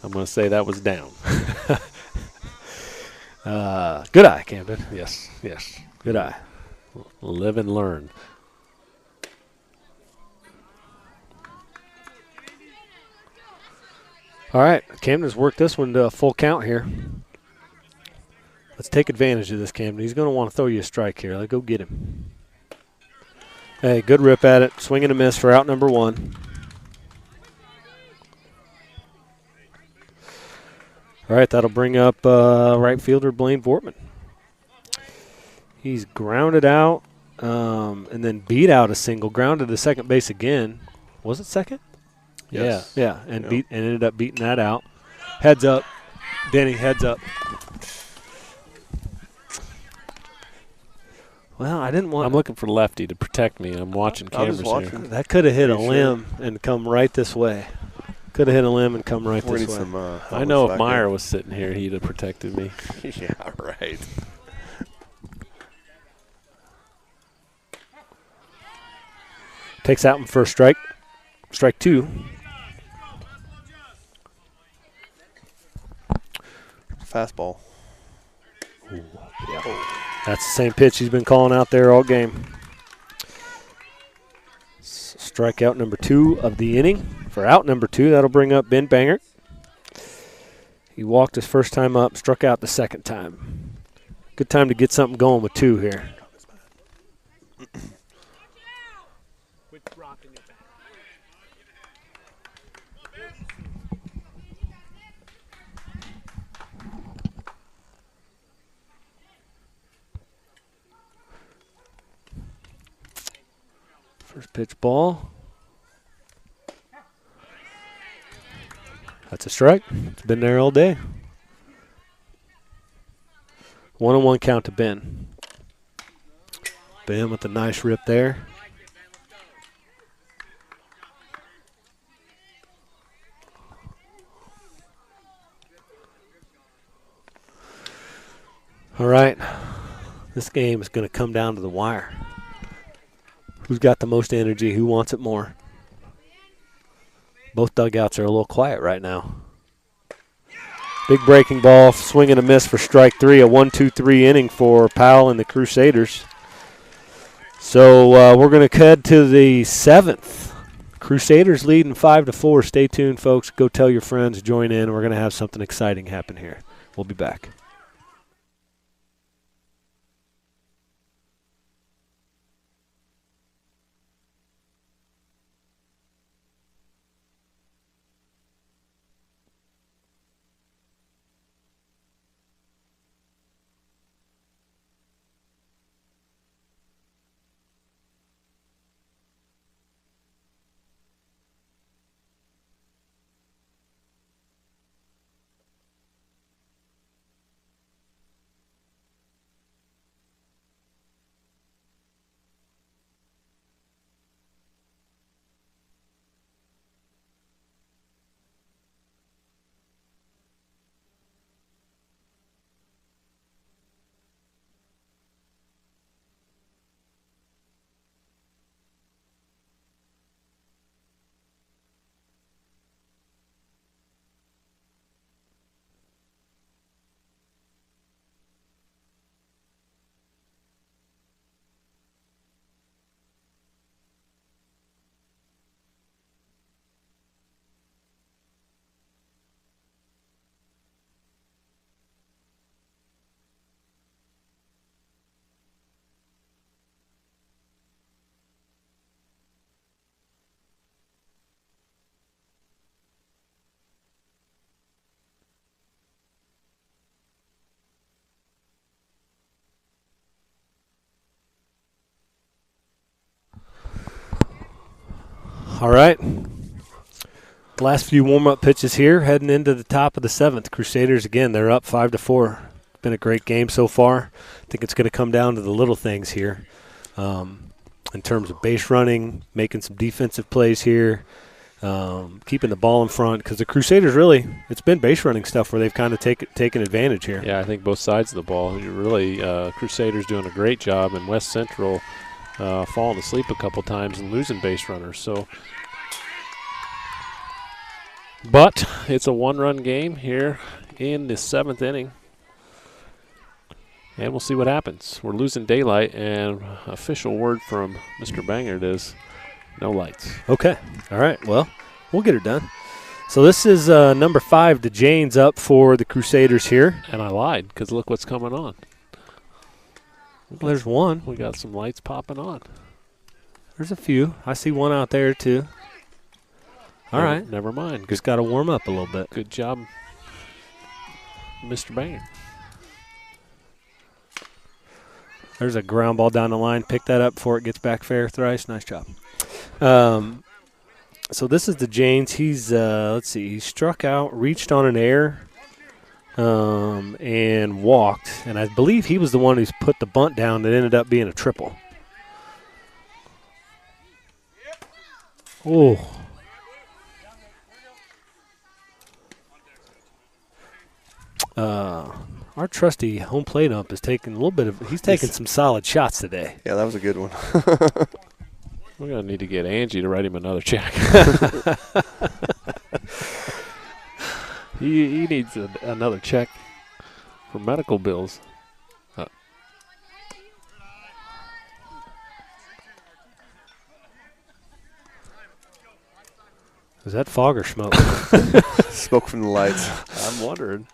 [SPEAKER 3] I'm going to say that was down.
[SPEAKER 1] Good eye, Camden.
[SPEAKER 3] Yes.
[SPEAKER 1] Good eye.
[SPEAKER 3] Live and learn.
[SPEAKER 1] All right, Camden's worked this one to a full count here. Let's take advantage of this, Camden. He's going to want to throw you a strike here. Let's go get him. Hey, good rip at it. Swing and a miss for out number 1. All right, that'll bring up right fielder Blaine Vortman. He's grounded out and then beat out a single, grounded to second base again. Was it second?
[SPEAKER 2] Yes.
[SPEAKER 1] Yeah, and ended up beating that out. Heads up. Denny, heads up. Well, I didn't want.
[SPEAKER 3] I'm looking for lefty to protect me. I'm watching cameras here.
[SPEAKER 1] That could have hit a limb and come right this way. Could have hit a limb and come right this way.
[SPEAKER 3] I know if Meyer was sitting here, he'd have protected me.
[SPEAKER 2] Yeah, right.
[SPEAKER 1] Takes out him first strike. Strike 2.
[SPEAKER 2] Fastball.
[SPEAKER 1] Ooh, yeah. That's the same pitch he's been calling out there all game. Strikeout number 2 of the inning. For out number 2, that'll bring up Ben Bangert. He walked his first time up, struck out the second time. Good time to get something going with 2 here. First pitch ball. That's a strike. It's been there all day. 1-1 count to Ben. Ben with a nice rip there. All right. This game is going to come down to the wire. Who's got the most energy? Who wants it more? Both dugouts are a little quiet right now. Big breaking ball, swing and a miss for strike 3. A 1-2-3 inning for Powell and the Crusaders. So we're going to head to the 7th. Crusaders leading 5-4. Stay tuned, folks. Go tell your friends. Join in. We're going to have something exciting happen here. We'll be back. All right. Last few warm-up pitches here, heading into the top of the 7th. Crusaders, again, they're up 5-4. It's been a great game so far. I think it's going to come down to the little things here in terms of base running, making some defensive plays here, keeping the ball in front. Because the Crusaders really, it's been base running stuff where they've kind of taken advantage here.
[SPEAKER 3] Yeah, I think both sides of the ball. You really, Crusaders doing a great job, and West Central falling asleep a couple times and losing base runners. So, but it's a 1-run game here in the 7th inning. And we'll see what happens. We're losing daylight, and official word from Mr. Bangert is no lights.
[SPEAKER 1] Okay. All right. Well, we'll get her done. So this is number 5, DeJane's up for the Crusaders here.
[SPEAKER 3] And I lied because look what's coming on.
[SPEAKER 1] Well, there's one.
[SPEAKER 3] We got some lights popping on.
[SPEAKER 1] There's a few. I see one out there, too. All right.
[SPEAKER 3] Never mind.
[SPEAKER 1] Just got to warm up a little bit.
[SPEAKER 3] Good job, Mr. Bangert.
[SPEAKER 1] There's a ground ball down the line. Pick that up before it gets back fair thrice. Nice job. So this is DeJane's. He's, let's see, he struck out, reached on an error, and walked. And I believe he was the one who's put the bunt down that ended up being a triple. Oh. Our trusty home plate ump is taking a little bit of – he's taking some solid shots today.
[SPEAKER 2] Yeah, that was a good one.
[SPEAKER 3] We're going to need to get Angie to write him another check. he needs another check for medical bills.
[SPEAKER 1] Is that fog or smoke?
[SPEAKER 2] Smoke from the lights.
[SPEAKER 3] I'm wondering.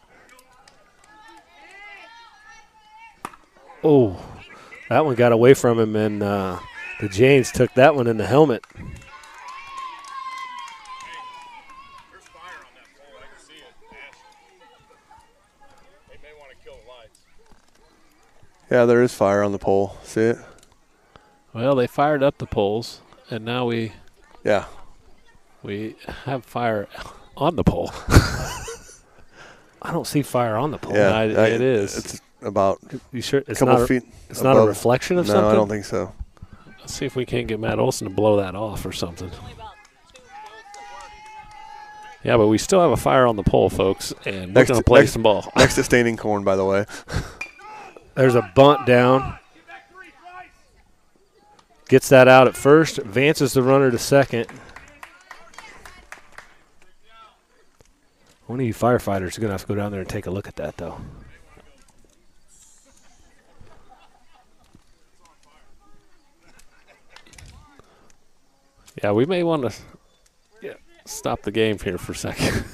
[SPEAKER 1] Oh, that one got away from him, and the Janes took that one in the helmet.
[SPEAKER 4] There's fire on that pole. I can see it. They may want to kill the lights.
[SPEAKER 2] Yeah, there is fire on the pole. See it?
[SPEAKER 3] Well, they fired up the poles, and now we have fire on the pole.
[SPEAKER 1] I don't see fire on the pole.
[SPEAKER 2] Yeah,
[SPEAKER 3] it is.
[SPEAKER 2] It's about
[SPEAKER 1] You sure
[SPEAKER 2] a
[SPEAKER 1] it's
[SPEAKER 2] couple
[SPEAKER 1] not
[SPEAKER 2] feet.
[SPEAKER 1] it's not a reflection of something?
[SPEAKER 2] No, I don't think so.
[SPEAKER 3] Let's see if we can't get Matt Olson to blow that off or something. Yeah, but we still have a fire on the pole, folks, and we're going to play some ball.
[SPEAKER 2] Next to Staining Corn, by the way.
[SPEAKER 1] There's a bunt down. Gets that out at first, advances the runner to second. One of you firefighters are going to have to go down there and take a look at that, though.
[SPEAKER 3] Yeah, we may want to stop the game here for a second.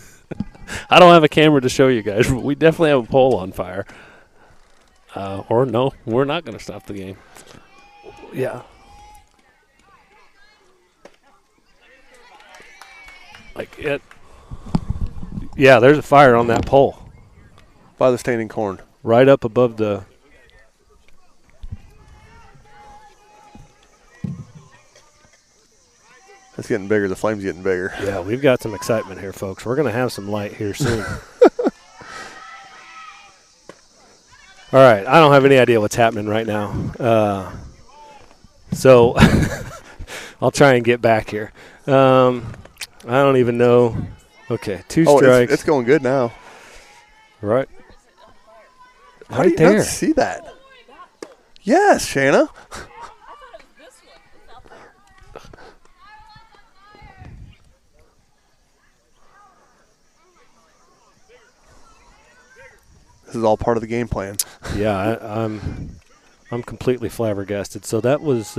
[SPEAKER 3] I don't have a camera to show you guys, but we definitely have a pole on fire. Or no, we're not going to stop the game.
[SPEAKER 1] Yeah.
[SPEAKER 3] Like it.
[SPEAKER 1] Yeah, there's a fire on that pole.
[SPEAKER 2] By the Staining Corn.
[SPEAKER 1] Right up above the –
[SPEAKER 2] It's getting bigger. The flame's getting bigger.
[SPEAKER 1] yeah, we've got some excitement here, folks. We're going to have some light here soon. All right, I don't have any idea what's happening right now. So I'll try and get back here. I don't even know. Okay, two strikes.
[SPEAKER 2] It's going good now.
[SPEAKER 1] Right.
[SPEAKER 2] How do you
[SPEAKER 1] there.
[SPEAKER 2] not see that? Yes, Shanna. This is all part of the game plan.
[SPEAKER 1] Yeah, I'm completely flabbergasted. So that was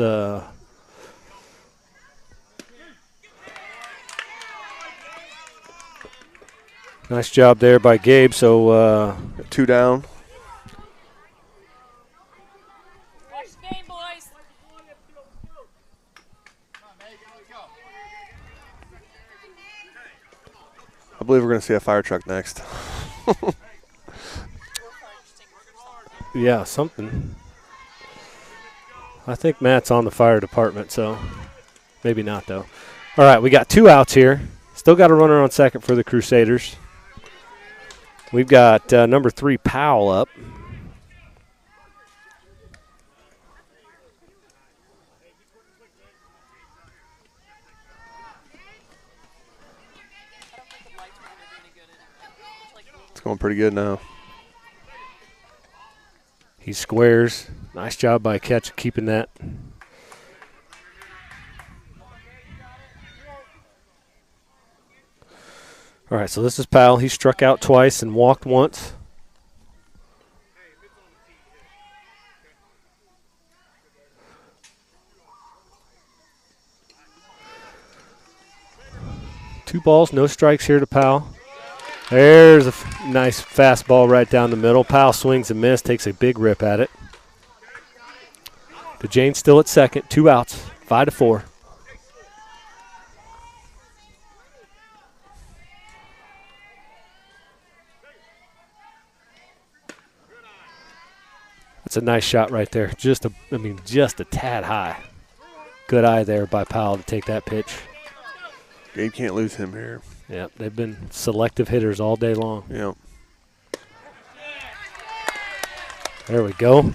[SPEAKER 1] nice job there by Gabe. So
[SPEAKER 2] 2 down.
[SPEAKER 5] Watch the game, boys.
[SPEAKER 2] I believe we're going to see a fire truck next.
[SPEAKER 1] yeah, something. I think Matt's on the fire department, so maybe not though. All right, we got 2 outs here. Still got a runner on second for the Crusaders. We've got number 3, Powell, up.
[SPEAKER 2] It's going pretty good now.
[SPEAKER 1] He squares. Nice job by catch keeping that. All right, so this is Powell. He struck out twice and walked once. Two balls, no strikes here to Powell. There's a nice fastball right down the middle. Powell swings and misses, takes a big rip at it. DeJane's still at second, 2 outs, 5-4. That's a nice shot right there. Just a tad high. Good eye there by Powell to take that pitch.
[SPEAKER 2] Gabe can't lose him here.
[SPEAKER 1] Yeah, they've been selective hitters all day long.
[SPEAKER 2] Yep.
[SPEAKER 1] There we go.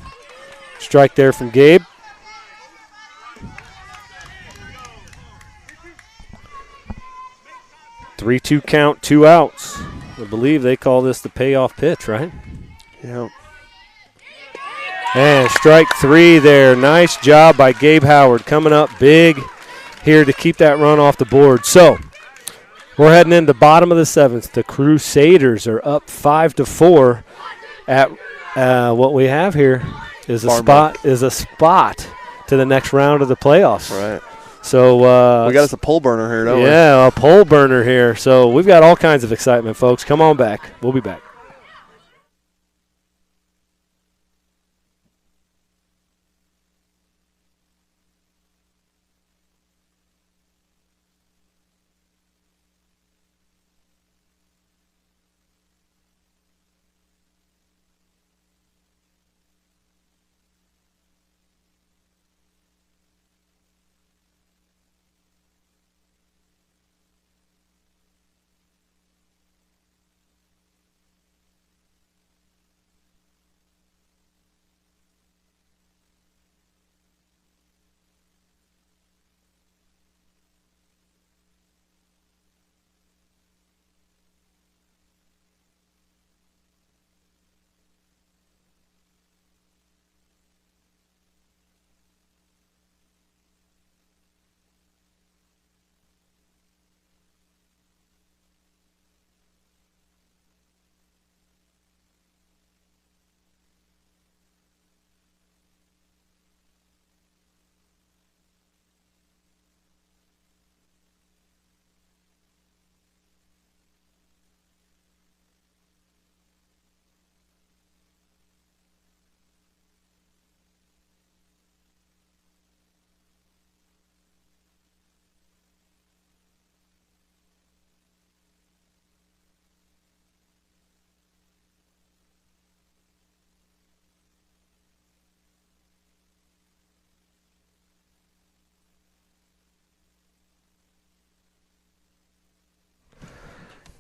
[SPEAKER 1] Strike there from Gabe. Three-two count, 2 outs. I believe they call this the payoff pitch, right?
[SPEAKER 2] Yep.
[SPEAKER 1] And strike 3 there. Nice job by Gabe Howard coming up big here to keep that run off the board. So we're heading into bottom of the 7th. The Crusaders are up 5-4 at what we have here is a spot to the next round of the playoffs.
[SPEAKER 2] Right.
[SPEAKER 1] So
[SPEAKER 2] we got us a pole burner here, don't we?
[SPEAKER 1] Yeah, a pole burner here. So we've got all kinds of excitement, folks. Come on back. We'll be back.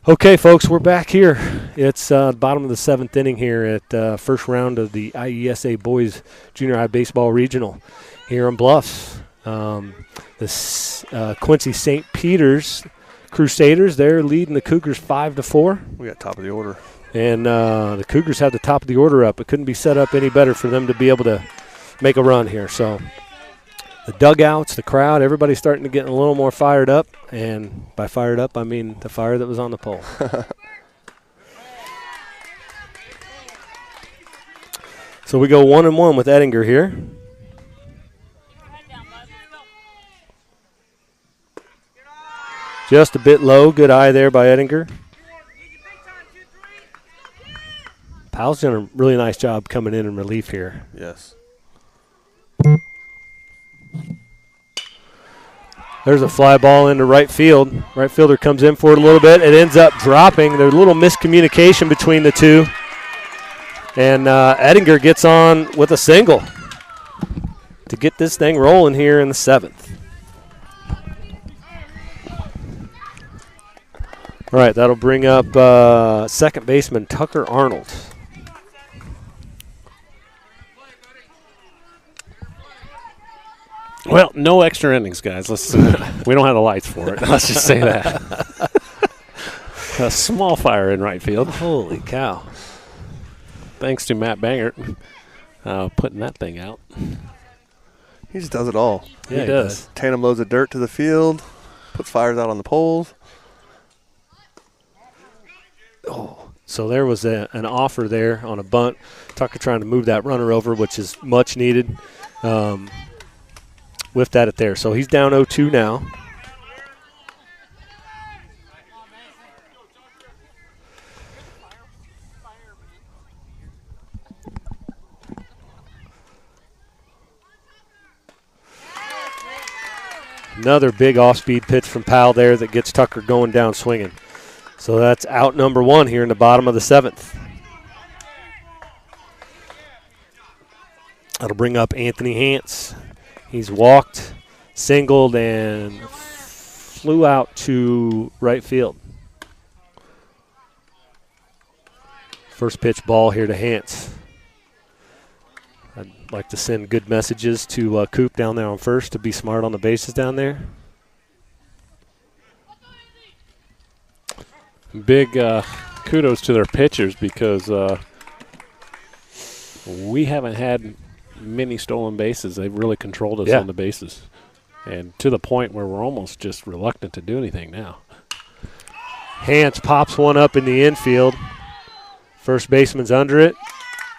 [SPEAKER 1] Okay, folks, we're back here. It's bottom of the 7th inning here at first round of the IESA Boys Junior High Baseball Regional here in Bluffs. The Quincy St. Peter's Crusaders, they're leading the Cougars 5-4.
[SPEAKER 2] We got top of the order.
[SPEAKER 1] And the Cougars have the top of the order up. It couldn't be set up any better for them to be able to make a run here. So the dugouts, the crowd, everybody's starting to get a little more fired up. And by fired up, I mean the fire that was on the pole. So we go 1-1 with Ettinger here. Just a bit low. Good eye there by Ettinger. Powell's done a really nice job coming in relief here.
[SPEAKER 2] Yes.
[SPEAKER 1] There's a fly ball into right field. Right fielder comes in for it a little bit. It ends up dropping. There's a little miscommunication between the two. And Ettinger gets on with a single to get this thing rolling here in the 7th. All right, that'll bring up second baseman Tucker Arnold.
[SPEAKER 3] Well, no extra innings, guys. We don't have the lights for it. Let's just say that. A small fire in right field.
[SPEAKER 1] Holy cow.
[SPEAKER 3] Thanks to Matt Bangert putting that thing out.
[SPEAKER 2] He just does it all.
[SPEAKER 1] Yeah,
[SPEAKER 3] he does.
[SPEAKER 2] Tandem loads of dirt to the field, puts fires out on the poles.
[SPEAKER 1] Oh, so there was an offer there on a bunt. Tucker trying to move that runner over, which is much needed. Whiffed at it there. So he's down 0-2 now. Another big off-speed pitch from Powell there that gets Tucker going down swinging. So that's out number 1 here in the bottom of the 7th. That'll bring up Anthony Hance. He's walked, singled, and flew out to right field. First pitch ball here to Hance. I'd like to send good messages to Coop down there on first to be smart on the bases down there.
[SPEAKER 3] Big kudos to their pitchers because we haven't had many stolen bases. They've really controlled us on the bases. And to the point where we're almost just reluctant to do anything now.
[SPEAKER 1] Hance pops one up in the infield. First baseman's under it.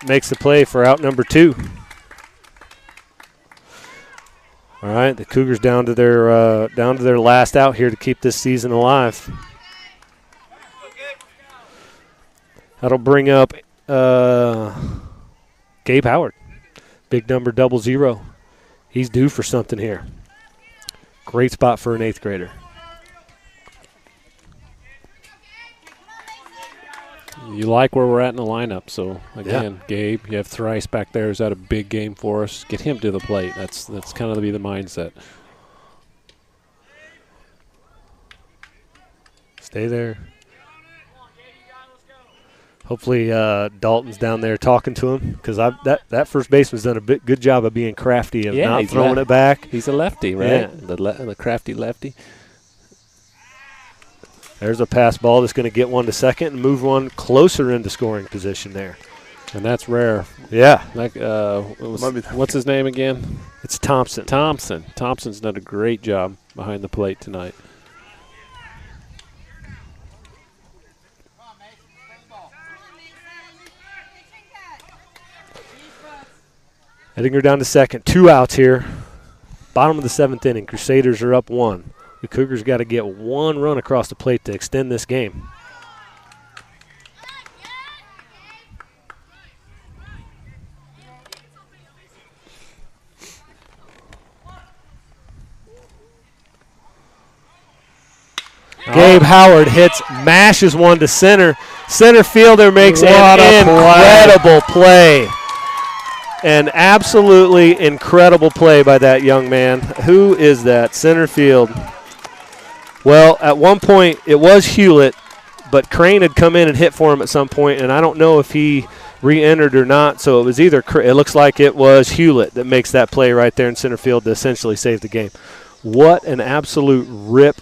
[SPEAKER 1] Makes the play for out number 2. All right, the Cougars down to their last out here to keep this season alive. That'll bring up Gabe Howard, big number 00. He's due for something here. Great spot for an 8th grader.
[SPEAKER 3] You like where we're at in the lineup. So, again, Gabe, you have Thrice back there. Is that a big game for us? Get him to the plate. That's kind of be the mindset.
[SPEAKER 1] Stay there. Hopefully Dalton's down there talking to him because that first baseman's done a good job of being crafty of not throwing it back.
[SPEAKER 3] He's a lefty, right?
[SPEAKER 1] Yeah.
[SPEAKER 3] The crafty lefty.
[SPEAKER 1] There's a pass ball that's going to get one to second and move one closer into scoring position there.
[SPEAKER 3] And that's rare.
[SPEAKER 1] Yeah.
[SPEAKER 3] Like what's his name again?
[SPEAKER 1] It's Thompson.
[SPEAKER 3] Thompson's done a great job behind the plate tonight.
[SPEAKER 1] Ettinger down to second. 2 outs here. Bottom of the 7th inning. Crusaders are up 1. The Cougars got to get 1 run across the plate to extend this game. Gabe Howard mashes one to center. Center fielder makes an incredible play. An absolutely incredible play by that young man. Who is that? Center field. Well, at one point it was Hewlett, but Crane had come in and hit for him at some point, and I don't know if he re-entered or not. So it was it looks like it was Hewlett that makes that play right there in center field to essentially save the game. What an absolute rip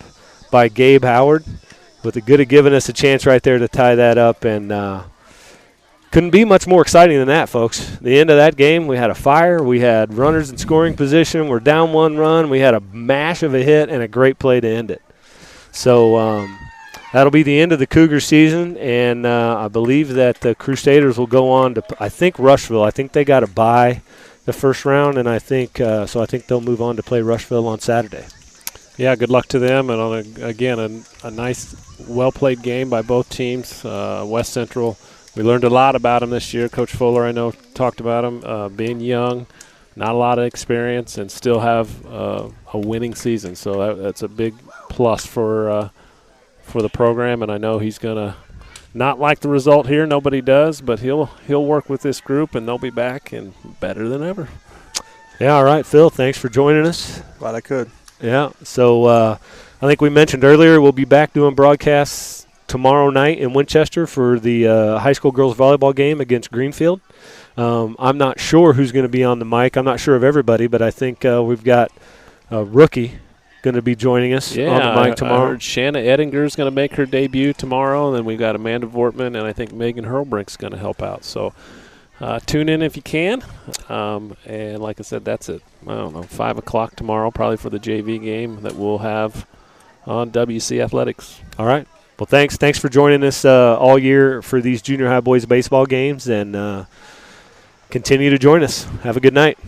[SPEAKER 1] by Gabe Howard, with the good of giving us a chance right there to tie that up, and couldn't be much more exciting than that, folks. The end of that game, we had a fire, we had runners in scoring position, we're down 1 run, we had a mash of a hit and a great play to end it. So that'll be the end of the Cougar season, and I believe that the Crusaders will go on to, I think, Rushville. I think they got to bye the first round, and I think they'll move on to play Rushville on Saturday.
[SPEAKER 3] Yeah, good luck to them, and again, a nice, well-played game by both teams. West Central, we learned a lot about them this year. Coach Fuller, I know, talked about them being young, not a lot of experience, and still have a winning season. So that's a big plus for the program, and I know he's going to not like the result here. Nobody does, but he'll work with this group, and they'll be back and better than ever.
[SPEAKER 1] Yeah, all right, Phil, thanks for joining us.
[SPEAKER 2] Glad I could.
[SPEAKER 1] Yeah, so I think we mentioned earlier we'll be back doing broadcasts tomorrow night in Winchester for the high school girls volleyball game against Greenfield. I'm not sure who's going to be on the mic. I'm not sure of everybody, but I think we've got a rookie going to be joining us on the mic tomorrow.
[SPEAKER 3] I heard Shanna Edinger is going to make her debut tomorrow, and then we've got Amanda Vortman, and I think Megan Hurlbrink's going to help out. So tune in if you can. And like I said, that's at, 5 o'clock tomorrow, probably for the JV game that we'll have on WC Athletics.
[SPEAKER 1] All right. Well, thanks. Thanks for joining us all year for these junior high boys baseball games, and continue to join us. Have a good night.